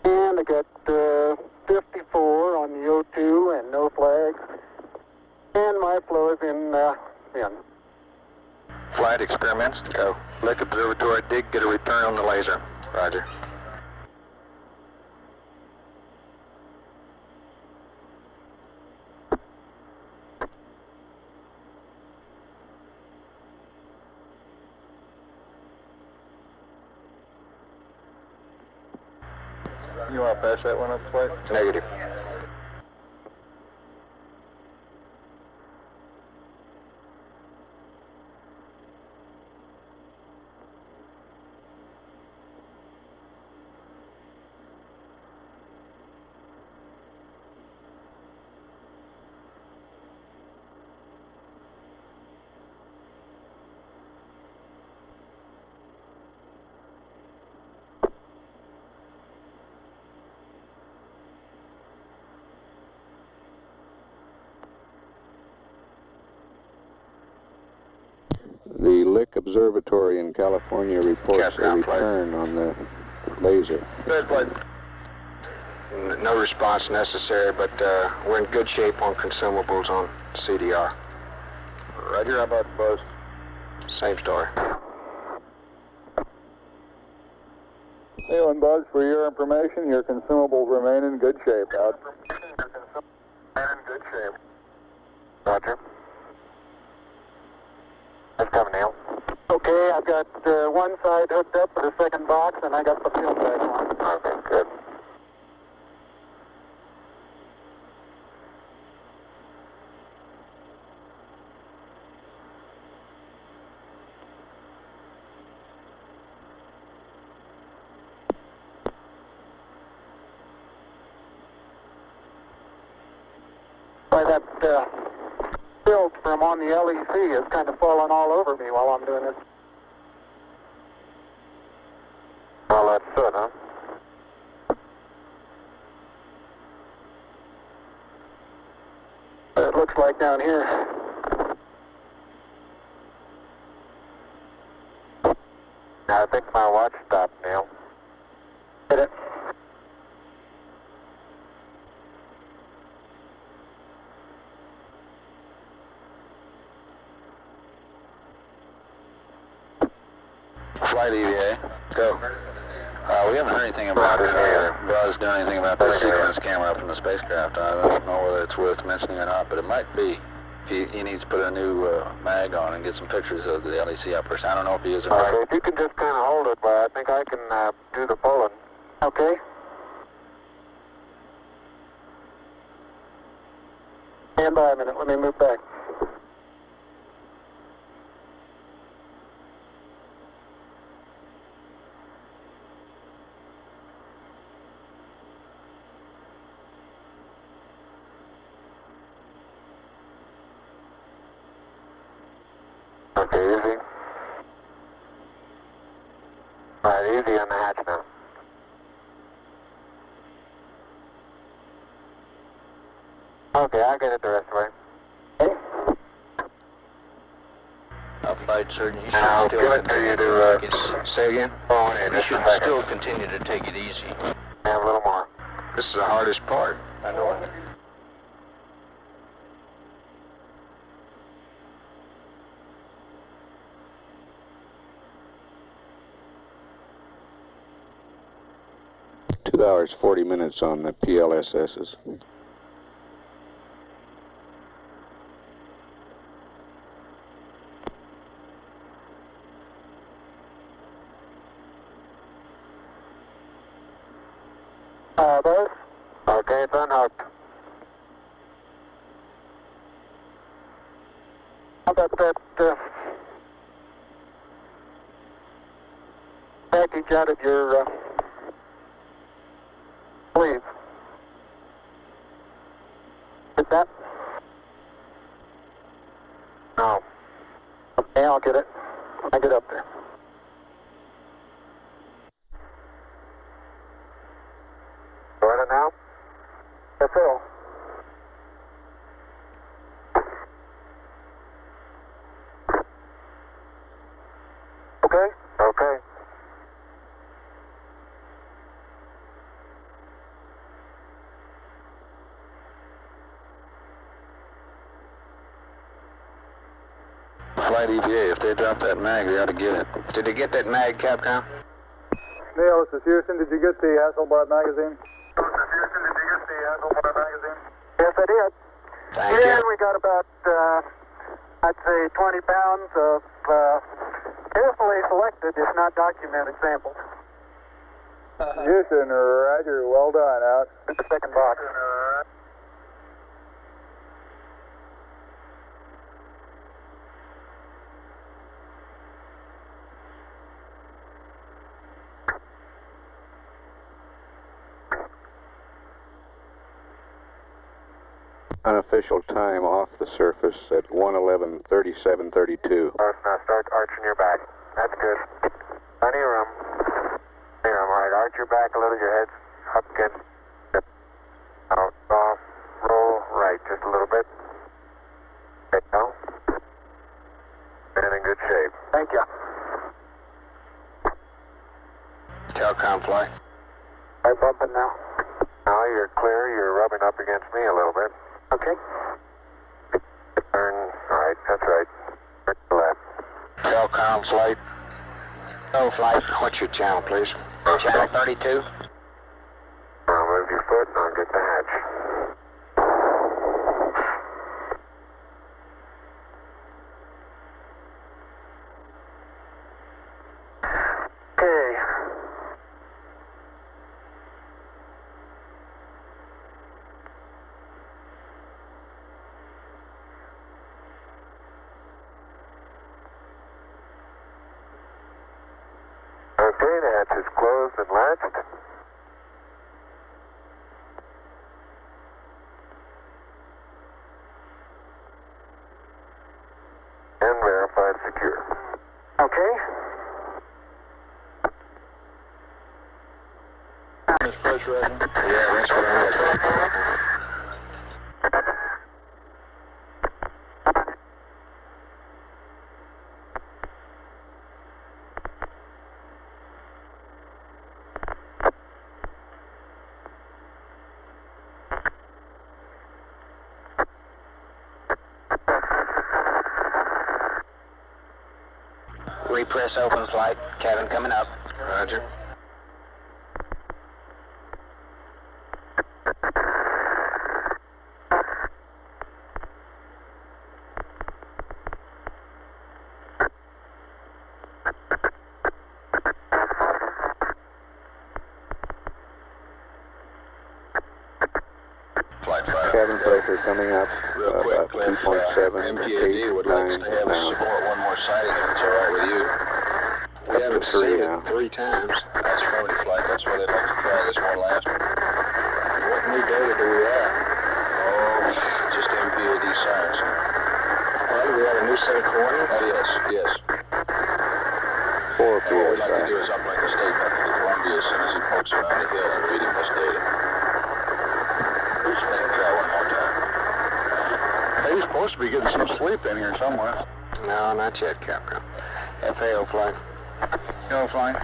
And I got 54 on the O2 and no flags. And my flow is in. Flight experiments. Go. Lick observatory, dig, get a return on the laser. Roger. You want to pass that one up, Flight? Negative. The Lick Observatory in California reports a Campground flight. return on the laser. Good, Flight. No response necessary, but we're in good shape on consumables on CDR. Roger, how about buzz? Same story. Neil and Buzz, for your information, your consumables remain in good shape. Out. In good shape. Roger. That's coming, Neil. Okay, I've got one side hooked up for the second box, and I got the film pack on. Okay, good. By that film from on the LEC is kind of falling all over me while I'm doing this. Well, that's good, huh? It looks like down here. I think my watch stopped, Neil. Hit it. Flight EVA. Go. We haven't heard anything about Buzz doing anything about that sequence camera up in the spacecraft. I don't know whether it's worth mentioning or not, but it might be. He needs to put a new mag on and get some pictures of the LEC operation. I don't know if he is or not. Okay, if you can just kind of hold it, but I think I can do the pulling. Okay. Stand by a minute. Let me move back. Okay, easy. All right, easy on the hatch now. Okay, I'll get it the rest of the way. Flight surgeon, you I'll should give it to you to, say again? Oh, hey, You just a should second. still continue to take it easy. Have a little more. This is the hardest part. I know it. Two hours, 40 minutes on the PLSSs. Buzz? Okay, it's unhooked. How about that package out of your sleeve? Is that? No. Okay, I'll get it when I get up there. Got it now? Yes, sir. Okay? Okay. Flight EVA, if they drop that mag, they ought to get it. Did they get that mag, Capcom? Neil, this is Houston. Did you get the Hasselblad magazine? Yes, I did. Thank And you. we got about, I'd say 20 pounds of carefully selected, if not documented, samples. Houston, roger. Well done. Out. In the second box. Unofficial time off the surface at 1:11:37:32. Now start arching your back. That's good. Plenty of room. Plenty of room. All right, arch your back a little, your head's up again. Out, off, roll right just a little bit. Okay, now. And in good shape. Thank you. Telcom flight. I'm bumping now. Now you're clear. You're rubbing up against me a little bit. Okay. Turn. All right, that's right. Turn to the left. Telcom flight. No flight. What's your channel, please? Channel 32. Now move your foot and I'll get the hatch. Okay. Okay, the hatch is closed and latched. And verified secure. Okay. Yeah, that's what I'm looking for. Repress open flight. Cabin coming up. Roger. pressure coming up Real quick, about Cliff, 2.7, MPAD would like 8, us to have 9 us now. support one more sighting if it's all right with you. We Up to haven't 3 seen now. it 3 times. That's affirmative flight. That's why they'd like to try this one last one. What new data do we have? Oh, just MPAD science. Well, do we have a new set of coordinates? Yes. 4 And what we'd like to PSI. do is uplink a statement to the Columbia as soon as he pokes around the hill and reading this data. Just let him try one more time. Hey, you're supposed to be getting some sleep in here somewhere. No, not yet, Capcom. FAO flight. Go flight.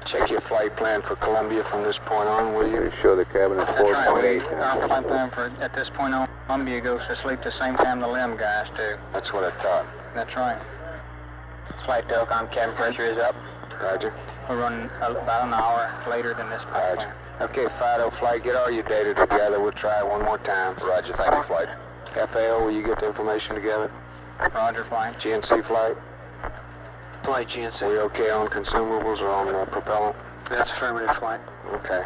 Check your flight plan for Columbia from this point on, will you? They show the cabin at 4.8 Our now. flight plan for at this point on, Columbia goes to sleep the same time the limb guys do. That's what I thought. That's right. Flight telecom cabin pressure is up. Roger. We're running about an hour later than this flight Roger. plan. Okay, FIDO flight, get all your data together. We'll try it one more time. Roger, thank you, flight. FAO, will you get the information together? Roger, flight. GNC flight? Flight GNC. We okay on consumables or on propellant? That's affirmative, flight. Okay.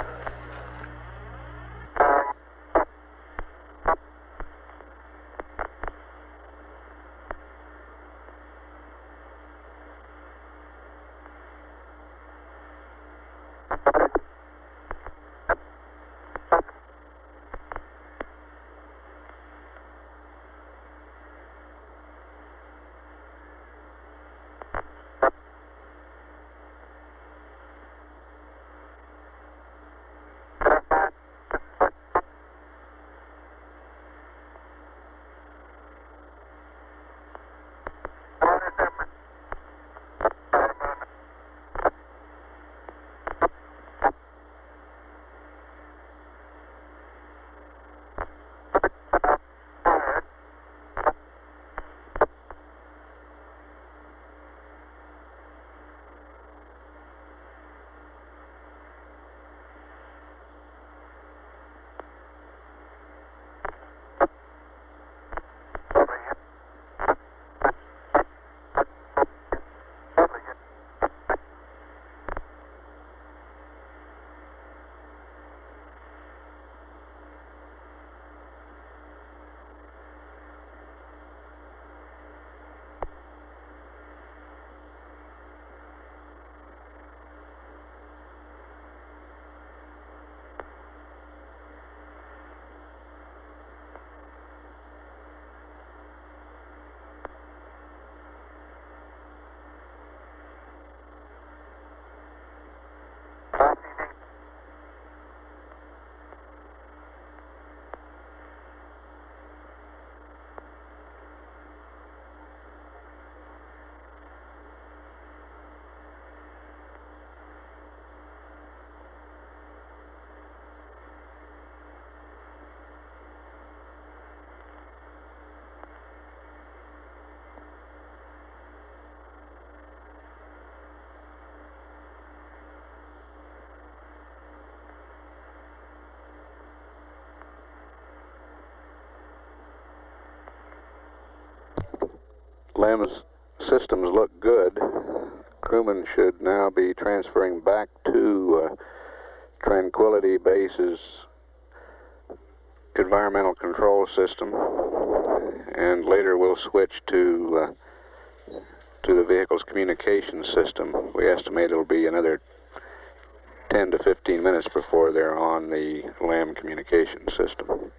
LEM's systems look good. Crewmen should now be transferring back to Tranquility Base's environmental control system, and later we'll switch to the vehicle's communication system. We estimate it'll be another 10 to 15 minutes before they're on the LEM communication system.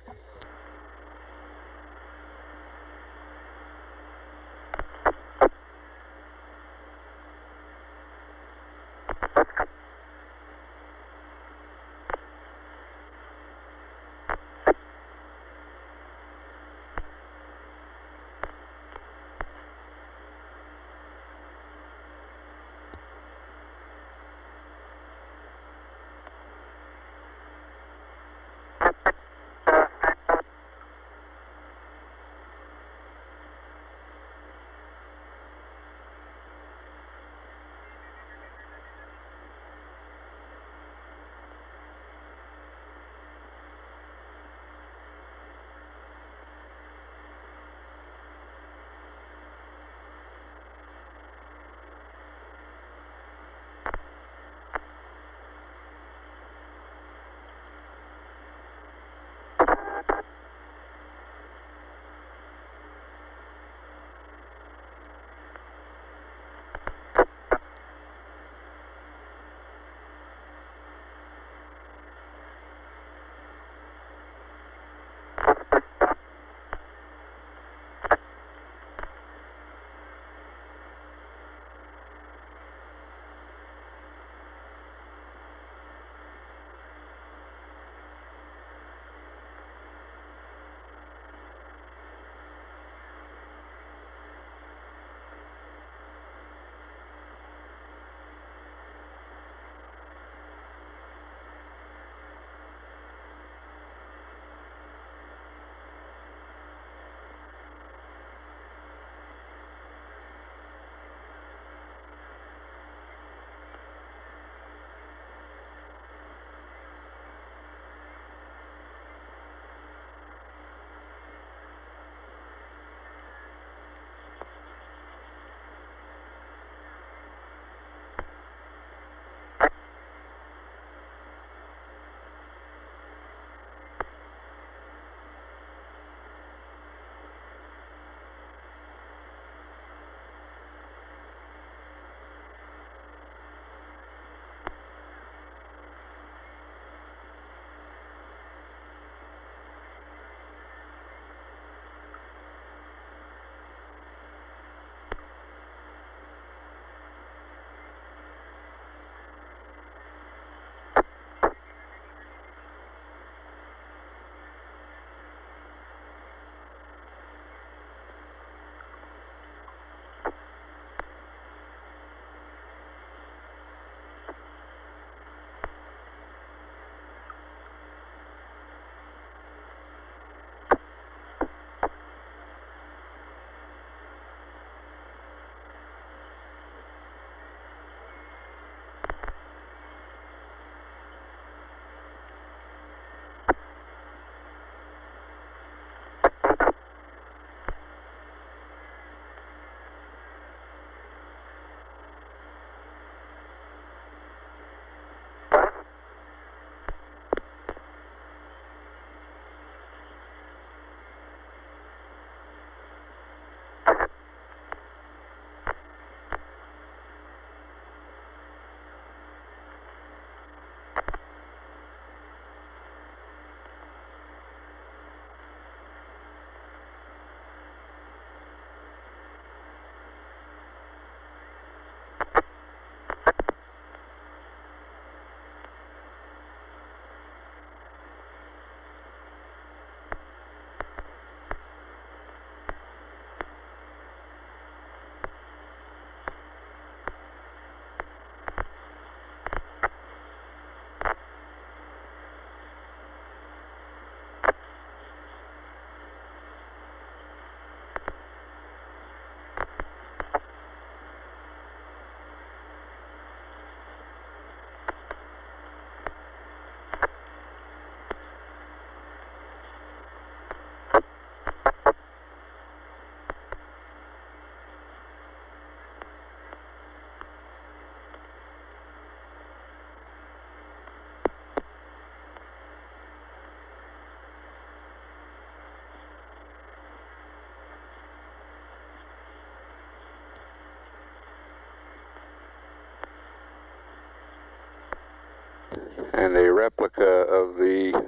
And a replica of the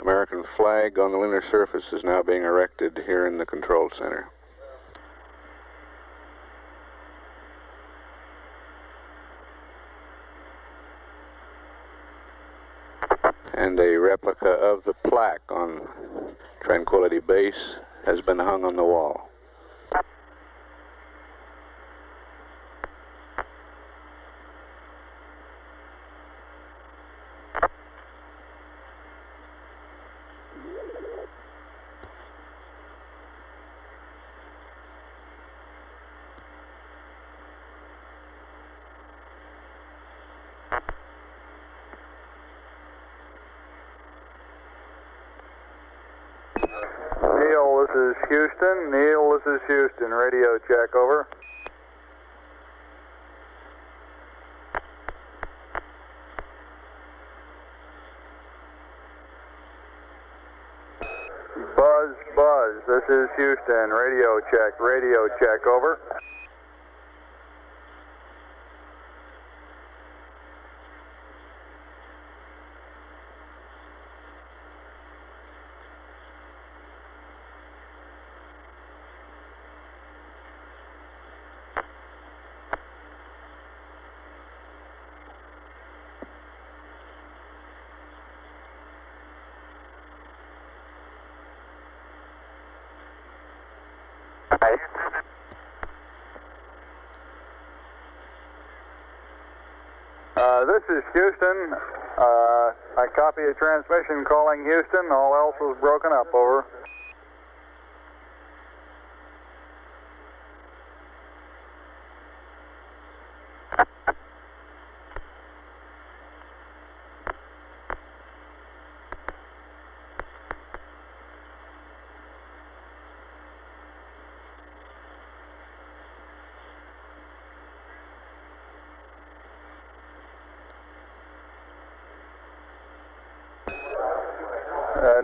American flag on the lunar surface is now being erected here in the control center. And a replica of the plaque on Tranquility Base has been hung on the wall. Neil, this is Houston. Neil, this is Houston. Radio check, over. Buzz, buzz. This is Houston. Radio check, over. This is Houston. I copy a transmission calling Houston. All else was broken up, over.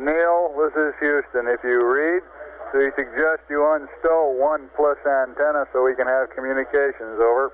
Neil, this is Houston. If you read, we suggest you unstow 1+ antenna so we can have communications, over.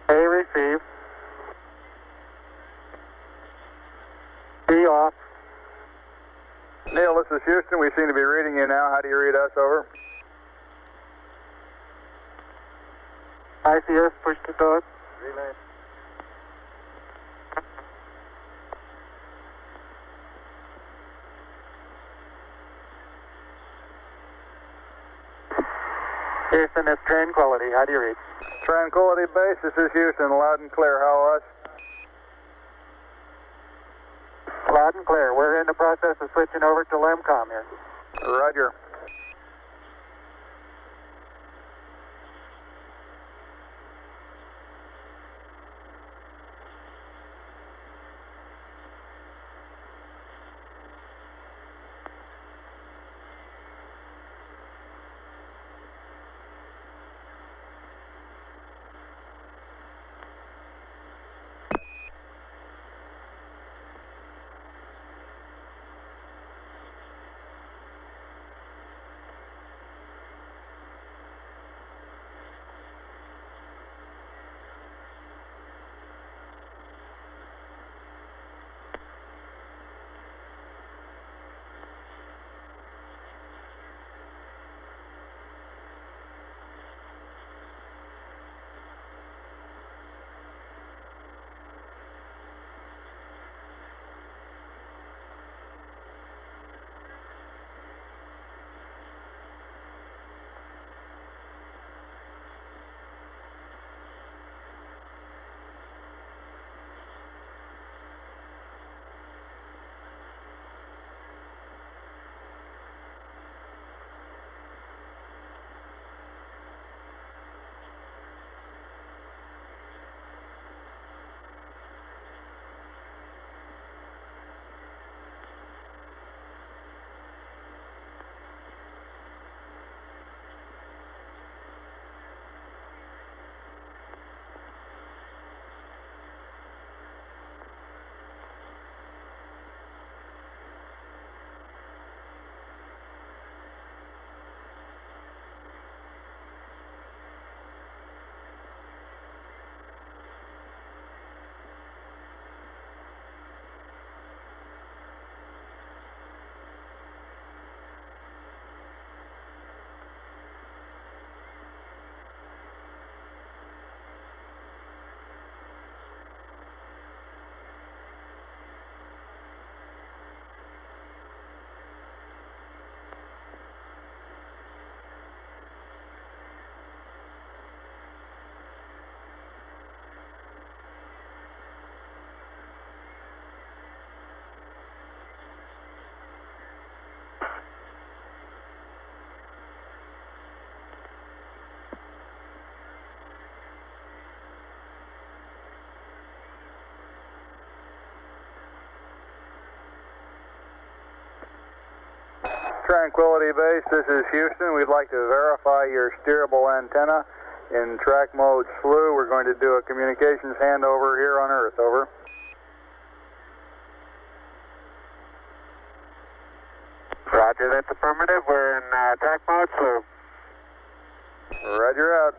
A receive. B off. Neil, this is Houston. We seem to be reading you now. How do you read us, over? ICS, push to dog. Relay. Houston, it's Tranquility. How do you read? Tranquility Base, this is Houston. Loud and clear. How us? Loud Loud and clear. We're in the process of switching over to LEMCOM here. Roger. Tranquility Base, this is Houston. We'd like to verify your steerable antenna in track mode slew. We're going to do a communications handover here on Earth, over. Roger, that's affirmative. We're in track mode slew. Roger out.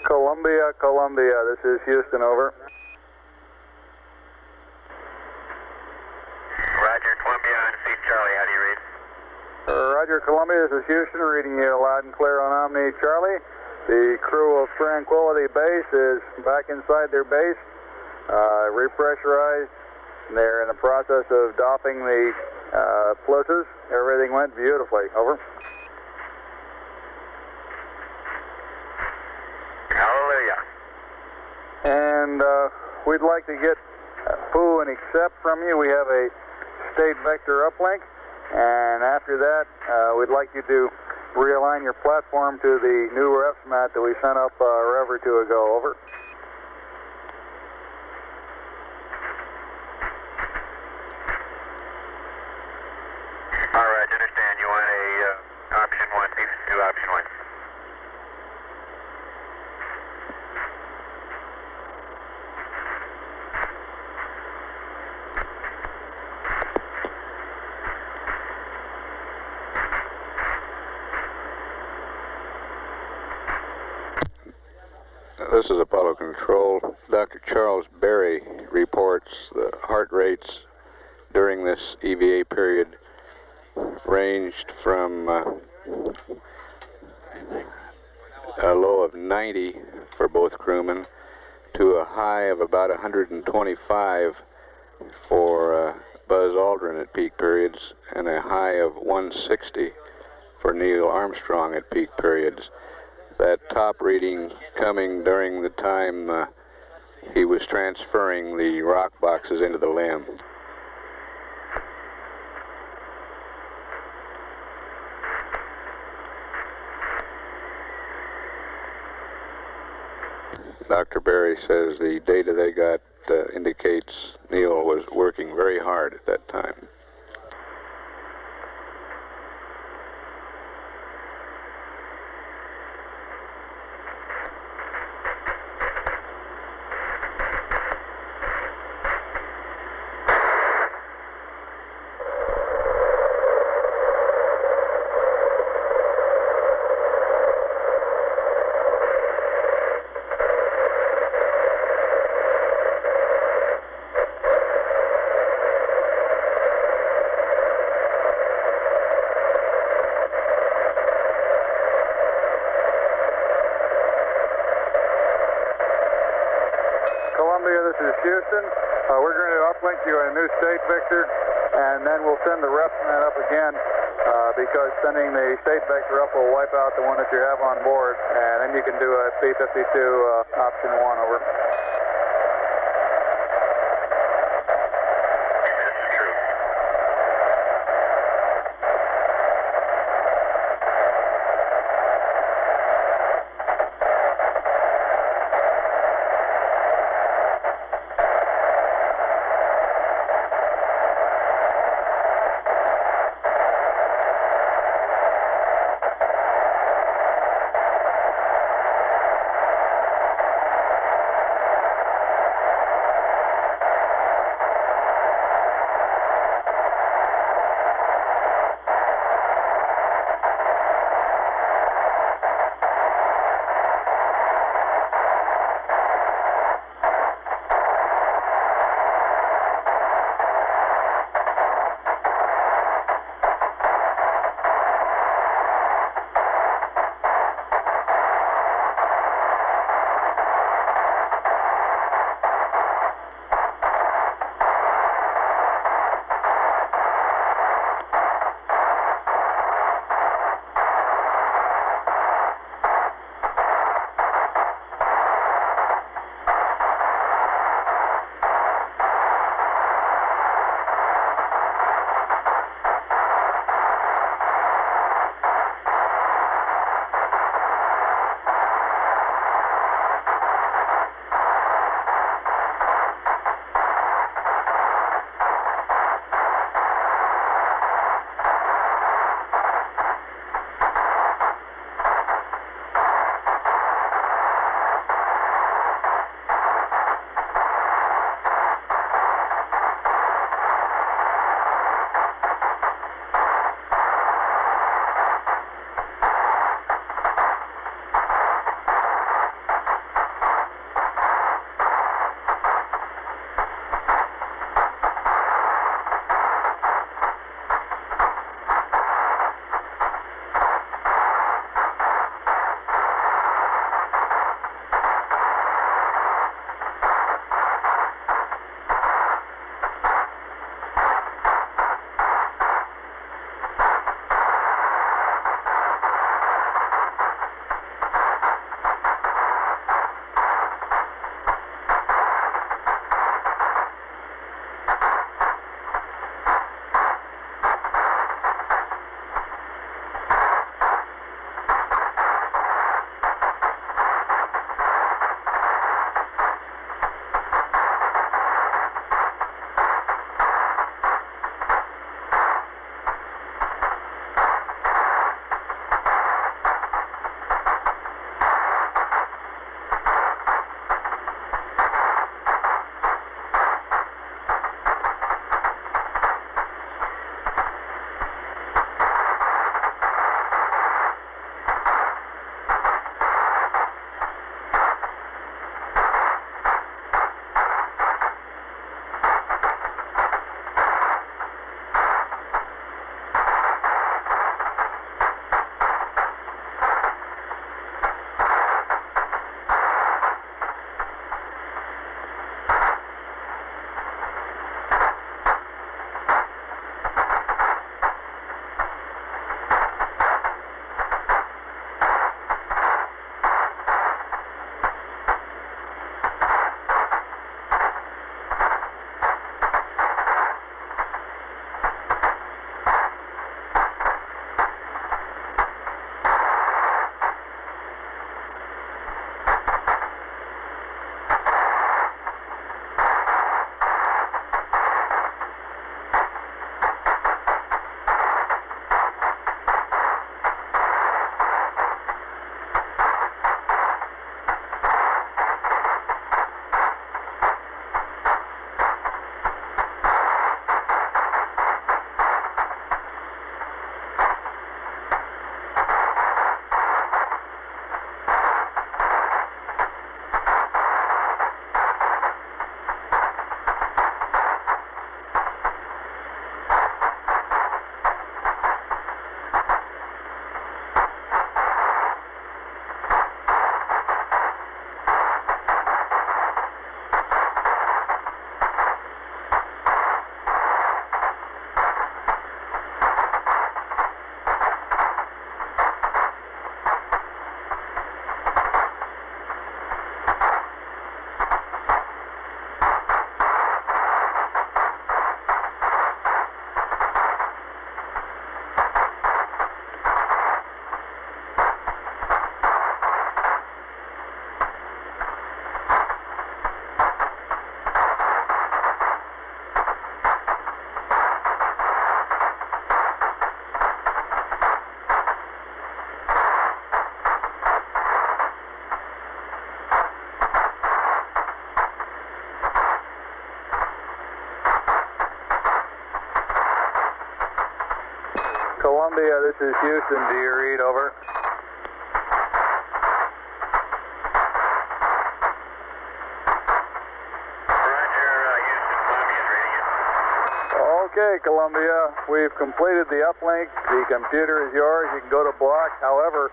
Columbia, Columbia, this is Houston, over. Roger, Columbia on C Charlie, how do you read? Roger, Columbia, this is Houston, reading you loud and clear on Omni Charlie. The crew of Tranquility Base is back inside their base, repressurized. They're in the process of doffing the plusses. Everything went beautifully, over. Hallelujah. And we'd like to get Pooh and accept from you. We have a state vector uplink, and after that, we'd like you to realign your platform to the new refs mat that we sent up a rev or two ago, over. All right, understand. You want a option 1, please do option 1. This is Apollo Control. Dr. Charles Berry reports the heart rates during this EVA period ranged from a low of 90 for both crewmen to a high of about 125 for Buzz Aldrin at peak periods, and a high of 160 for Neil Armstrong at peak periods. That top reading coming during the time he was transferring the rock boxes into the LEM. Dr. Berry says the data they got indicates Neil was working very hard at that time. Columbia, this is Houston. We're going to uplink you a new state vector, and then we'll send the ref mat up again because sending the state vector up will wipe out the one that you have on board, and then you can do a P-52 option 1, over. Columbia, this is Houston. Do you read? Over. Okay, Columbia, we've completed the uplink. The computer is yours. You can go to block. However,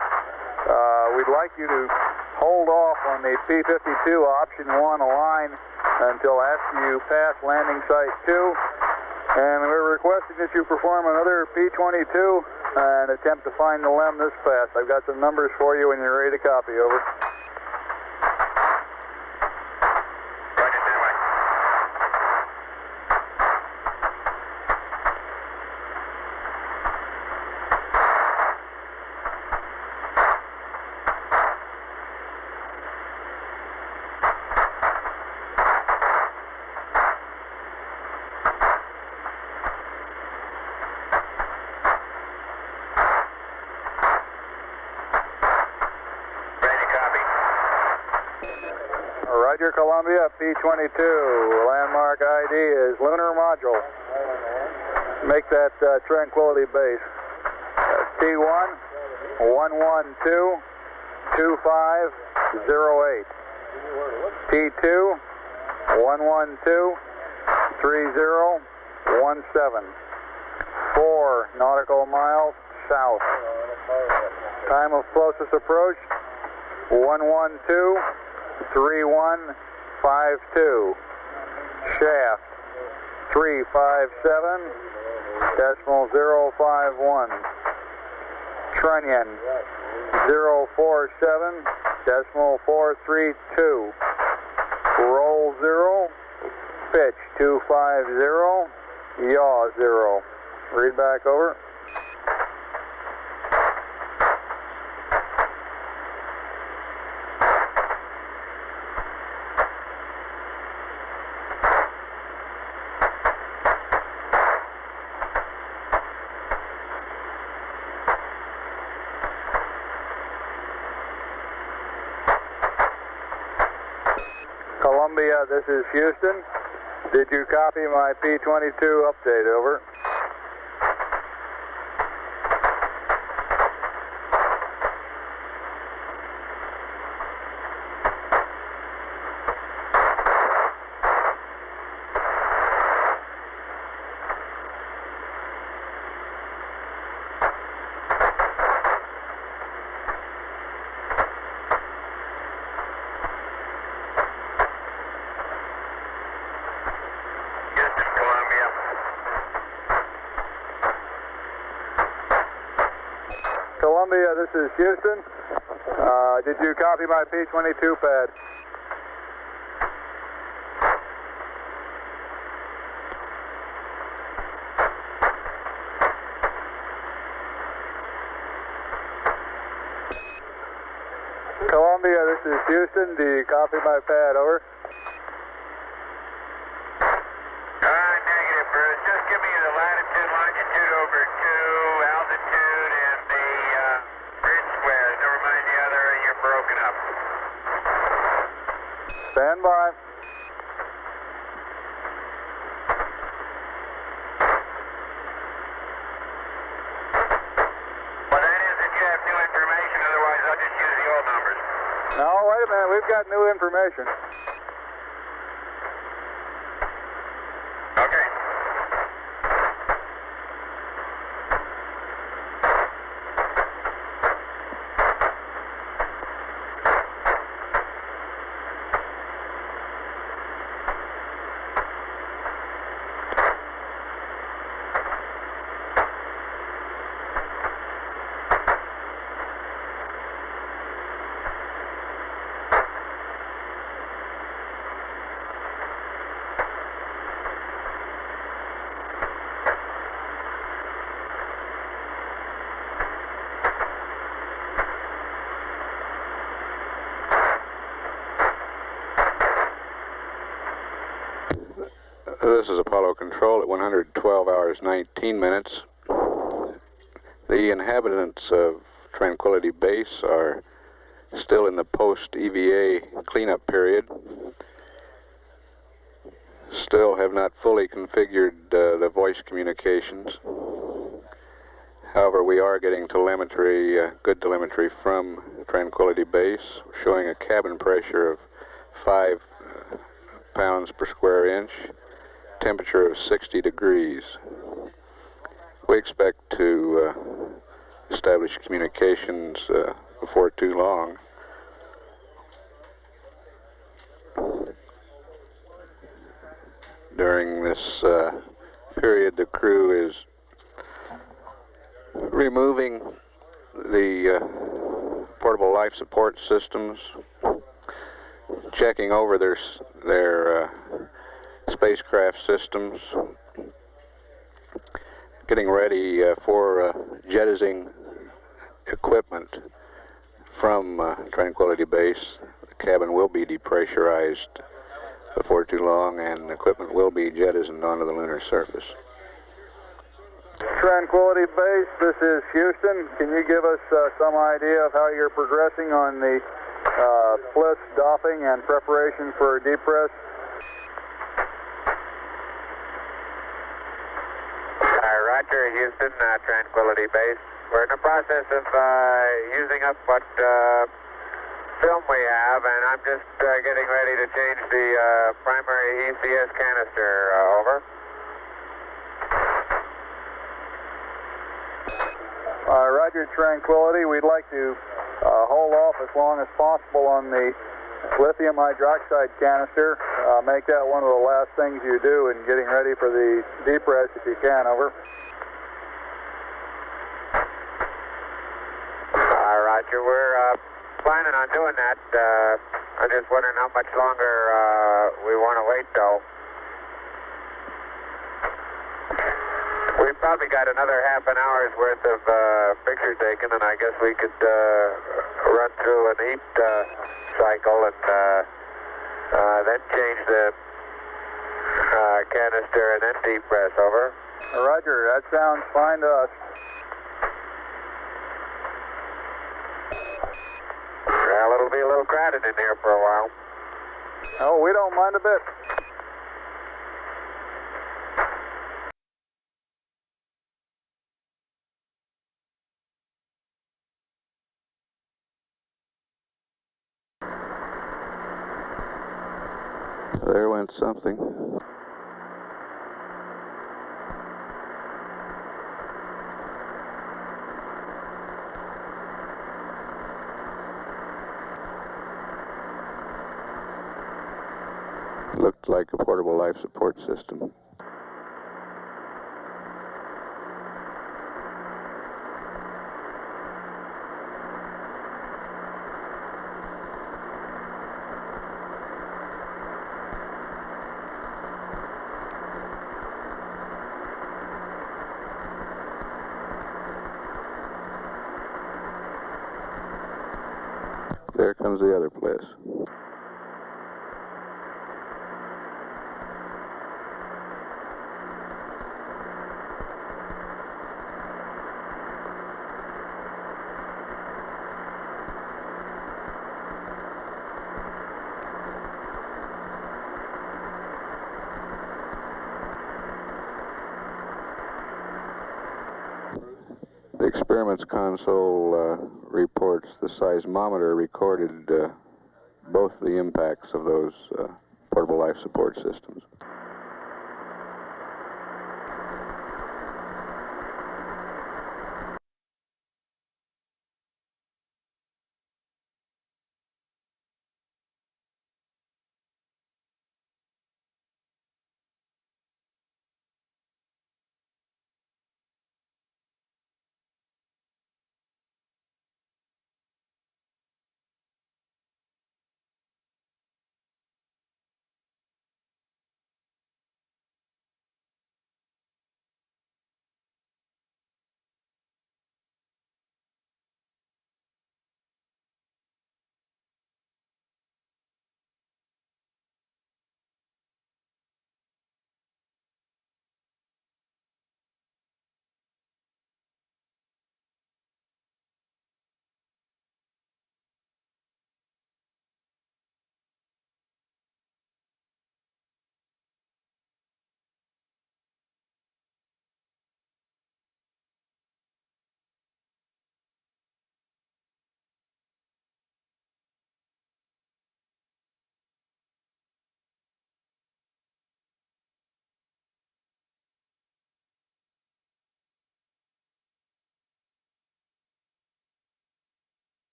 we'd like you to hold off on the P-52 option 1 align until after you pass landing site 2. And we're requesting that you perform another P-22 and attempt to find the LEM this pass. I've got some numbers for you when you're ready to copy. Over. Roger, Columbia, P-22. Landmark ID is lunar module. Make that Tranquility Base. T1 112 2508. T2 112 3017. 4 nautical miles south. Time of closest approach 112 3152. Shaft 357.051. Trunnion 047.432. Roll 0. Pitch 250. Yaw 0. Read back. Over. Columbia, this is Houston. Did you copy my P-22 update? Over. Columbia, this is Houston. Did you copy my P-22 pad? Columbia, this is Houston. Do you copy my pad? Over. Negative, Bruce. Just give me the latitude, longitude over 2, altitude, and the grid squares. Never mind the other, you're broken up. Stand by. Well, that is that you have new information, otherwise I'll just use the old numbers. No, wait a minute. We've got new information. Okay. This is Apollo Control at 112 hours 19 minutes. The inhabitants of Tranquility Base are still in the post-EVA cleanup period. Still have not fully configured the voice communications. However, we are getting telemetry, good telemetry from Tranquility Base, showing a cabin pressure of 5 pounds per square inch, temperature of 60 degrees. We expect to establish communications before too long. During this period, the crew is removing the portable life support systems, checking over their spacecraft systems, getting ready for jettisoning equipment from Tranquility Base. The cabin will be depressurized before too long, and equipment will be jettisoned onto the lunar surface. Tranquility Base, this is Houston. Can you give us some idea of how you're progressing on the bliss doffing and preparation for depress? Roger, Houston, Tranquility Base. We're in the process of using up what film we have, and I'm just getting ready to change the primary ECS canister. Over. Roger, Tranquility. We'd like to hold off as long as possible on the lithium hydroxide canister. Make that one of the last things you do in getting ready for the depress if you can. Over. Roger, we're planning on doing that. I'm just wondering how much longer we want to wait, though. We've probably got another half an hour's worth of picture taken, and I guess we could run through an heat cycle and then change the canister and then depress. Over. Roger, that sounds fine to us. Well, it'll be a little crowded in here for a while. Oh, we don't mind a bit. There went something. Looked like a portable life support system. There comes the other bliss. The experiments console reports the seismometer recorded both the impacts of those portable life support systems.